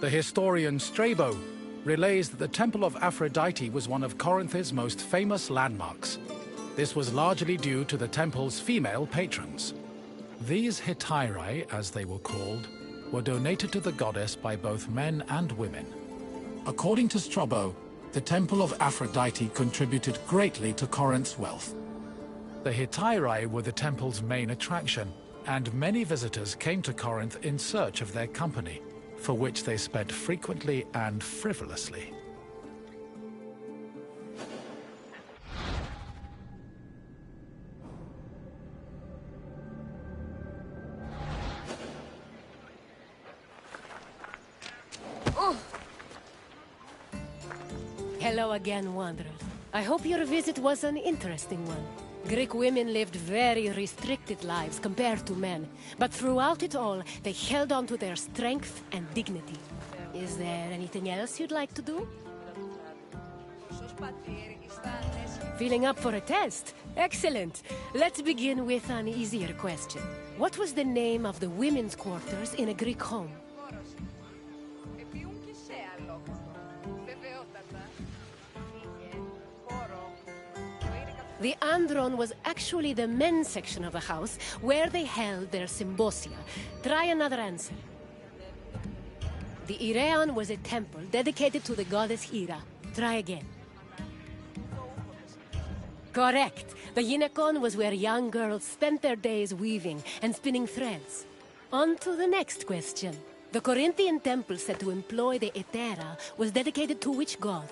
The historian Strabo relays that the Temple of Aphrodite was one of Corinth's most famous landmarks. This was largely due to the temple's female patrons. These hetairai, as they were called, were donated to the goddess by both men and women. According to Strabo, the Temple of Aphrodite contributed greatly to Corinth's wealth. The hetairai were the temple's main attraction, and many visitors came to Corinth in search of their company, for which they spent frequently and frivolously. Hello again, wanderers. I hope your visit was an interesting one. Greek women lived very restricted lives compared to men, but throughout it all, they held on to their strength and dignity. Is there anything else you'd like to do? Feeling up for a test? Excellent. Let's begin with an easier question. What was the name of the women's quarters in a Greek home? The andron was actually the men's section of the house, where they held their symbosia. Try another answer. The Ireon was a temple dedicated to the goddess Hera. Try again. Correct. The gynekon was where young girls spent their days weaving and spinning threads. On to the next question. The Corinthian temple said to employ the Hetera was dedicated to which god?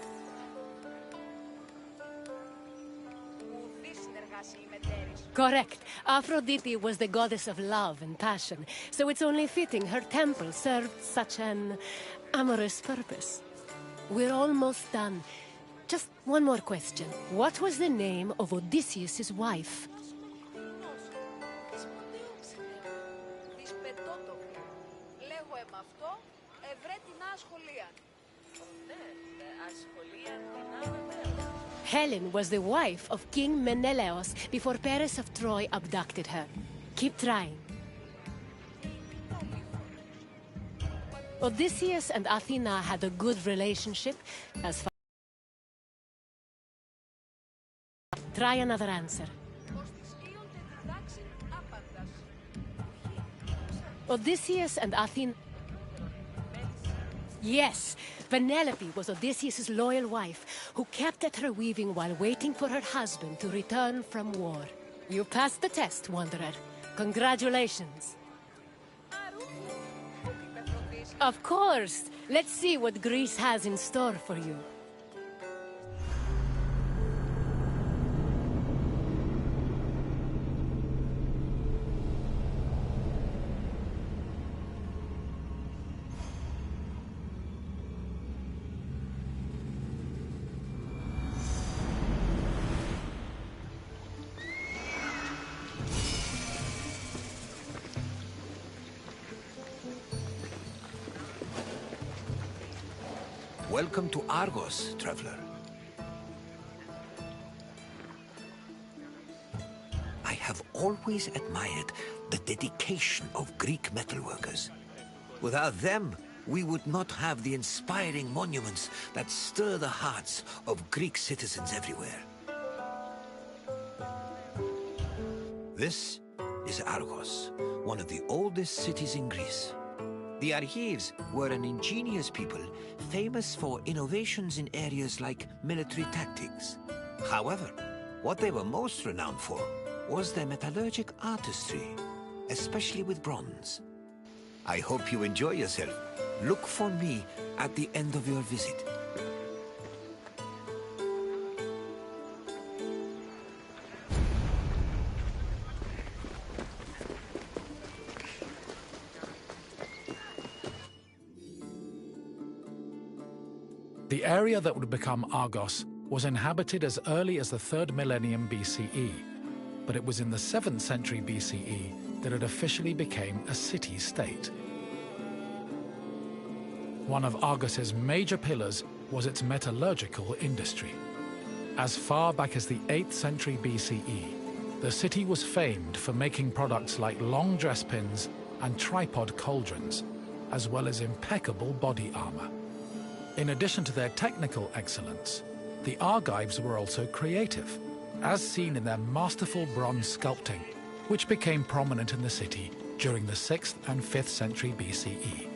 Correct. Aphrodite was the goddess of love and passion, so it's only fitting her temple served such an amorous purpose. We're almost done. Just one more question. What was the name of Odysseus' wife? Helen was the wife of King Menelaus before Paris of Troy abducted her. Keep trying. Odysseus and Athena had a good relationship as far. Try another answer. Odysseus and Athena. Yes, Penelope was Odysseus' loyal wife, who kept at her weaving while waiting for her husband to return from war. You passed the test, wanderer. Congratulations. Of course. Let's see what Greece has in store for you. Welcome to Argos, traveler. I have always admired the dedication of Greek metalworkers. Without them, we would not have the inspiring monuments that stir the hearts of Greek citizens everywhere. This is Argos, one of the oldest cities in Greece. The Argives were an ingenious people famous for innovations in areas like military tactics. However, what they were most renowned for was their metallurgic artistry, especially with bronze. I hope you enjoy yourself. Look for me at the end of your visit. The area that would become Argos was inhabited as early as the 3rd millennium BCE, but it was in the 7th century BCE that it officially became a city-state. One of Argos's major pillars was its metallurgical industry. As far back as the 8th century BCE, the city was famed for making products like long dress pins and tripod cauldrons, as well as impeccable body armor. In addition to their technical excellence, the Argives were also creative, as seen in their masterful bronze sculpting, which became prominent in the city during the 6th and 5th century BCE.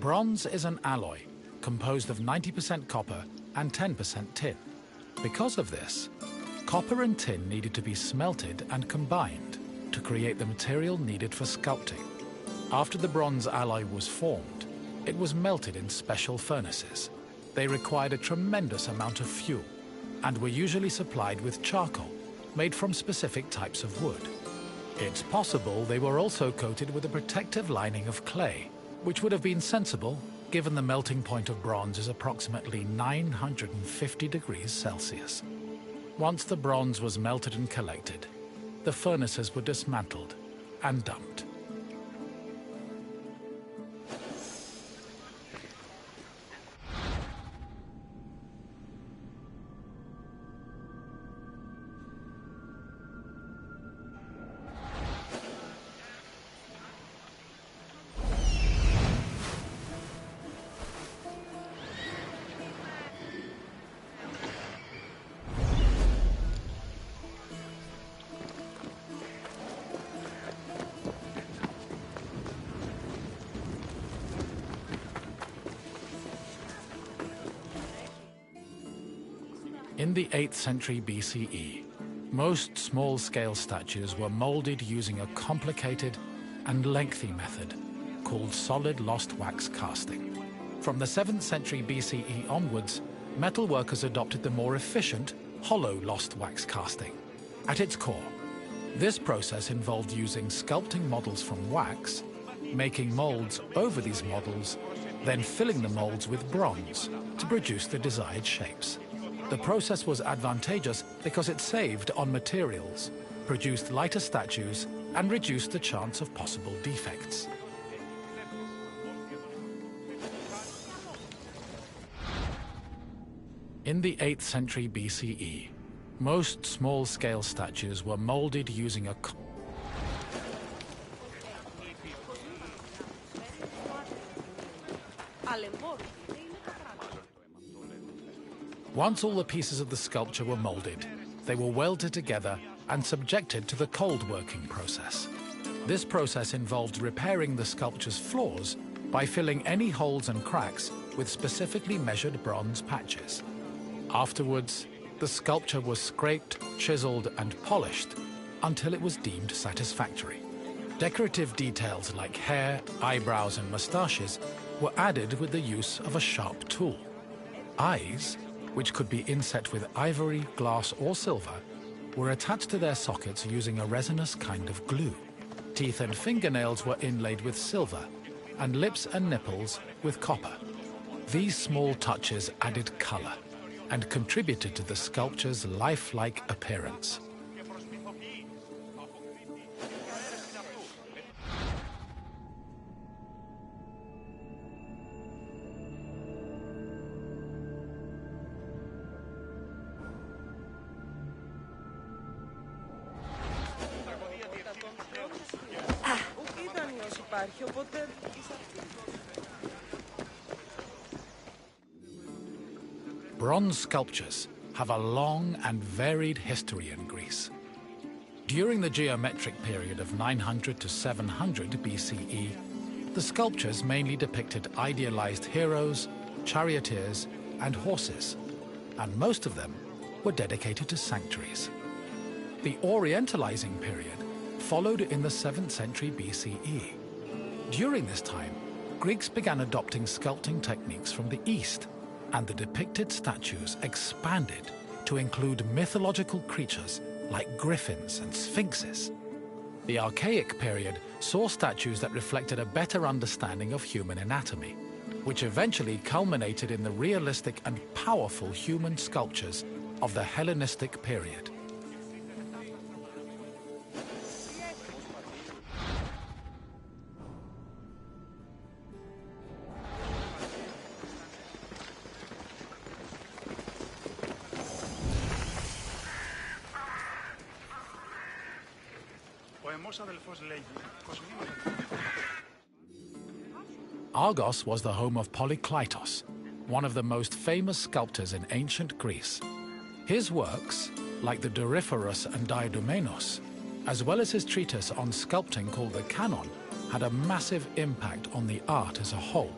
Bronze is an alloy composed of 90% copper and 10% tin. Because of this, copper and tin needed to be smelted and combined to create the material needed for sculpting. After the bronze alloy was formed, it was melted in special furnaces. They required a tremendous amount of fuel and were usually supplied with charcoal made from specific types of wood. It's possible they were also coated with a protective lining of clay, which would have been sensible given the melting point of bronze is approximately 950 degrees Celsius. Once the bronze was melted and collected, the furnaces were dismantled and dumped. In the 8th century BCE, most small-scale statues were molded using a complicated and lengthy method called solid lost wax casting. From the 7th century BCE onwards, metalworkers adopted the more efficient hollow lost wax casting. At its core, this process involved using sculpting models from wax, making molds over these models, then filling the molds with bronze to produce the desired shapes. The process was advantageous because it saved on materials, produced lighter statues, and reduced the chance of possible defects. In the 8th century BCE, most small-scale statues were molded using a Once all the pieces of the sculpture were molded, they were welded together and subjected to the cold working process. This process involved repairing the sculpture's flaws by filling any holes and cracks with specifically measured bronze patches. Afterwards, the sculpture was scraped, chiseled, and polished until it was deemed satisfactory. Decorative details like hair, eyebrows, and mustaches were added with the use of a sharp tool. Eyes, which could be inset with ivory, glass, or silver, were attached to their sockets using a resinous kind of glue. Teeth and fingernails were inlaid with silver, and lips and nipples with copper. These small touches added color and contributed to the sculpture's lifelike appearance. Bronze sculptures have a long and varied history in Greece. During the geometric period of 900 to 700 BCE, the sculptures mainly depicted idealized heroes, charioteers, and horses, and most of them were dedicated to sanctuaries. The Orientalizing period followed in the 7th century BCE. During this time, Greeks began adopting sculpting techniques from the East, and the depicted statues expanded to include mythological creatures like griffins and sphinxes. The Archaic period saw statues that reflected a better understanding of human anatomy, which eventually culminated in the realistic and powerful human sculptures of the Hellenistic period. Argos was the home of Polykleitos, one of the most famous sculptors in ancient Greece. His works, like the Doryphorus and Diadomenos, as well as his treatise on sculpting called the Canon, had a massive impact on the art as a whole,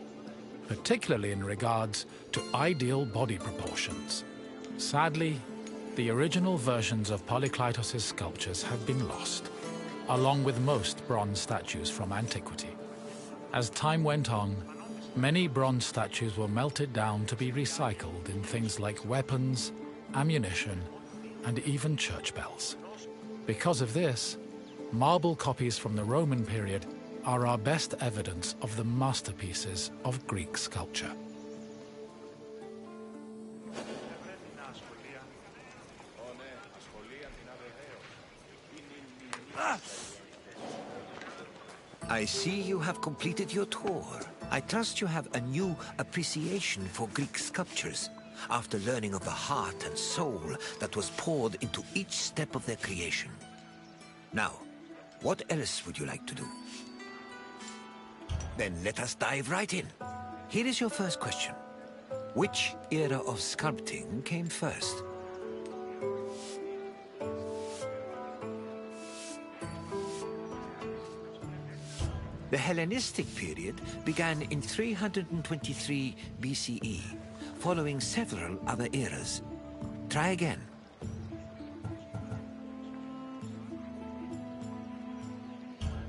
particularly in regards to ideal body proportions. Sadly, the original versions of Polykleitos' sculptures have been lost, along with most bronze statues from antiquity. As time went on, many bronze statues were melted down to be recycled in things like weapons, ammunition, and even church bells. Because of this, marble copies from the Roman period are our best evidence of the masterpieces of Greek sculpture. I see you have completed your tour. I trust you have a new appreciation for Greek sculptures after learning of the heart and soul that was poured into each step of their creation. Now, what else would you like to do? Then let us dive right in. Here is your first question. Which era of sculpting came first? The Hellenistic period began in 323 BCE, following several other eras. Try again.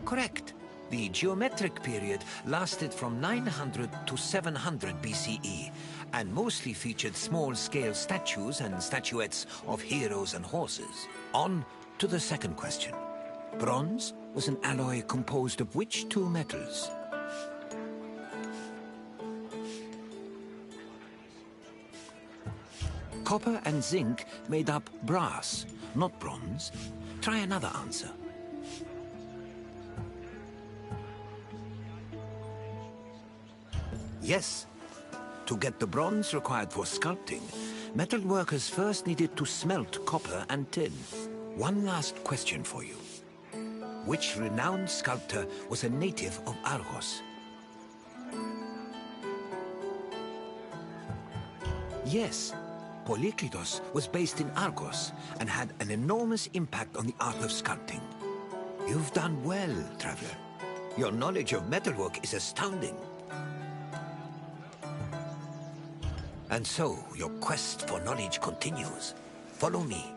Correct. The geometric period lasted from 900 to 700 BCE, and mostly featured small-scale statues and statuettes of heroes and horses. On to the second question. Bronze was an alloy composed of which two metals? Copper and zinc made up brass, not bronze. Try another answer. Yes. To get the bronze required for sculpting, metal workers first needed to smelt copper and tin. One last question for you. Which renowned sculptor was a native of Argos? Yes, Polykleitos was based in Argos and had an enormous impact on the art of sculpting. You've done well, traveler. Your knowledge of metalwork is astounding. And so, your quest for knowledge continues. Follow me.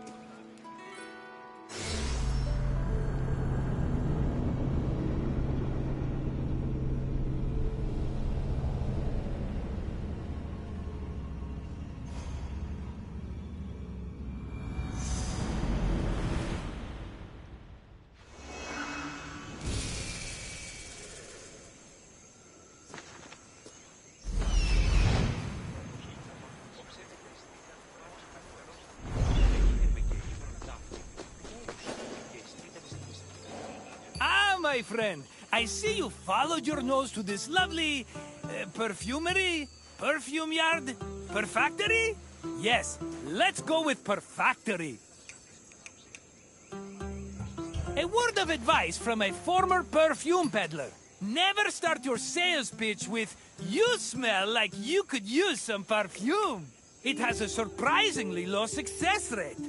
my friend. I see you followed your nose to this lovely... perfumery? Perfume yard? Perfactory? Yes, let's go with perfactory. A word of advice from a former perfume peddler. Never start your sales pitch with, "You smell like you could use some perfume." It has a surprisingly low success rate.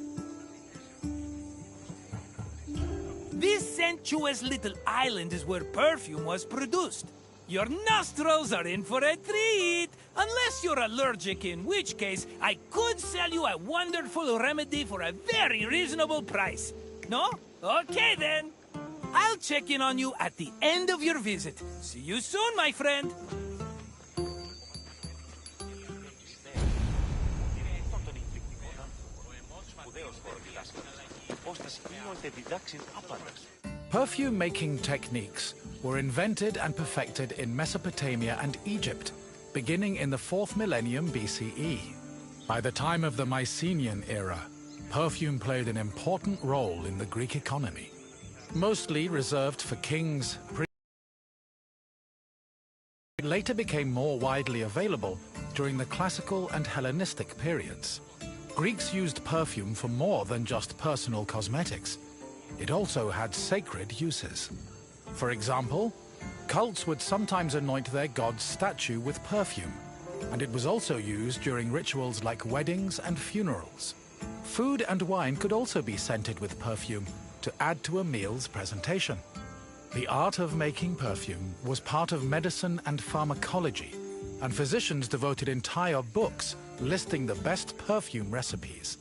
This sensuous little island is where perfume was produced. Your nostrils are in for a treat, unless you're allergic, in which case I could sell you a wonderful remedy for a very reasonable price. No? Okay then. I'll check in on you at the end of your visit. See you soon, my friend. Perfume-making techniques were invented and perfected in Mesopotamia and Egypt, beginning in the 4th millennium BCE. By the time of the Mycenaean era, perfume played an important role in the Greek economy, mostly reserved for kings. It later became more widely available during the classical and Hellenistic periods. Greeks used perfume for more than just personal cosmetics. It also had sacred uses. For example, cults would sometimes anoint their god's statue with perfume, and it was also used during rituals like weddings and funerals. Food and wine could also be scented with perfume to add to a meal's presentation. The art of making perfume was part of medicine and pharmacology, and physicians devoted entire books listing the best perfume recipes.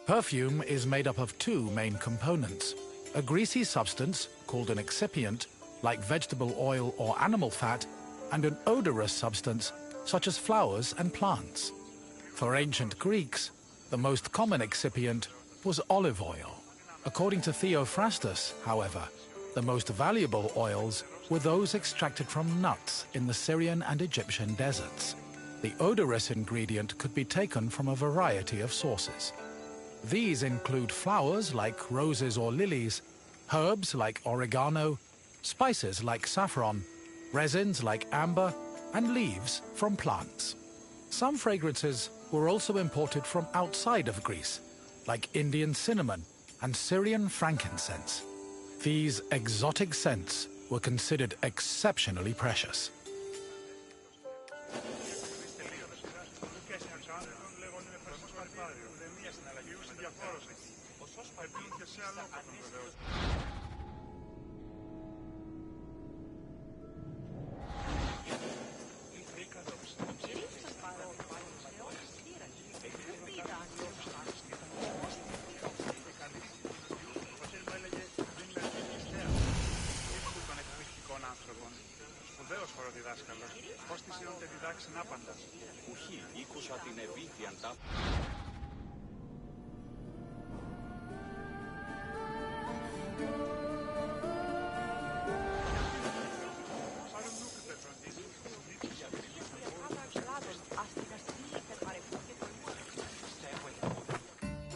Perfume is made up of two main components: a greasy substance, called an excipient, like vegetable oil or animal fat, and an odorous substance, such as flowers and plants. For ancient Greeks, the most common excipient was olive oil. According to Theophrastus, however, the most valuable oils were those extracted from nuts in the Syrian and Egyptian deserts. The odorous ingredient could be taken from a variety of sources. These include flowers like roses or lilies, herbs like oregano, spices like saffron, resins like amber, and leaves from plants. Some fragrances were also imported from outside of Greece, like Indian cinnamon and Syrian frankincense. These exotic scents were considered exceptionally precious.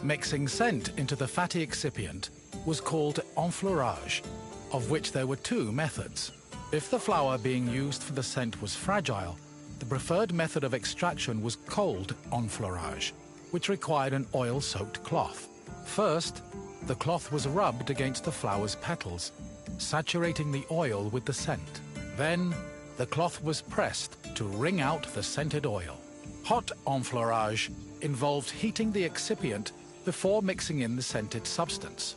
Mixing scent into the fatty excipient was called enfleurage, of which there were two methods. If the flower being used for the scent was fragile, the preferred method of extraction was cold enfleurage, which required an oil-soaked cloth. First, the cloth was rubbed against the flower's petals, saturating the oil with the scent. Then, the cloth was pressed to wring out the scented oil. Hot enfleurage involved heating the excipient before mixing in the scented substance.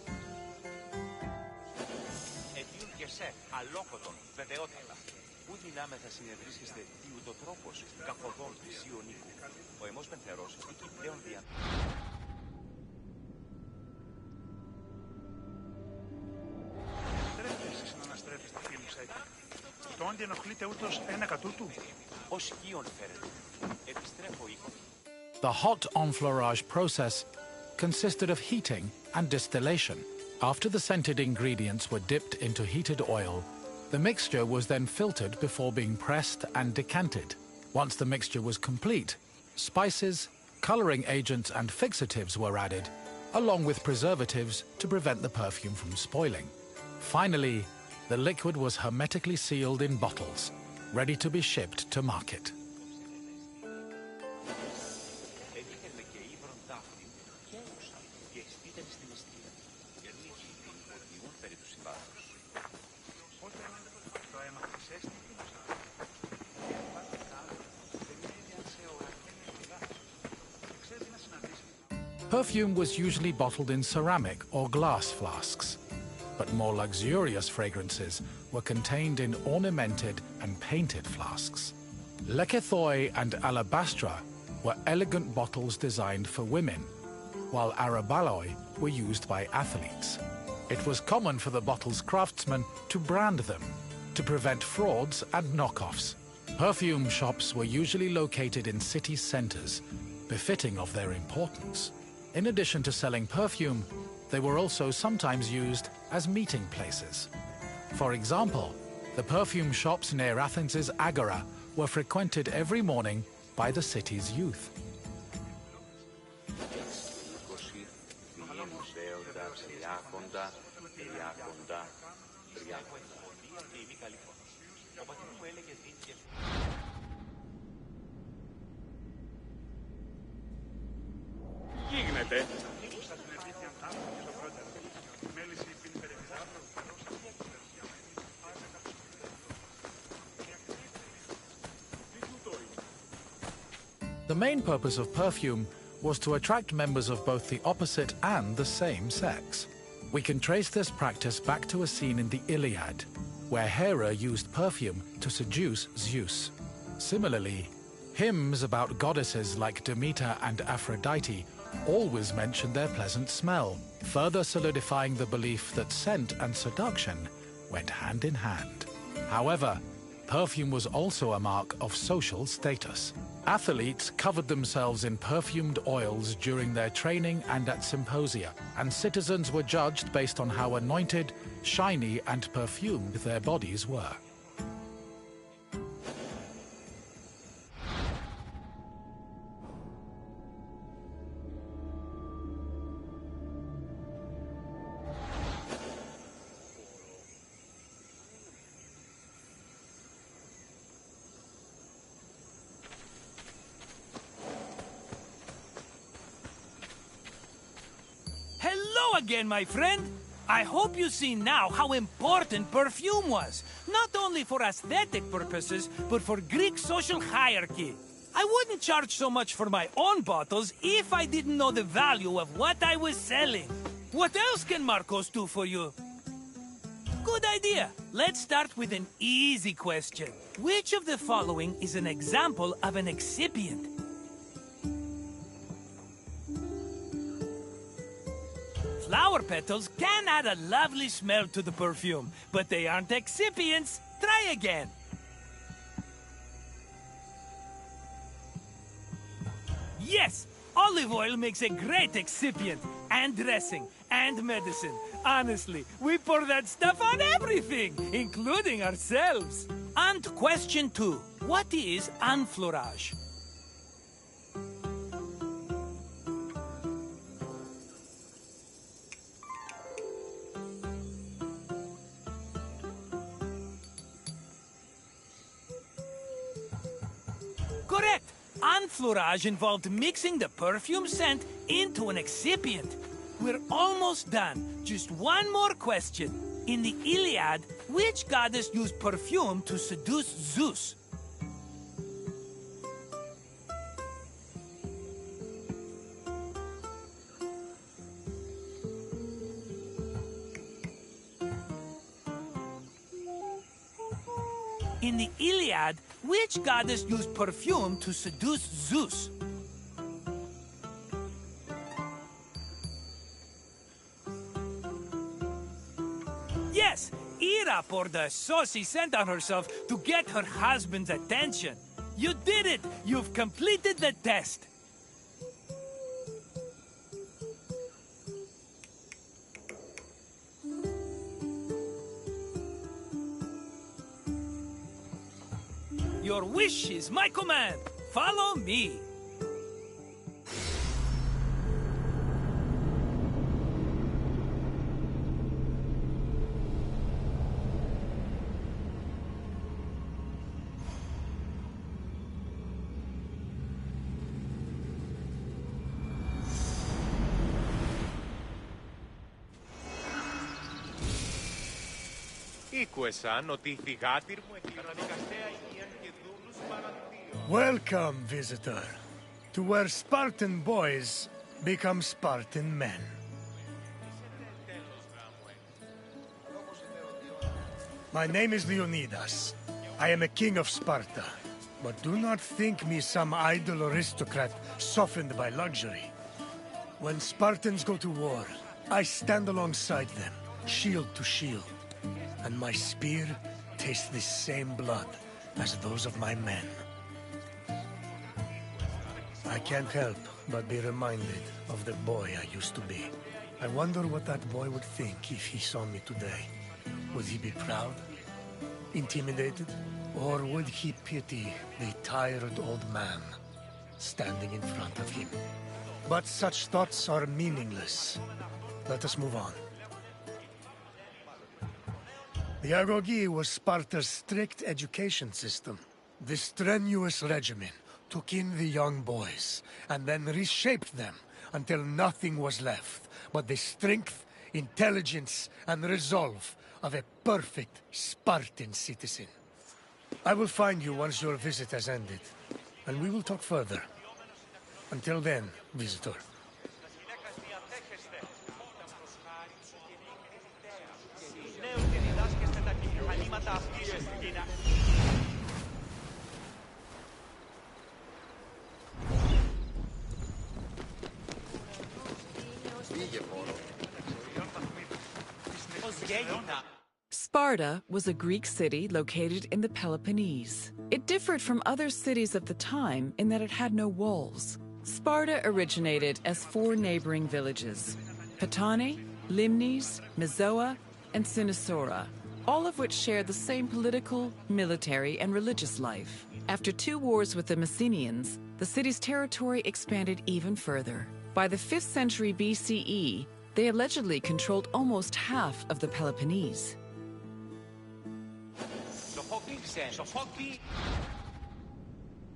The hot enfleurage process consisted of heating and distillation. After the scented ingredients were dipped into heated oil, the mixture was then filtered before being pressed and decanted. Once the mixture was complete, spices, coloring agents and fixatives were added, along with preservatives to prevent the perfume from spoiling. Finally, the liquid was hermetically sealed in bottles, ready to be shipped to market. Perfume was usually bottled in ceramic or glass flasks, but more luxurious fragrances were contained in ornamented and painted flasks. Lekythoi and alabastra were elegant bottles designed for women, while arabaloi were used by athletes. It was common for the bottle's craftsmen to brand them, to prevent frauds and knockoffs. Perfume shops were usually located in city centers, befitting of their importance. In addition to selling perfume, they were also sometimes used as meeting places. For example, the perfume shops near Athens' Agora were frequented every morning by the city's youth. The main purpose of perfume was to attract members of both the opposite and the same sex. We can trace this practice back to a scene in the Iliad, where Hera used perfume to seduce Zeus. Similarly, hymns about goddesses like Demeter and Aphrodite always mention their pleasant smell, further solidifying the belief that scent and seduction went hand in hand. However, perfume was also a mark of social status. Athletes covered themselves in perfumed oils during their training and at symposia, and citizens were judged based on how anointed, shiny, and perfumed their bodies were. Again, my friend. I hope you see now how important perfume was, not only for aesthetic purposes, but for Greek social hierarchy. I wouldn't charge so much for my own bottles if I didn't know the value of what I was selling. What else can Marcos do for you? Good idea. Let's start with an easy question. Which of the following is an example of an excipient? Flower petals can add a lovely smell to the perfume, but they aren't excipients. Try again. Yes, olive oil makes a great excipient, and dressing, and medicine. Honestly, we pour that stuff on everything, including ourselves. And question 2. What is enfleurage? Correct! Enfleurage involved mixing the perfume scent into an excipient. We're almost done. Just one more question. In the Iliad, which goddess used perfume to seduce Zeus? In the Iliad, which goddess used perfume to seduce Zeus? Yes, Hera poured a saucy scent on herself to get her husband's attention. You did it! You've completed the test! Your wish is my command. Follow me. Welcome, visitor, to where Spartan boys become Spartan men. My name is Leonidas. I am a king of Sparta. But do not think me some idle aristocrat softened by luxury. When Spartans go to war, I stand alongside them, shield to shield. And my spear tastes the same blood as those of my men. I can't help but be reminded of the boy I used to be. I wonder what that boy would think if he saw me today. Would he be proud? Intimidated? Or would he pity the tired old man standing in front of him? But such thoughts are meaningless. Let us move on. The Agogi was Sparta's strict education system. The strenuous regimen took in the young boys, and then reshaped them until nothing was left but the strength, intelligence, and resolve of a perfect Spartan citizen. I will find you once your visit has ended, and we will talk further. Until then, visitor. Sparta was a Greek city located in the Peloponnese. It differed from other cities of the time in that it had no walls. Sparta originated as 4 neighboring villages: Patane, Limnes, Mizoa, and Cynosura, all of which shared the same political, military, and religious life. After 2 wars with the Messenians, the city's territory expanded even further. By the 5th century BCE, they allegedly controlled almost half of the Peloponnese.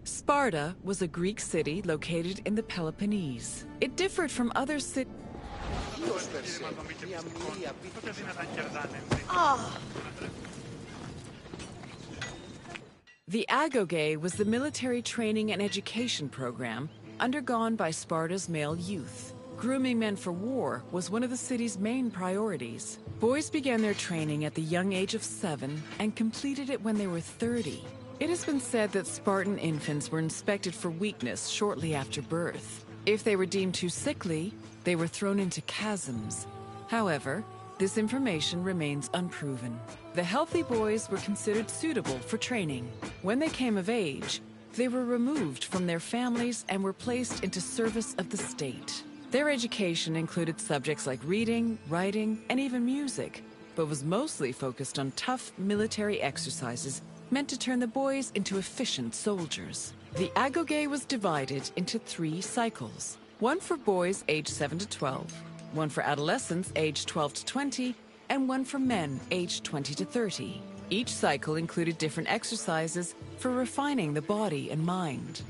Sparta was a Greek city located in the Peloponnese. It differed from other cities. The Agoge was the military training and education program undergone by Sparta's male youth. Grooming men for war was one of the city's main priorities. Boys began their training at the young age of 7 and completed it when they were 30. It has been said that Spartan infants were inspected for weakness shortly after birth. If they were deemed too sickly, they were thrown into chasms. However, this information remains unproven. The healthy boys were considered suitable for training. When they came of age, they were removed from their families and were placed into service of the state. Their education included subjects like reading, writing, and even music, but was mostly focused on tough military exercises meant to turn the boys into efficient soldiers. The Agoge was divided into 3 cycles: one for boys aged 7 to 12, one for adolescents aged 12 to 20, and one for men aged 20 to 30. Each cycle included different exercises for refining the body and mind.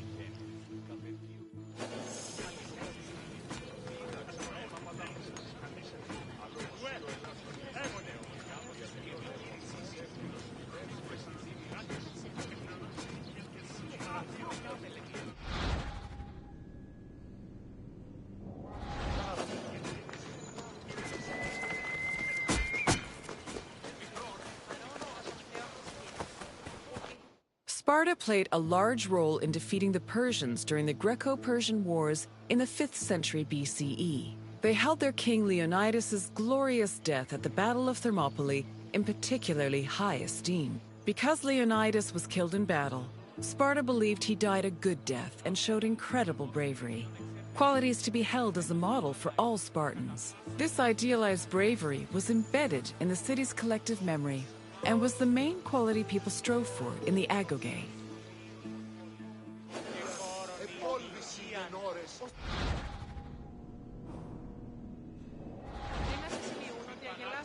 Sparta played a large role in defeating the Persians during the Greco-Persian Wars in the 5th century BCE. They held their king Leonidas' glorious death at the Battle of Thermopylae in particularly high esteem. Because Leonidas was killed in battle, Sparta believed he died a good death and showed incredible bravery, qualities to be held as a model for all Spartans. This idealized bravery was embedded in the city's collective memory and was the main quality people strove for in the Agoge.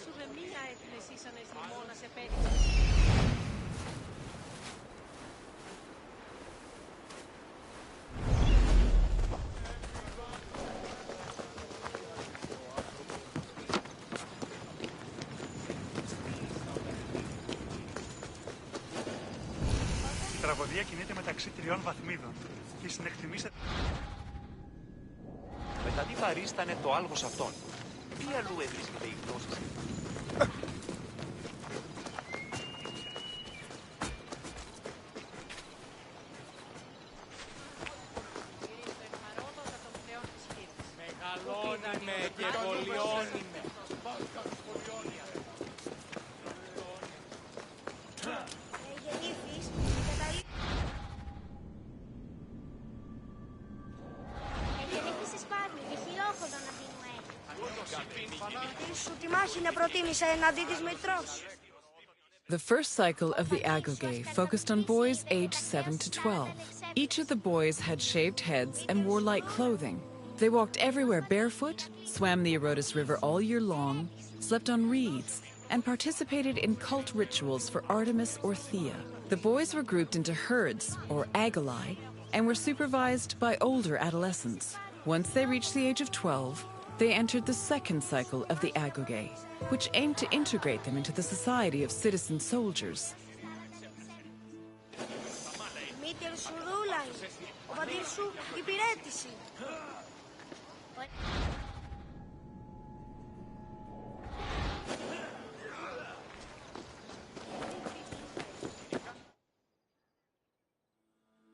ούτε μία έθνες ήσαν εις λιμώνα σε πέτυχε. Η τραγωδία κινείται μεταξύ 3 βαθμίδων και συνεκτιμήστε... Μετά τι παρίστανε το άλγος αυτόν. Πού αλλού έβρισκεται η γνώση. Μεγαλώνει και πολιώνει. The first cycle of the Agoge focused on boys aged 7 to 12. Each of the boys had shaved heads and wore light clothing. They walked everywhere barefoot, swam the Odyssey River all year long, slept on reeds, and participated in cult rituals for Artemis or Thea. The boys were grouped into herds, or agoli, and were supervised by older adolescents. Once they reached the age of 12, they entered the second cycle of the Agoge, which aimed to integrate them into the society of citizen soldiers.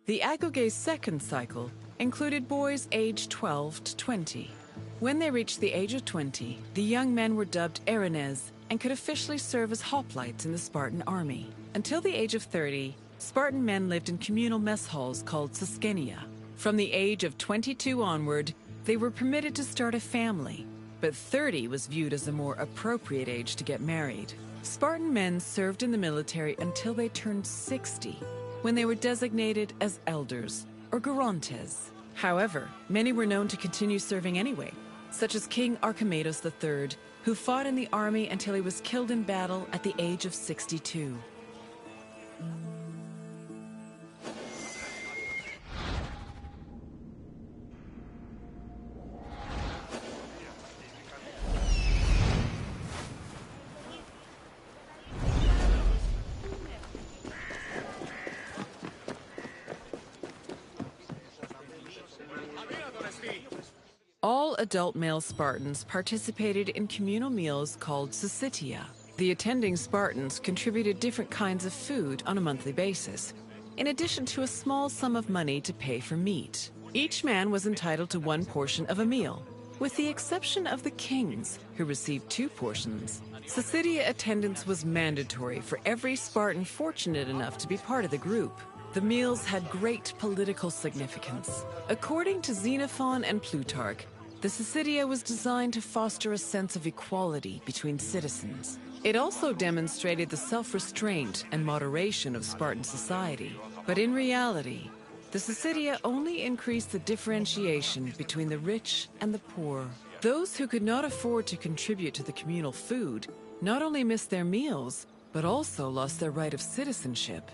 The Agoge's second cycle included boys aged 12 to 20. When they reached the age of 20, the young men were dubbed Erinyes and could officially serve as hoplites in the Spartan army. Until the age of 30, Spartan men lived in communal mess halls called Siskenia. From the age of 22 onward, they were permitted to start a family, but 30 was viewed as a more appropriate age to get married. Spartan men served in the military until they turned 60, when they were designated as elders, or gerontes. However, many were known to continue serving anyway, such as King Archimedes III, who fought in the army until he was killed in battle at the age of 62. All adult male Spartans participated in communal meals called syssitia. The attending Spartans contributed different kinds of food on a monthly basis, in addition to a small sum of money to pay for meat. Each man was entitled to one portion of a meal, with the exception of the kings, who received 2 portions. Syssitia attendance was mandatory for every Spartan fortunate enough to be part of the group. The meals had great political significance. According to Xenophon and Plutarch, the syssitia was designed to foster a sense of equality between citizens. It also demonstrated the self-restraint and moderation of Spartan society. But in reality, the syssitia only increased the differentiation between the rich and the poor. Those who could not afford to contribute to the communal food not only missed their meals, but also lost their right of citizenship.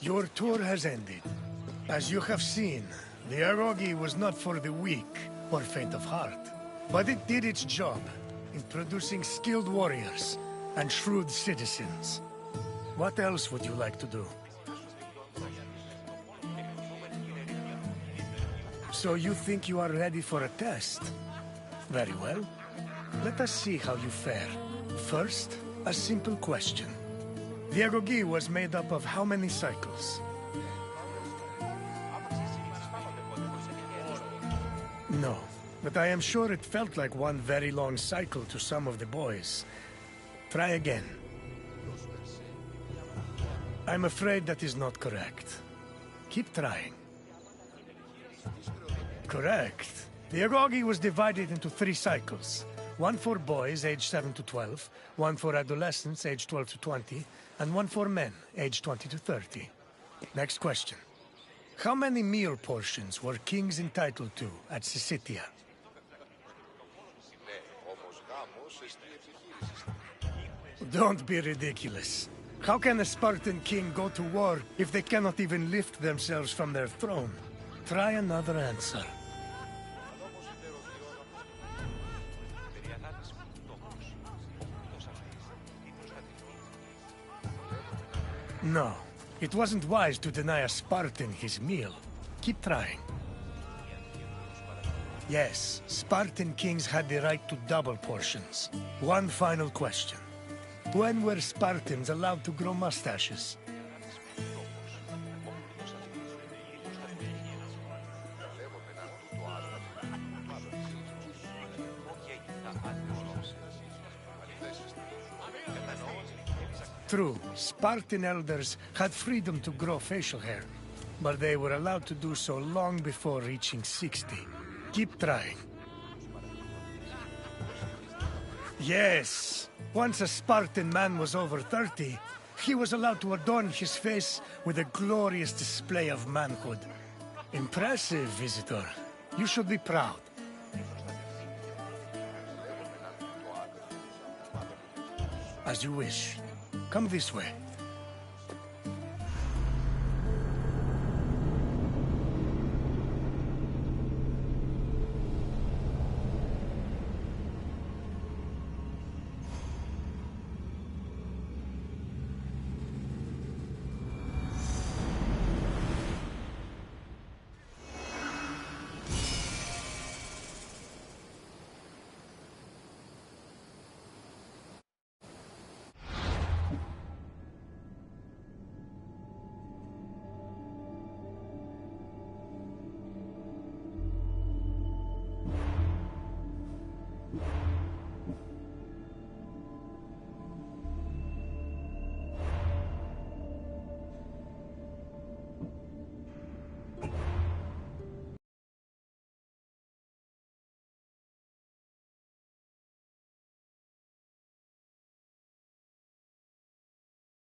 Your tour has ended. As you have seen, the Agoge was not for the weak or faint of heart, but it did its job in producing skilled warriors and shrewd citizens. What else would you like to do? So you think you are ready for a test? Very well. Let us see how you fare. First, a simple question. The Agoge was made up of how many cycles? No, but I am sure it felt like one very long cycle to some of the boys. Try again. I'm afraid that is not correct. Keep trying. Correct. The agoge was divided into 3 cycles. One for boys aged 7 to 12, one for adolescents aged 12 to 20, and one for men aged 20 to 30. Next question. How many meal portions were kings entitled to at Syssitia? Don't be ridiculous. How can a Spartan king go to war if they cannot even lift themselves from their throne? Try another answer. No, it wasn't wise to deny a Spartan his meal. Keep trying. Yes, Spartan kings had the right to double portions. One final question. When were Spartans allowed to grow mustaches? True, Spartan elders had freedom to grow facial hair, but they were allowed to do so long before reaching 60. Keep trying. Yes! Once a Spartan man was over 30, he was allowed to adorn his face with a glorious display of manhood. Impressive, visitor. You should be proud. As you wish. Come this way.